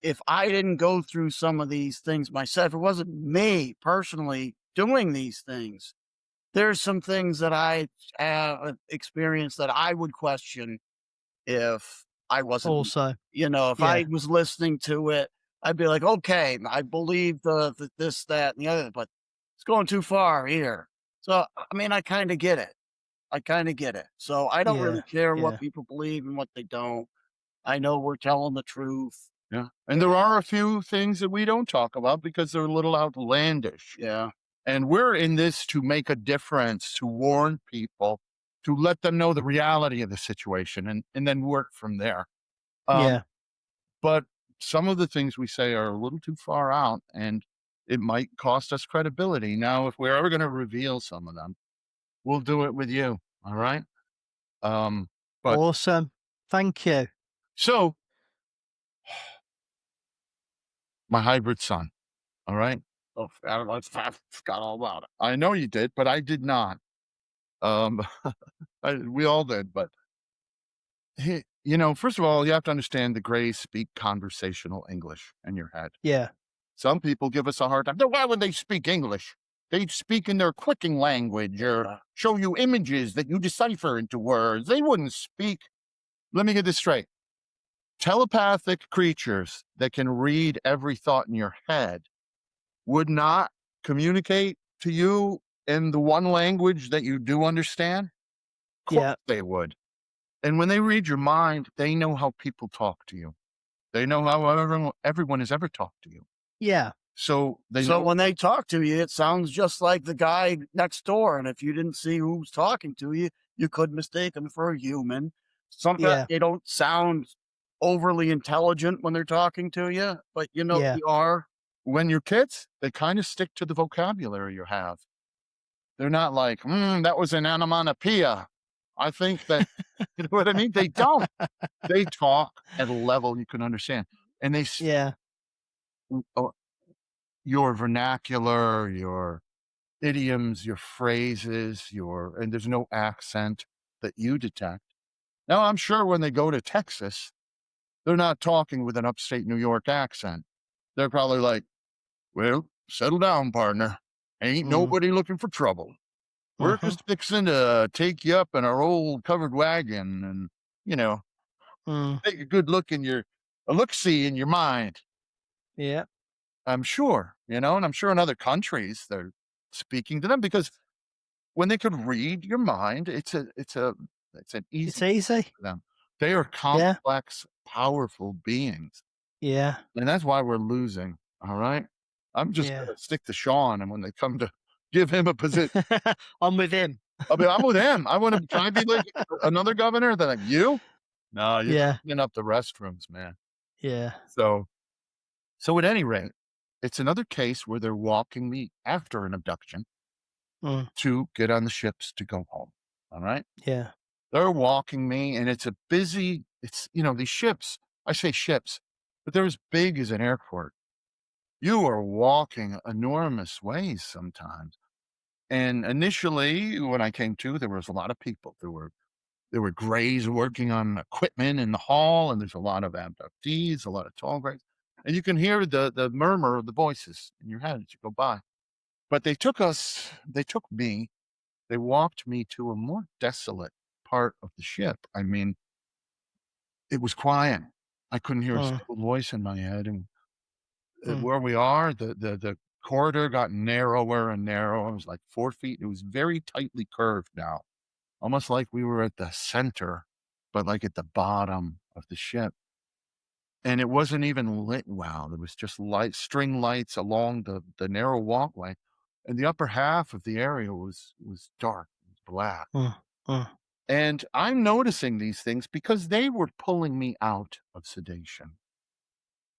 if I didn't go through some of these things myself, if it wasn't me personally doing these things, there's some things that I have experienced that I would question if I wasn't, Also, if yeah, I was listening to it, I'd be like, okay, I believe the this, that, and the other, but it's going too far here. So, I mean, I kind of get it. I kind of get it. So I don't yeah, really care what yeah, people believe and what they don't. I know we're telling the truth. Yeah. And there are a few things that we don't talk about because they're a little outlandish. Yeah. And we're in this to make a difference, to warn people, to let them know the reality of the situation and then work from there. Um, yeah. but some of the things we say are a little too far out and it might cost us credibility. Now, if we're ever going to reveal some of them, we'll do it with you. All right. Um, but Awesome. Thank you. so my hybrid son. All right. Oh, I forgot all about it. I know you did, but I did not. Um, we all did, but first of all, you have to understand the Greys speak conversational English in your head. Yeah, Some people give us a hard time. Why would they speak English? They speak in their clicking language or show you images that you decipher into words. They wouldn't speak. Let me get this straight. Telepathic creatures that can read every thought in your head would not communicate to you in the one language that you do understand. Of course yeah, they would. And when they read your mind, they know how people talk to you. They know how everyone has ever talked to you. yeah, So they So know. when they talk to you, it sounds just like the guy next door. And if you didn't see who's talking to you, you could mistake them for a human. Sometimes yeah, they don't sound overly intelligent when they're talking to you, but yeah, they are. When you're kids, they kind of stick to the vocabulary you have. They're not like, that was an onomatopoeia. I think that, you know what I mean? They don't. They talk at a level you can understand. And yeah, your vernacular, your idioms, your phrases, and there's no accent that you detect. Now, I'm sure when they go to Texas, they're not talking with an upstate New York accent. They're probably like, well, settle down, partner. Ain't mm, nobody looking for trouble. We're mhm, just fixing to take you up in our old covered wagon and, you know, mm, take a good look a look-see in your mind. yeah. I'm sure, and I'm sure in other countries they're speaking to them because when they could read your mind, it's an It's easy easy. for them. They are Yeah, complex, powerful beings, yeah, and that's why we're losing, all right? I'm just yeah. gonna stick to Sean, and when they come to give him a position, I'm with him. I'm with him. Can I be like another governor? They're like, "You? No, you're Yeah, cleaning up the restrooms, man." yeah, So at any rate, it's another case where they're walking me after an abduction mm, to get on the ships to go home, all right? yeah, They're walking me, and these ships, I say ships, but they're as big as an airport. You are walking enormous ways sometimes. And initially, when I came to, there was a lot of people. There were grays working on equipment in the hall, and there's a lot of abductees, a lot of tall grays. And you can hear the murmur of the voices in your head as you go by. But they took me, they walked me to a more desolate part of the ship. I mean, it was quiet. I couldn't hear a mm, single voice in my head. And mm, where we are, the corridor got narrower and narrower. It was like 4 feet. It was very tightly curved now, almost like we were at the center, but like at the bottom of the ship. And it wasn't even lit well. There was just string lights along the narrow walkway. And the upper half of the area was dark, it was black. mm, mm, And I'm noticing these things because they were pulling me out of sedation.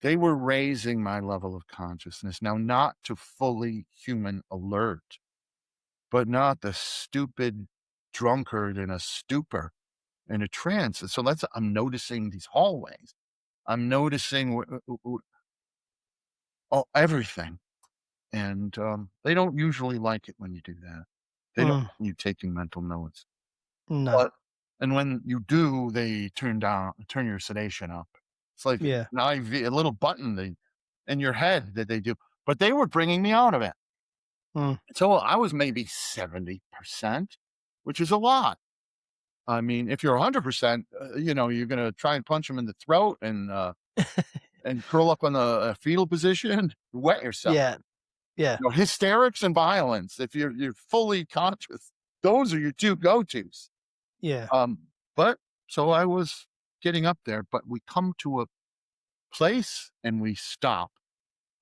They were raising my level of consciousness. Now, not to fully human alert, but not the stupid drunkard in a stupor. in a trance. And so I'm noticing these hallways. I'm noticing everything. And they don't usually like it when you do that. They don't Mm. want you taking mental notes. No. But and when you do, they turn your sedation up. It's like Yeah. an IV, a little button in your head that they do. But they were bringing me out of it. Mm. So I was maybe 70%, which is a lot. I mean, if you're 100%, you're gonna try and punch them in the throat and curl up on a fetal position, wet yourself. Yeah. Yeah. Hysterics and violence. If you're fully conscious, those are your two go-tos. Yeah. But so I was getting up there, but we come to a place and we stop,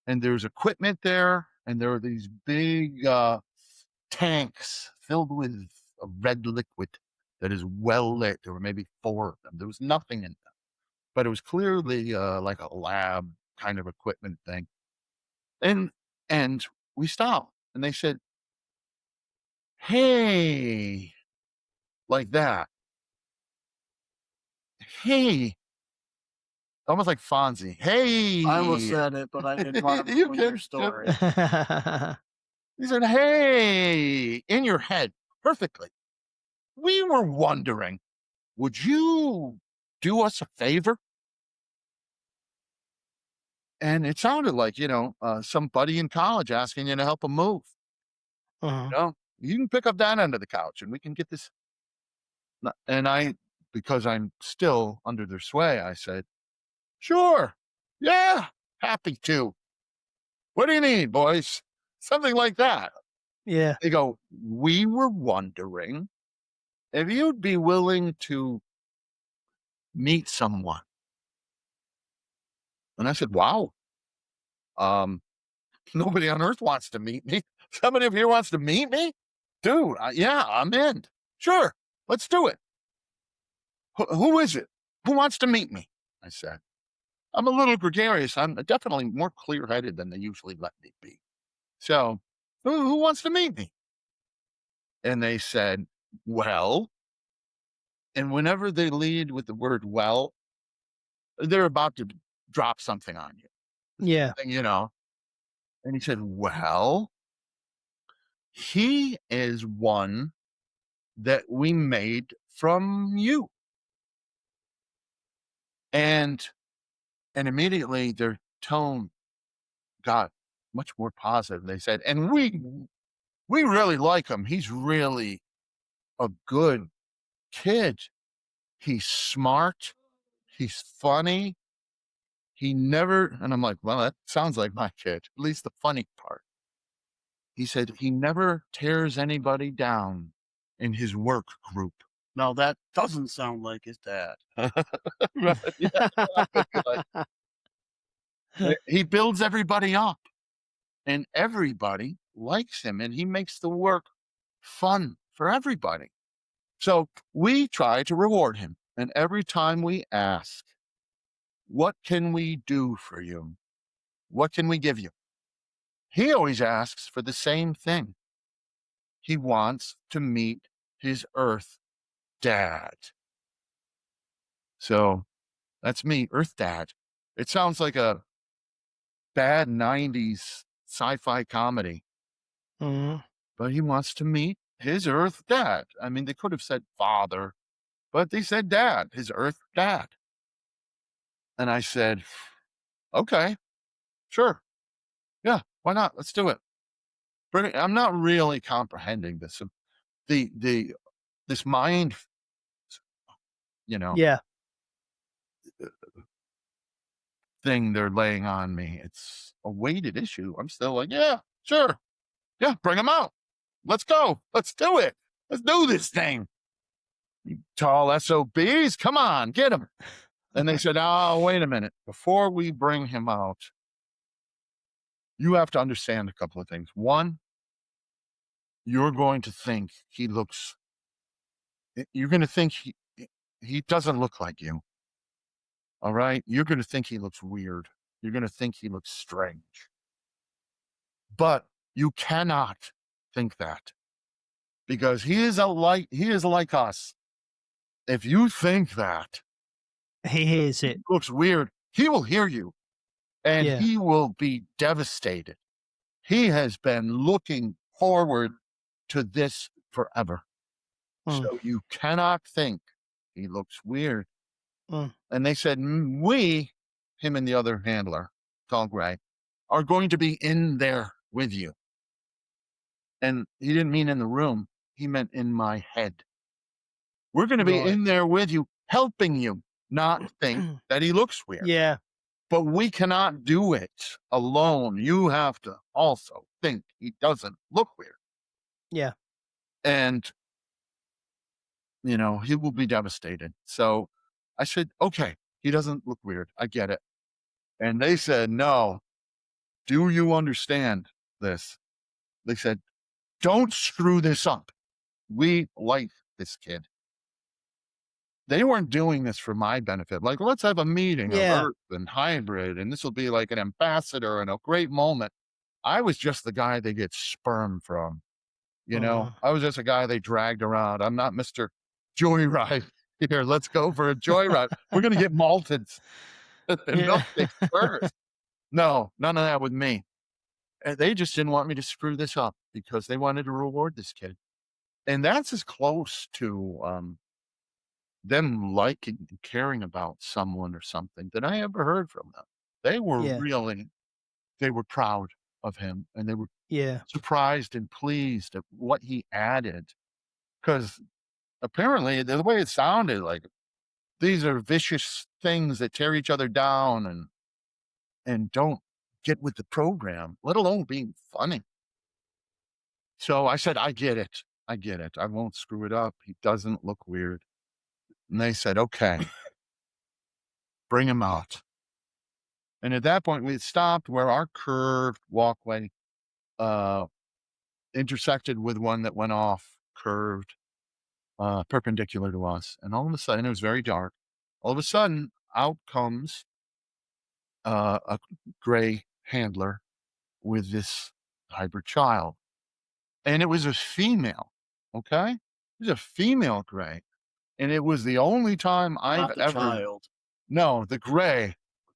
and there's equipment there, and there are these big tanks filled with a red liquid that is well lit. There were maybe 4 of them. There was nothing in them, but it was clearly like a lab kind of equipment thing. And and we stopped, and they said, "Hey," like that. "Hey," almost like Fonzie. I almost "Hey." said it, but I didn't wanna You ruin your can story. He said, "Hey," in your head, perfectly. "We were wondering, would you do us a favor?" And it sounded like, some buddy in college asking you to help him move. Mhm. You can pick up that end of the couch and we can get this. And because I'm still under their sway, I said, "Sure. Yeah, happy to. What do you need, boys?" Something like that. Yeah. They go, "We were wondering if you'd be willing to meet someone." And I said, "Wow. Um, nobody on earth wants to meet me. Somebody up here wants to meet me? Dude, yeah, I'm in. Sure, let's do it. Who is it? Who wants to meet me?" I said. I'm a little gregarious. I'm definitely more clear-headed than they usually let me be. So, who wants to meet me? And they said, "Well," and whenever they lead with the word "well," they're about to drop something on you. Yeah. Something. And he said, "Well, he is one that we made from you." And immediately their tone got much more positive. They said, "And we really like him. He's really a good kid. He's smart. He's funny. He never," and I'm like, "Well, that sounds like my kid, at least the funny part." He said, "He never tears anybody down in his work group." No, that doesn't sound like his dad. Right, yeah, good. He builds everybody up, and everybody likes him, and he makes the work fun for everybody. So we try to reward him. And every time we ask, "What can we do for you? What can we give you?" He always asks for the same thing. He wants to meet his Earth dad. So that's me, Earth Dad. It sounds like a bad 90s sci-fi comedy, Mhm. but he wants to meet his Earth dad. I mean, they could have said father, but they said dad, his Earth dad. And I said, "Okay, sure. Yeah, why not? Let's do it." I'm not really comprehending this. The this mind, you know, Yeah. thing they're laying on me. It's a weighted issue. I'm still like, "Yeah, sure. Yeah, bring them out. Let's go. Let's do it. Let's do this thing. You tall SOBs, come on, get him." And they said, "Oh, wait a minute. Before we bring him out, you have to understand a couple of things. One, you're going to think he looks, you're going to think he doesn't look like you. All right. You're going to think he looks weird. You're going to think he looks strange. But you cannot think that because he is like us. if you think that He hears he it. looks weird, he will hear you and Yeah. he will be devastated. He has been looking forward to this forever. Mm, So you cannot think he looks weird. mm. And they said, we, him and the other handler, tall gray, are going to be in there with you. And he didn't mean in the room, he meant in my head. We're going to be Right. in there with you, helping you not think that he looks weird. Yeah. But we cannot do it alone. You have to also think he doesn't look weird. Yeah. And, he will be devastated. So I said, okay, he doesn't look weird. I get it. And they said, no, do you understand this? They said, don't screw this up. We like this kid. They weren't doing this for my benefit. Like, let's have a meeting of Yeah. Earth and hybrid, and this will be like an ambassador and a great moment. I was just the guy they get sperm from. Mm. I was just a guy they dragged around. I'm not Mr. Joyride. Here, let's go for a joyride. We're going to get malted and Yeah. milkshakes first. No, none of that with me. And they just didn't want me to screw this up because they wanted to reward this kid. And that's as close to them liking and caring about someone or something that I ever heard from them. They were Yeah. really, they were proud of him and they were Yeah. surprised and pleased at what he added. Because apparently, the way it sounded, like these are vicious things that tear each other down and don't get with the program, let alone being funny. So I said, I get it. I get it. I won't screw it up. He doesn't look weird. And they said, okay, bring him out. And at that point, we had stopped where our curved walkway uh, intersected with one that went off curved perpendicular to us. And all of a sudden, it was very dark. All of a sudden, out comes a gray handler with this hybrid child. And it was a female. Okay. It was a female gray. And it was the only time I've Not the ever, child. no, the gray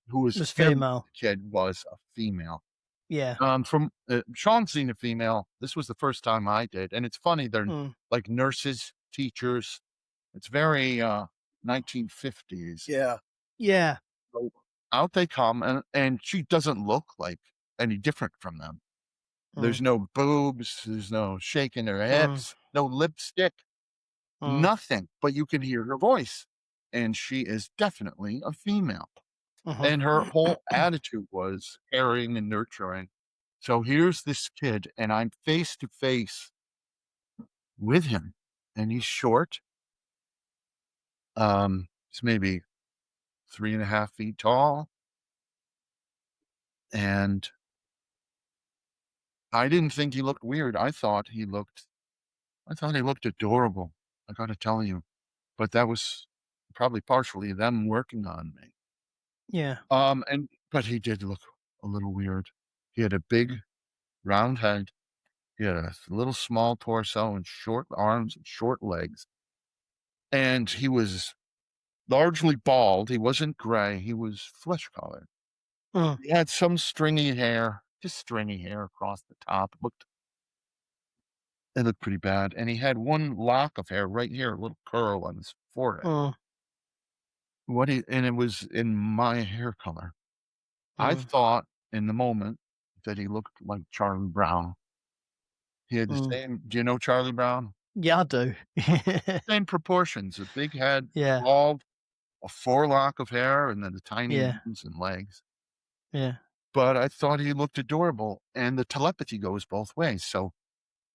who was Was carrying female. the kid was a female. Yeah. From Sean seen a female. This was the first time I did. And it's funny. They're Mm. like nurses, teachers. It's very 1950s. Yeah. Yeah. So out they come, and she doesn't look like any different from them. Mm. There's no boobs, there's no shaking her Mm. hips, no lipstick, Mm. nothing, but you can hear her voice. And she is definitely a female. Mhm. And her whole attitude was caring and nurturing. So here's this kid, and I'm face to face with him. And he's short. He's maybe 3.5 feet tall. And I didn't think he looked weird. I thought he looked adorable. I gotta tell you. But that was probably partially them working on me. Yeah. But he did look a little weird. He had a big round head. He had a little small torso and short arms and short legs. And he was largely bald. He wasn't gray. He was flesh colored. Mm. He had some stringy hair, just stringy hair across the top. It looked pretty bad. And he had one lock of hair right here, a little curl on his forehead. Mm. And it was in my hair color. I Mm. thought in the moment that he looked like Charlie Brown. He had the Mm. same, do you know Charlie Brown? Yeah, I do. Same proportions, a big head, Yeah. bald, a forelock of hair, and then the tiny Yeah. arms and legs. Yeah. But I thought he looked adorable, and the telepathy goes both ways. So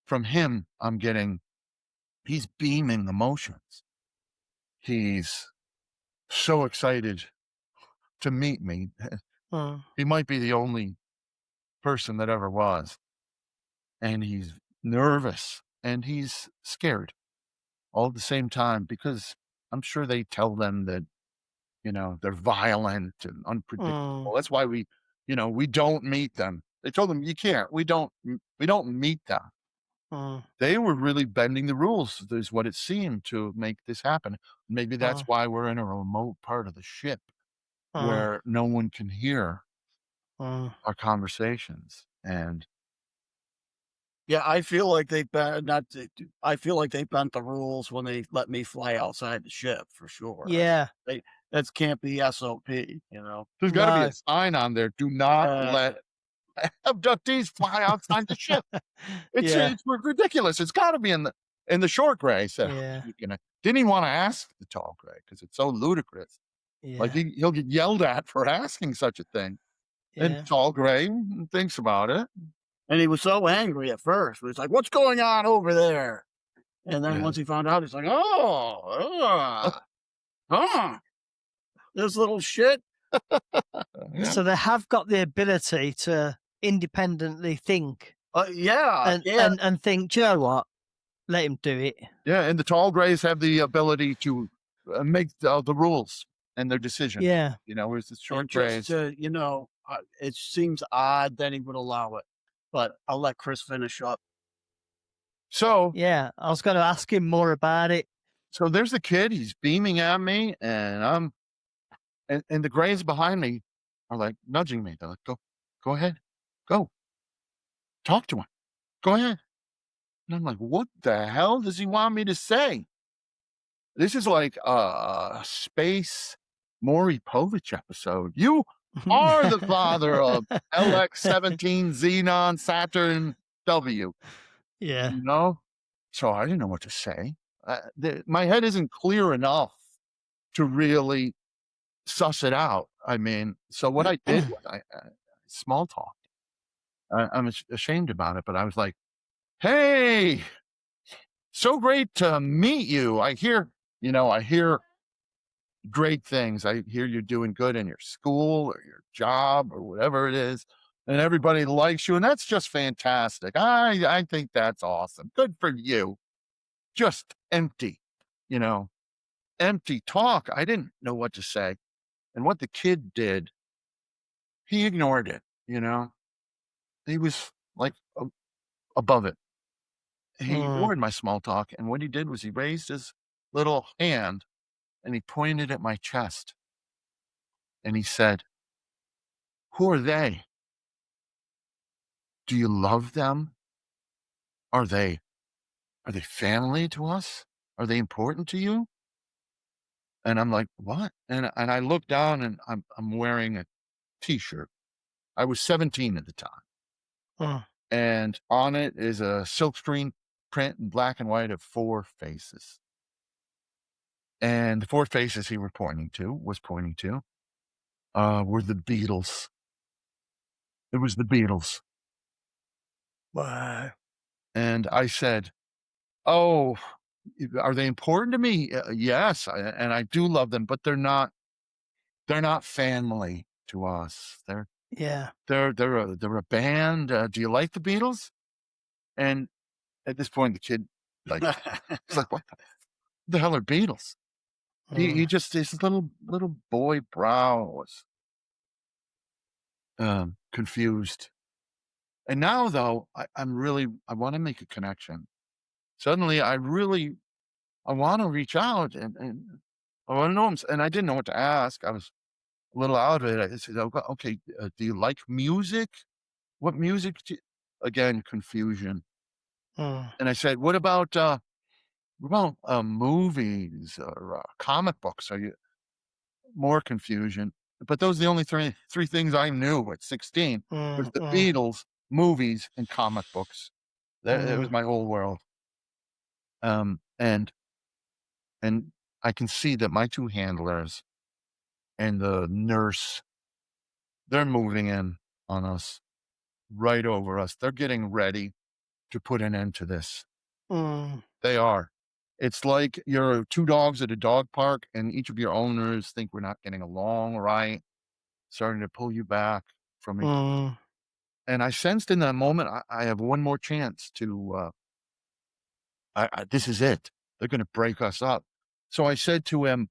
from him, he's beaming emotions. He's so excited to meet me. Mm. He might be the only person that ever was. And he's nervous and he's scared all at the same time because I'm sure they tell them that, they're violent and Mm. unpredictable. That's why we don't meet them. They told them you can't. We don't meet them. mm, They were really bending the rules, is what it seemed, to make this happen. Maybe that's mm, why we're in a remote part of the ship mm, where no one can hear mm. our conversations, and Yeah, I feel like they bent not to I feel like they bent the rules when they let me fly outside the ship for sure. I Yeah, they that can't be SOP, you know? there's gotta be a no. sign on there, "Do not Uh, let abductees fly outside the ship." Yeah, It's ridiculous. It's gotta be in the short gray. Said, "How yeah, you gonna" didn't even wanna ask the tall gray because it's so ludicrous. Like, yeah, he'll get yelled at for asking such a thing, and yeah. tall gray thinks about it. and he was so angry at first. He was like, "What's going on over there?" And then Yeah. once he found out, he's like, "Oh, huh, this little shit." Yeah. So they have got the ability to independently think Yeah, and yeah, and and think, "Do you know what? Let him do it." Yeah, and the tall grays have the ability to, make the rules and their decisions, Yeah. whereas the short and just grays. to, it seems odd that he would allow it, but I'll let Chris finish up. So Yeah, I was gonna ask him more about it. so there's the kid, he's beaming at me, and and the grays behind me are, like, nudging me. They're like, "Go ahead. Go. Talk to him. Go ahead." And I'm like, "What the hell does he want me to say?" This is like a space Maury Povich episode. "You are the father of LX-17 Xenon Saturn W," Yeah. you know? So I didn't know what to say. My head isn't clear enough to really suss it out. I mean, so what I did was I small talk. I'm ashamed about it, but I was like, "Hey, so great to meet you. I hear great things. I hear you're doing good in your school or your job or whatever it is, and everybody likes you, and that's just fantastic. I think that's awesome. Good for you." Just empty, you know, empty talk. I didn't know what to say. And what the kid did, he ignored it, you know. He was like above it. He Mm, ignored my small talk, and what he did was he raised his little hand and he pointed at my chest and he said, "Who are they? Do you love them? Are they are they family to us? Are they important to you?" And I'm like, "What?" And I look down and I'm wearing a t-shirt. I was 17 at the time. mm, And on it is a silkscreen print in black and white of four faces. And the four faces he was pointing to, were the Beatles. It was the Beatles. wow. And I said, "Oh, are they important to me? Yes, and I do love them, but they're not family to us. Yeah. They're a band. Do you like the Beatles?" And at this point, the kid, like, he's like, "What the hell are Beatles?" He Mm, just his little boy brow was, confused. And now, though, I wanna make a connection. Suddenly, I wanna reach out and I wanna know him, and I didn't know what to ask. I was a little out of it. I said, Okay, do you like music? What music do" again, confusion. mm, And I said, what about, movies or, comic books? Are you" more confusion. But those are the only three things I knew at 16 was mm, the mm, Beatles, movies, and comic books. That it was mm, my whole world. Um, and and I can see that my two handlers and the nurse, they're moving in on us, right over us. They're getting ready to put an end to this. mm, They are. It's like you're two dogs at a dog park, and each of your owners think we're not getting along right, starting to pull you back from each. mm, And I sensed in that moment, I have one more chance to, this is it. They're gonna break us up. So I said to him,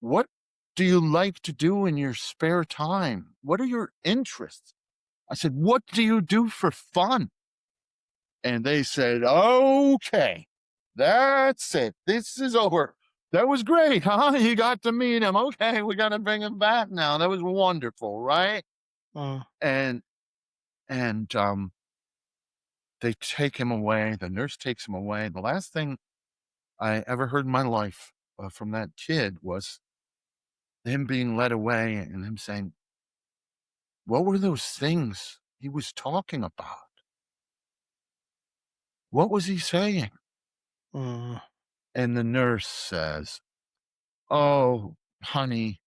"What do you like to do in your spare time? What are your interests?" I said, "What do you do for fun?" And they said, okay, that's it. This is over. That was great, huh? You got to meet him. Okay, we got to bring him back now. That was wonderful, right? Mm. And and they take him away. The nurse takes him away. The last thing I ever heard in my life from that kid was him being led away and him saying, "What were those things he was talking about? What was he saying?" Mm. And the nurse says, "Oh, honey,"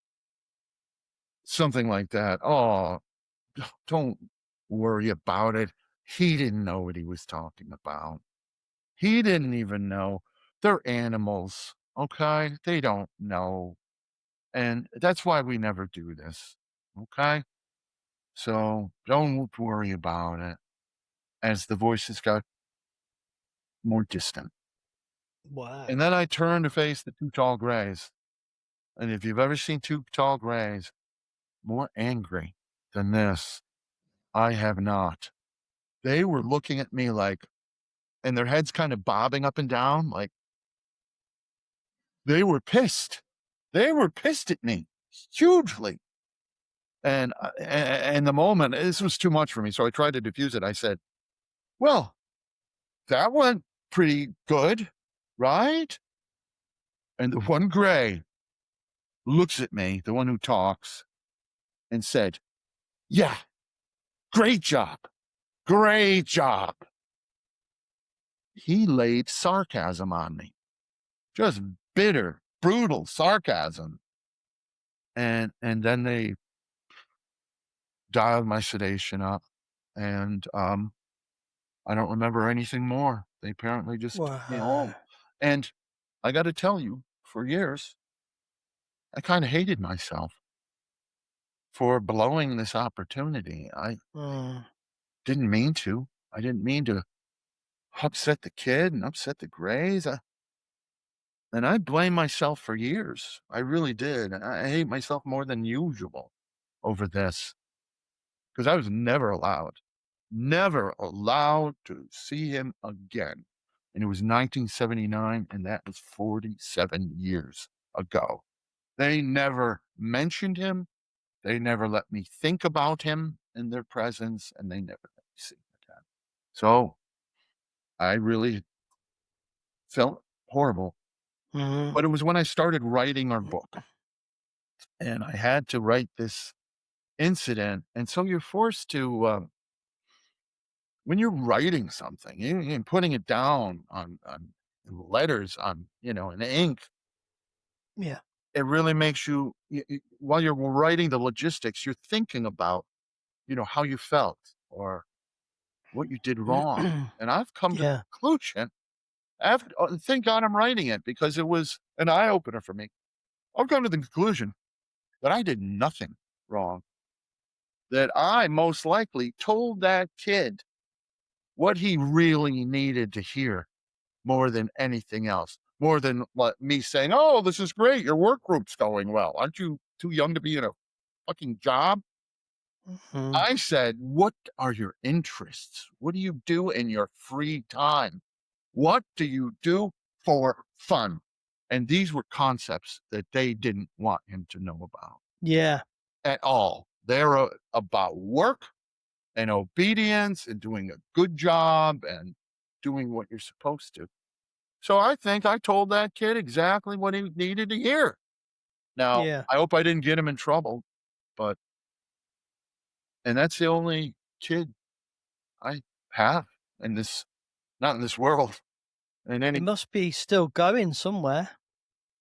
something like that. "Oh, don't worry about it. He didn't know what he was talking about. He didn't even know. They're animals, okay? They don't know. And that's why we never do this, okay? So don't worry about it." As the voices got more distant. Wow. And then I turned to face the two tall grays. And if you've ever seen two tall grays more angry than this, I have not. They were looking at me like, and their heads kind of bobbing up and down, like they were pissed. They were pissed at me hugely. And the moment, this was too much for me. So I tried to diffuse it. I said, "Well, that went pretty good, right?" And the one gray looks at me, the one who talks, and said, "Yeah, great job. Great job." He laid sarcasm on me, just bitter, brutal sarcasm. And then they dialed my sedation up, and I don't remember anything more. They apparently just took me home. Wow. And I got to tell you, for years, I kind of hated myself for blowing this opportunity. I Mm. didn't mean to. I didn't mean to upset the kid and upset the Grays. And I blame myself for years. I really did. I hate myself more than usual over this because I was never allowed to see him again. And it was 1979, and that was 47 years ago. They never mentioned him. They never let me think about him in their presence, and they never let me see him again. So I really felt horrible. Mhm. But it was when I started writing our book, and I had to write this incident. And so you're forced to, when you're writing something and putting it down on letters, on, in ink, Yeah. it really makes you, while you're writing the logistics, you're thinking about, how you felt or what you did wrong. And I've come to the Yeah. conclusion, after, thank God I'm writing it because it was an eye opener for me. I've come to the conclusion that I did nothing wrong, that I most likely told that kid what he really needed to hear more than anything else, more than what me saying, "Oh, this is great. Your work group's going well. Aren't you too young to be in a fucking job?" Mhm. I said, "What are your interests? What do you do in your free time? What do you do for fun?" And these were concepts that they didn't want him to know about Yeah. at all. They're about work and obedience and doing a good job and doing what you're supposed to. So I think I told that kid exactly what he needed to hear. Now, Yeah. I hope I didn't get him in trouble, but and that's the only kid I have in this, not in this world. And It any, must be still going somewhere.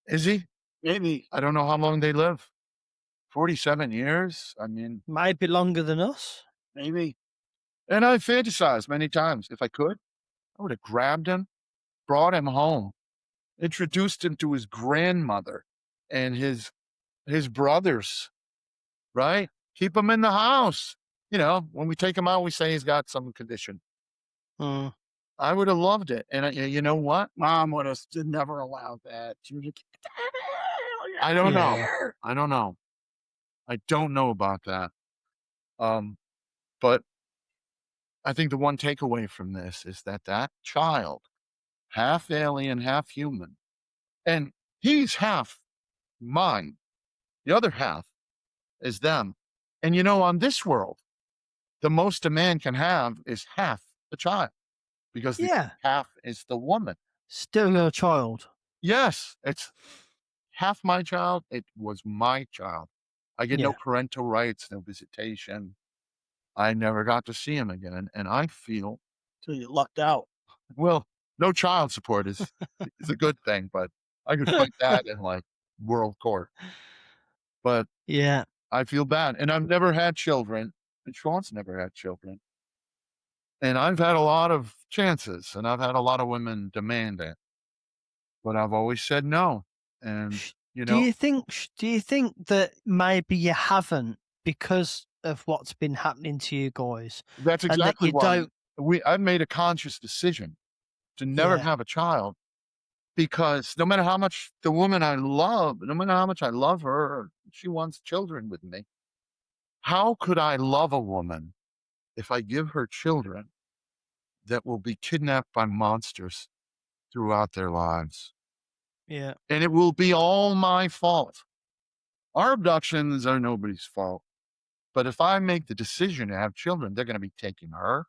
is he? Maybe, I don't know how long they live. 47 years. I mean, Maybe longer than us. maybe. and I fantasized many times if I could, I would have grabbed him, brought him home, introduced him to his grandmother and his brothers, right? Keep him in the house. When we take him out, we say he's got some condition. Mm. I would have loved it. And you know what? Mom would have never allowed that. She would have, I don't know. Yeah. I don't know. I don't know about that. Um, but I think the one takeaway from this is that that child, half alien, half human, and he's half mine, the other half is them. And, on this world, the most a man can have is half the child because the Yeah, half is the woman. still your child. Yes, it's half my child. It was my child. I get no Yeah. parental rights, no visitation. I never got to see him again. And I feel, So you lucked out. well, no child support is a good thing, but I could fight that in like world court. But Yeah. I feel bad. And I've never had children. And Sean's never had children. And I've had a lot of chances and I've had a lot of women demand it, but I've always said no. And, Sh- you Do know, you think? Do you think that maybe you haven't because of what's been happening to you guys, that's and that exactly you why don't? I've made a conscious decision to never Yeah. have a child because no matter how much the woman I love, no matter how much I love her, she wants children with me. How could I love a woman if I give her children that will be kidnapped by monsters throughout their lives? Yeah. And it will be all my fault. Our abductions are nobody's fault. But if I make the decision to have children, they're going to be taking her.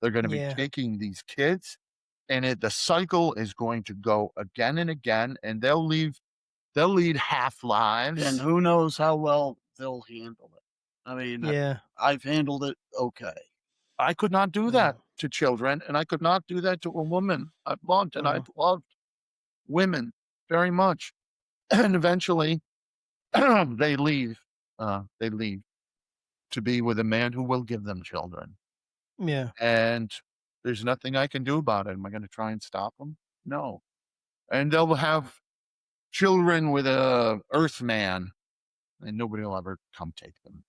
They're going to be Yeah. taking these kids, and the cycle is going to go again and again, and they'll lead half And lives. who knows how well they'll handle it. I mean, Yeah. I've handled it okay. I could not do that Mm, to children, and I could not do that to a woman I've loved, and mm, I've loved women very much. And eventually, they leave. They leave to be with a man who will give them children. yeah. And there's nothing I can do about it. Am I gonna try and stop them? No. And they'll have children with a Earthman, and nobody will ever come take them.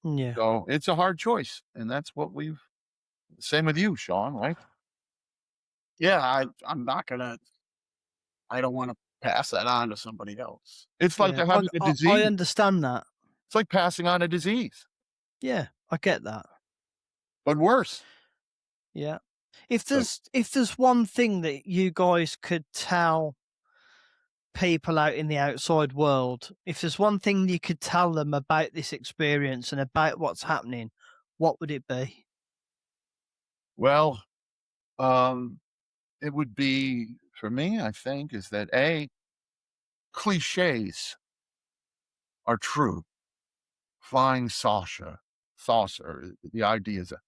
Yeah. So it's a hard choice, and that's what we've same with you, Sean, right? Yeah, I'm not gonna. I don't want to pass that on to somebody else. It's like Yeah. I, having a I I disease. understand that. It's like passing on a disease, Yeah, I get that. but worse. Yeah. If So, there's one thing that you guys could tell people out in the outside world, if there's one thing you could tell them about this experience and about what's happening, what would it be? well, um, it would be for me, I think, is that cliches are true. Flying saucer. The idea is that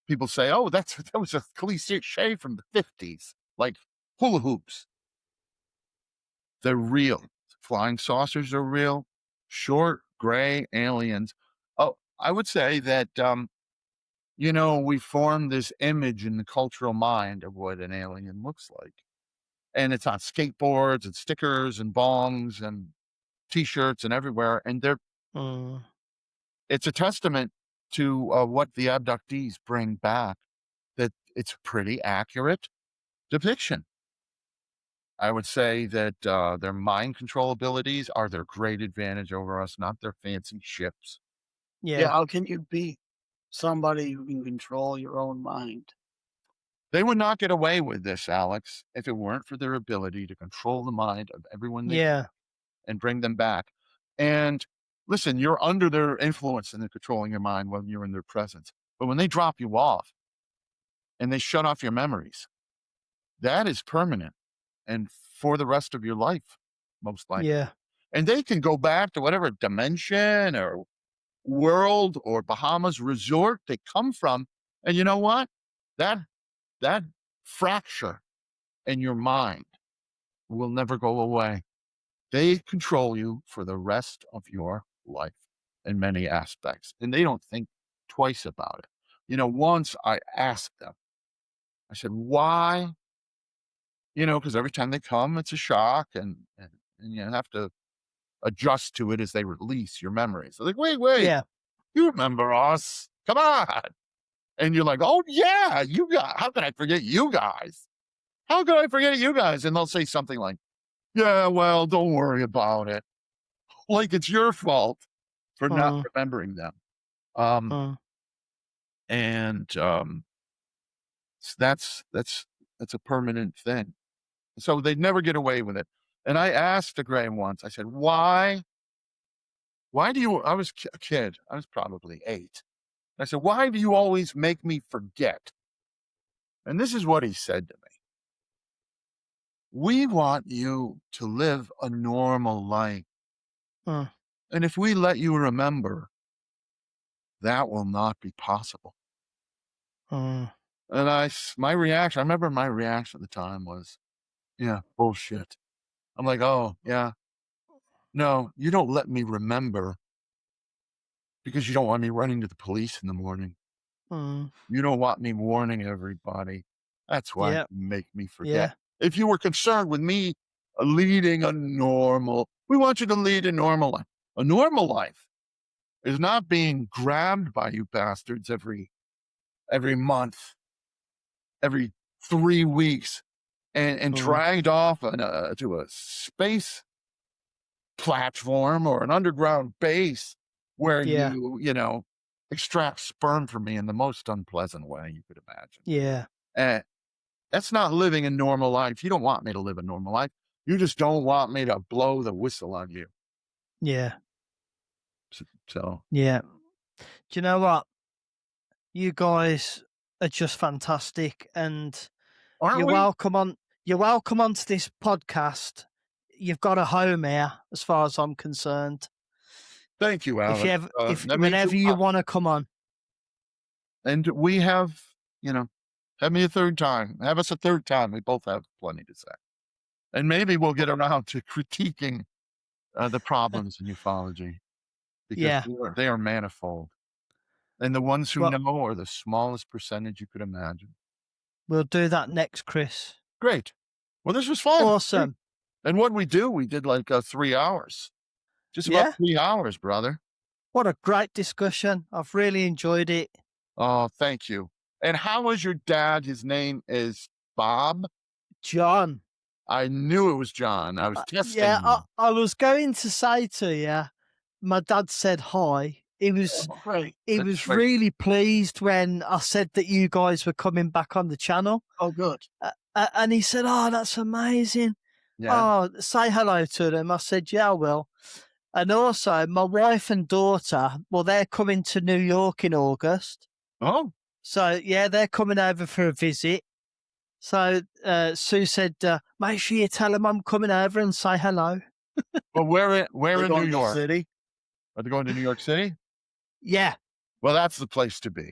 people say, "Oh, that was a cliche from the '50s," like hula hoops. They're real. Flying saucers are real. Short, gray aliens. Oh, I would say that we form this image in the cultural mind of what an alien looks like, and it's on skateboards and stickers and bongs and T-shirts and everywhere, and Mm, it's a testament to what the abductees bring back. That it's pretty accurate depiction. I would say that, their mind control abilities are their great advantage over us, not their fancy ships. Yeah, yeah, how can you beat somebody who can control your own mind? They would not get away with this, Alex, if it weren't for their ability to control the mind of everyone they yeah, and bring them back. And listen, you're under their influence and they're controlling your mind when you're in their presence. But when they drop you off and they shut off your memories, that is permanent and for the rest of your life, most likely. yeah, And they can go back to whatever dimension or world or Bahamas resort they come from. And you know what? That that fracture in your mind will never go away. They control you for the rest of your life in many aspects, and they don't think twice about it. Once I asked them, I said, "Why?" Because every time they come, it's a shock, and you have to adjust to it as they release your memories. They're like, "Wait, wait, yeah, you remember us? Come on!" And you're like, "Oh yeah, you guys. How can I forget you guys? How can I forget you guys?" And they'll say something like, "Yeah, well, don't worry about it." Like it's your fault for not mm, remembering them. Um, mm, and that's a permanent thing. So they'd never get away with it. And I asked the Graham once. I said, Why do you?" I was a kid. I was probably 8. I said, "Why do you always make me forget?" And this is what he said to me: "We want you to live a normal life. Mm, And if we let you remember, that will not be possible." mm, And my reaction, I remember my reaction at the time was, "Yeah, bullshit." I'm like, "Oh, yeah. No, you don't let me remember because you don't want me running to the police in the morning. mm. You don't want me warning everybody. That's why Yeah, you make me forget. yeah, If you were concerned with me leading a normal, we want you to lead a normal life. A normal life is not being grabbed by you bastards every month, every 3 weeks, and mm, dragged off to a space platform or an underground base where yeah, extract sperm from me in the most unpleasant way you could imagine. yeah, And that's not living a normal life. You don't want me to live a normal life. You just don't want me to blow the whistle on you. yeah, So, yeah. Do you know what? You guys are just fantastic, and aren't you're we? welcome on. You're welcome onto this podcast. You've got a home here, as far as I'm concerned. Thank you, If you Alex. ever, if That means whenever a you lot. want to come on, And we have, you know, have me a third time. Have us a third time. We both have plenty to say. And maybe we'll get around to critiquing the problems in ufology because yeah. they are manifold. And the ones who Well, know are the smallest percentage you could imagine. we'll do that next, Chris. Great. Well, this was fun. Great. Awesome. And what we did like 3 hours, just about Yeah. 3 hours, brother. What a great discussion. I've really enjoyed it. Oh, thank you. And how was your dad? His name is Bob. John. I knew it was John. I was Yeah, testing you. I was going to say to you, my dad said hi. Oh, great. He That's was great. really pleased when I said that you guys were coming back on the channel. Oh, good. And he said, "Oh, that's amazing. Yeah. Oh, say hello to them." I said, "Yeah, I will." And also, my wife and daughter, well, they're coming to New York in August. Oh, So, yeah, they're coming over for a visit. So Sue said, "Make sure you tell them I'm coming over and say hello." well, where They in New going to the York? city? Are they going to New York City? Yeah, Well, that's the place to be.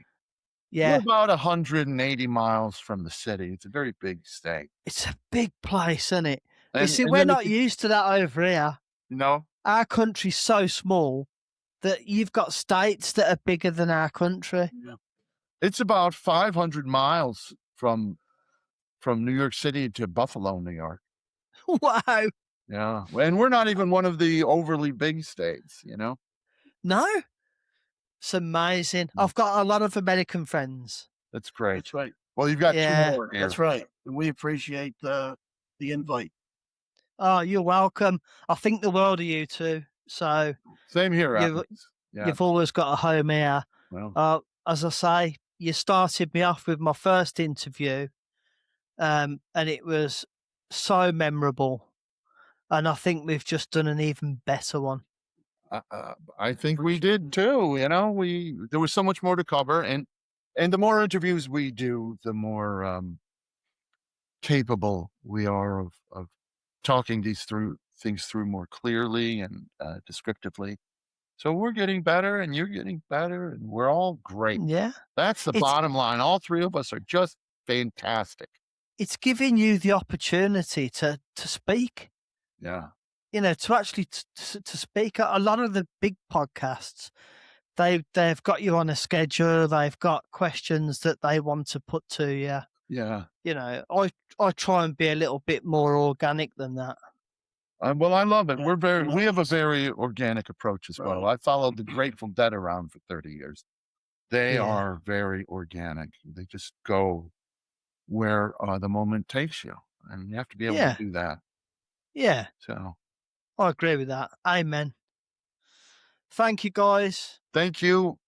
We're yeah. about 180 miles from the city. It's a very big state. It's a big place, isn't it? You And see, and we're then if not used to that over here. you know, Our country's so small that you've got states that are bigger than our country. Yeah. it's about 500 miles from New York City to Buffalo, New York. Wow. Yeah, and we're not even one of the overly big states. No, it's amazing. Mm, I've got a lot of American friends. that's great. That's right. Well, you've got 2 Yeah. more That's here. right. And we appreciate the invite. Oh, you're welcome. I think the world of you too. So Same here, you've Alex. Yeah, you've always got a home here. well, As I say, you started me off with my first interview, and it was so memorable. And I think we've just done an even better one. I think we did too, there was so much more to cover, and the more interviews we do, the more, capable we are of talking things through more clearly and, descriptively. So we're getting better and you're getting better and we're all great. Yeah. That's the It's bottom line. All 3 of us are just fantastic. it's giving you the opportunity to speak, Yeah. to actually to speak. A lot of the big podcasts, they've got you on a schedule, they've got questions that they want to put to you. Yeah. I try and be a little bit more organic than that. Well, I love it. Yeah. We have a very organic approach as well. Right. I followed the Grateful Dead around for 30 years. They Yeah. are very organic. They just go where the moment takes you, and you have to be able to Yeah. do that. Yeah. So, I agree with that. Amen. Thank you guys. thank you,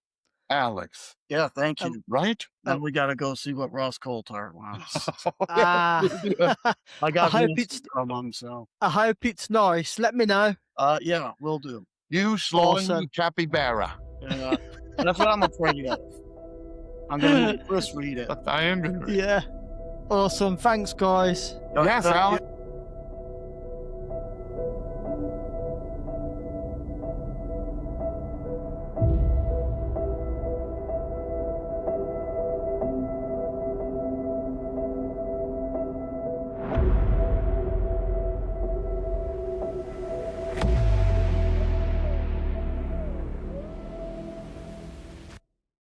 Alex, Yeah, thank Um, you. right? Now we gotta go see what Ross Coulthard wants. Yeah, ah, I I got hope news it's from him, so, I hope it's nice. Let me know. yeah, will do. you slimy Awesome. capybara. Yeah, that's what I'm afraid of. I'm gonna have Chris read it. But I am gonna read. Yeah. Awesome. Thanks, guys. Yes, Thank you. Alex.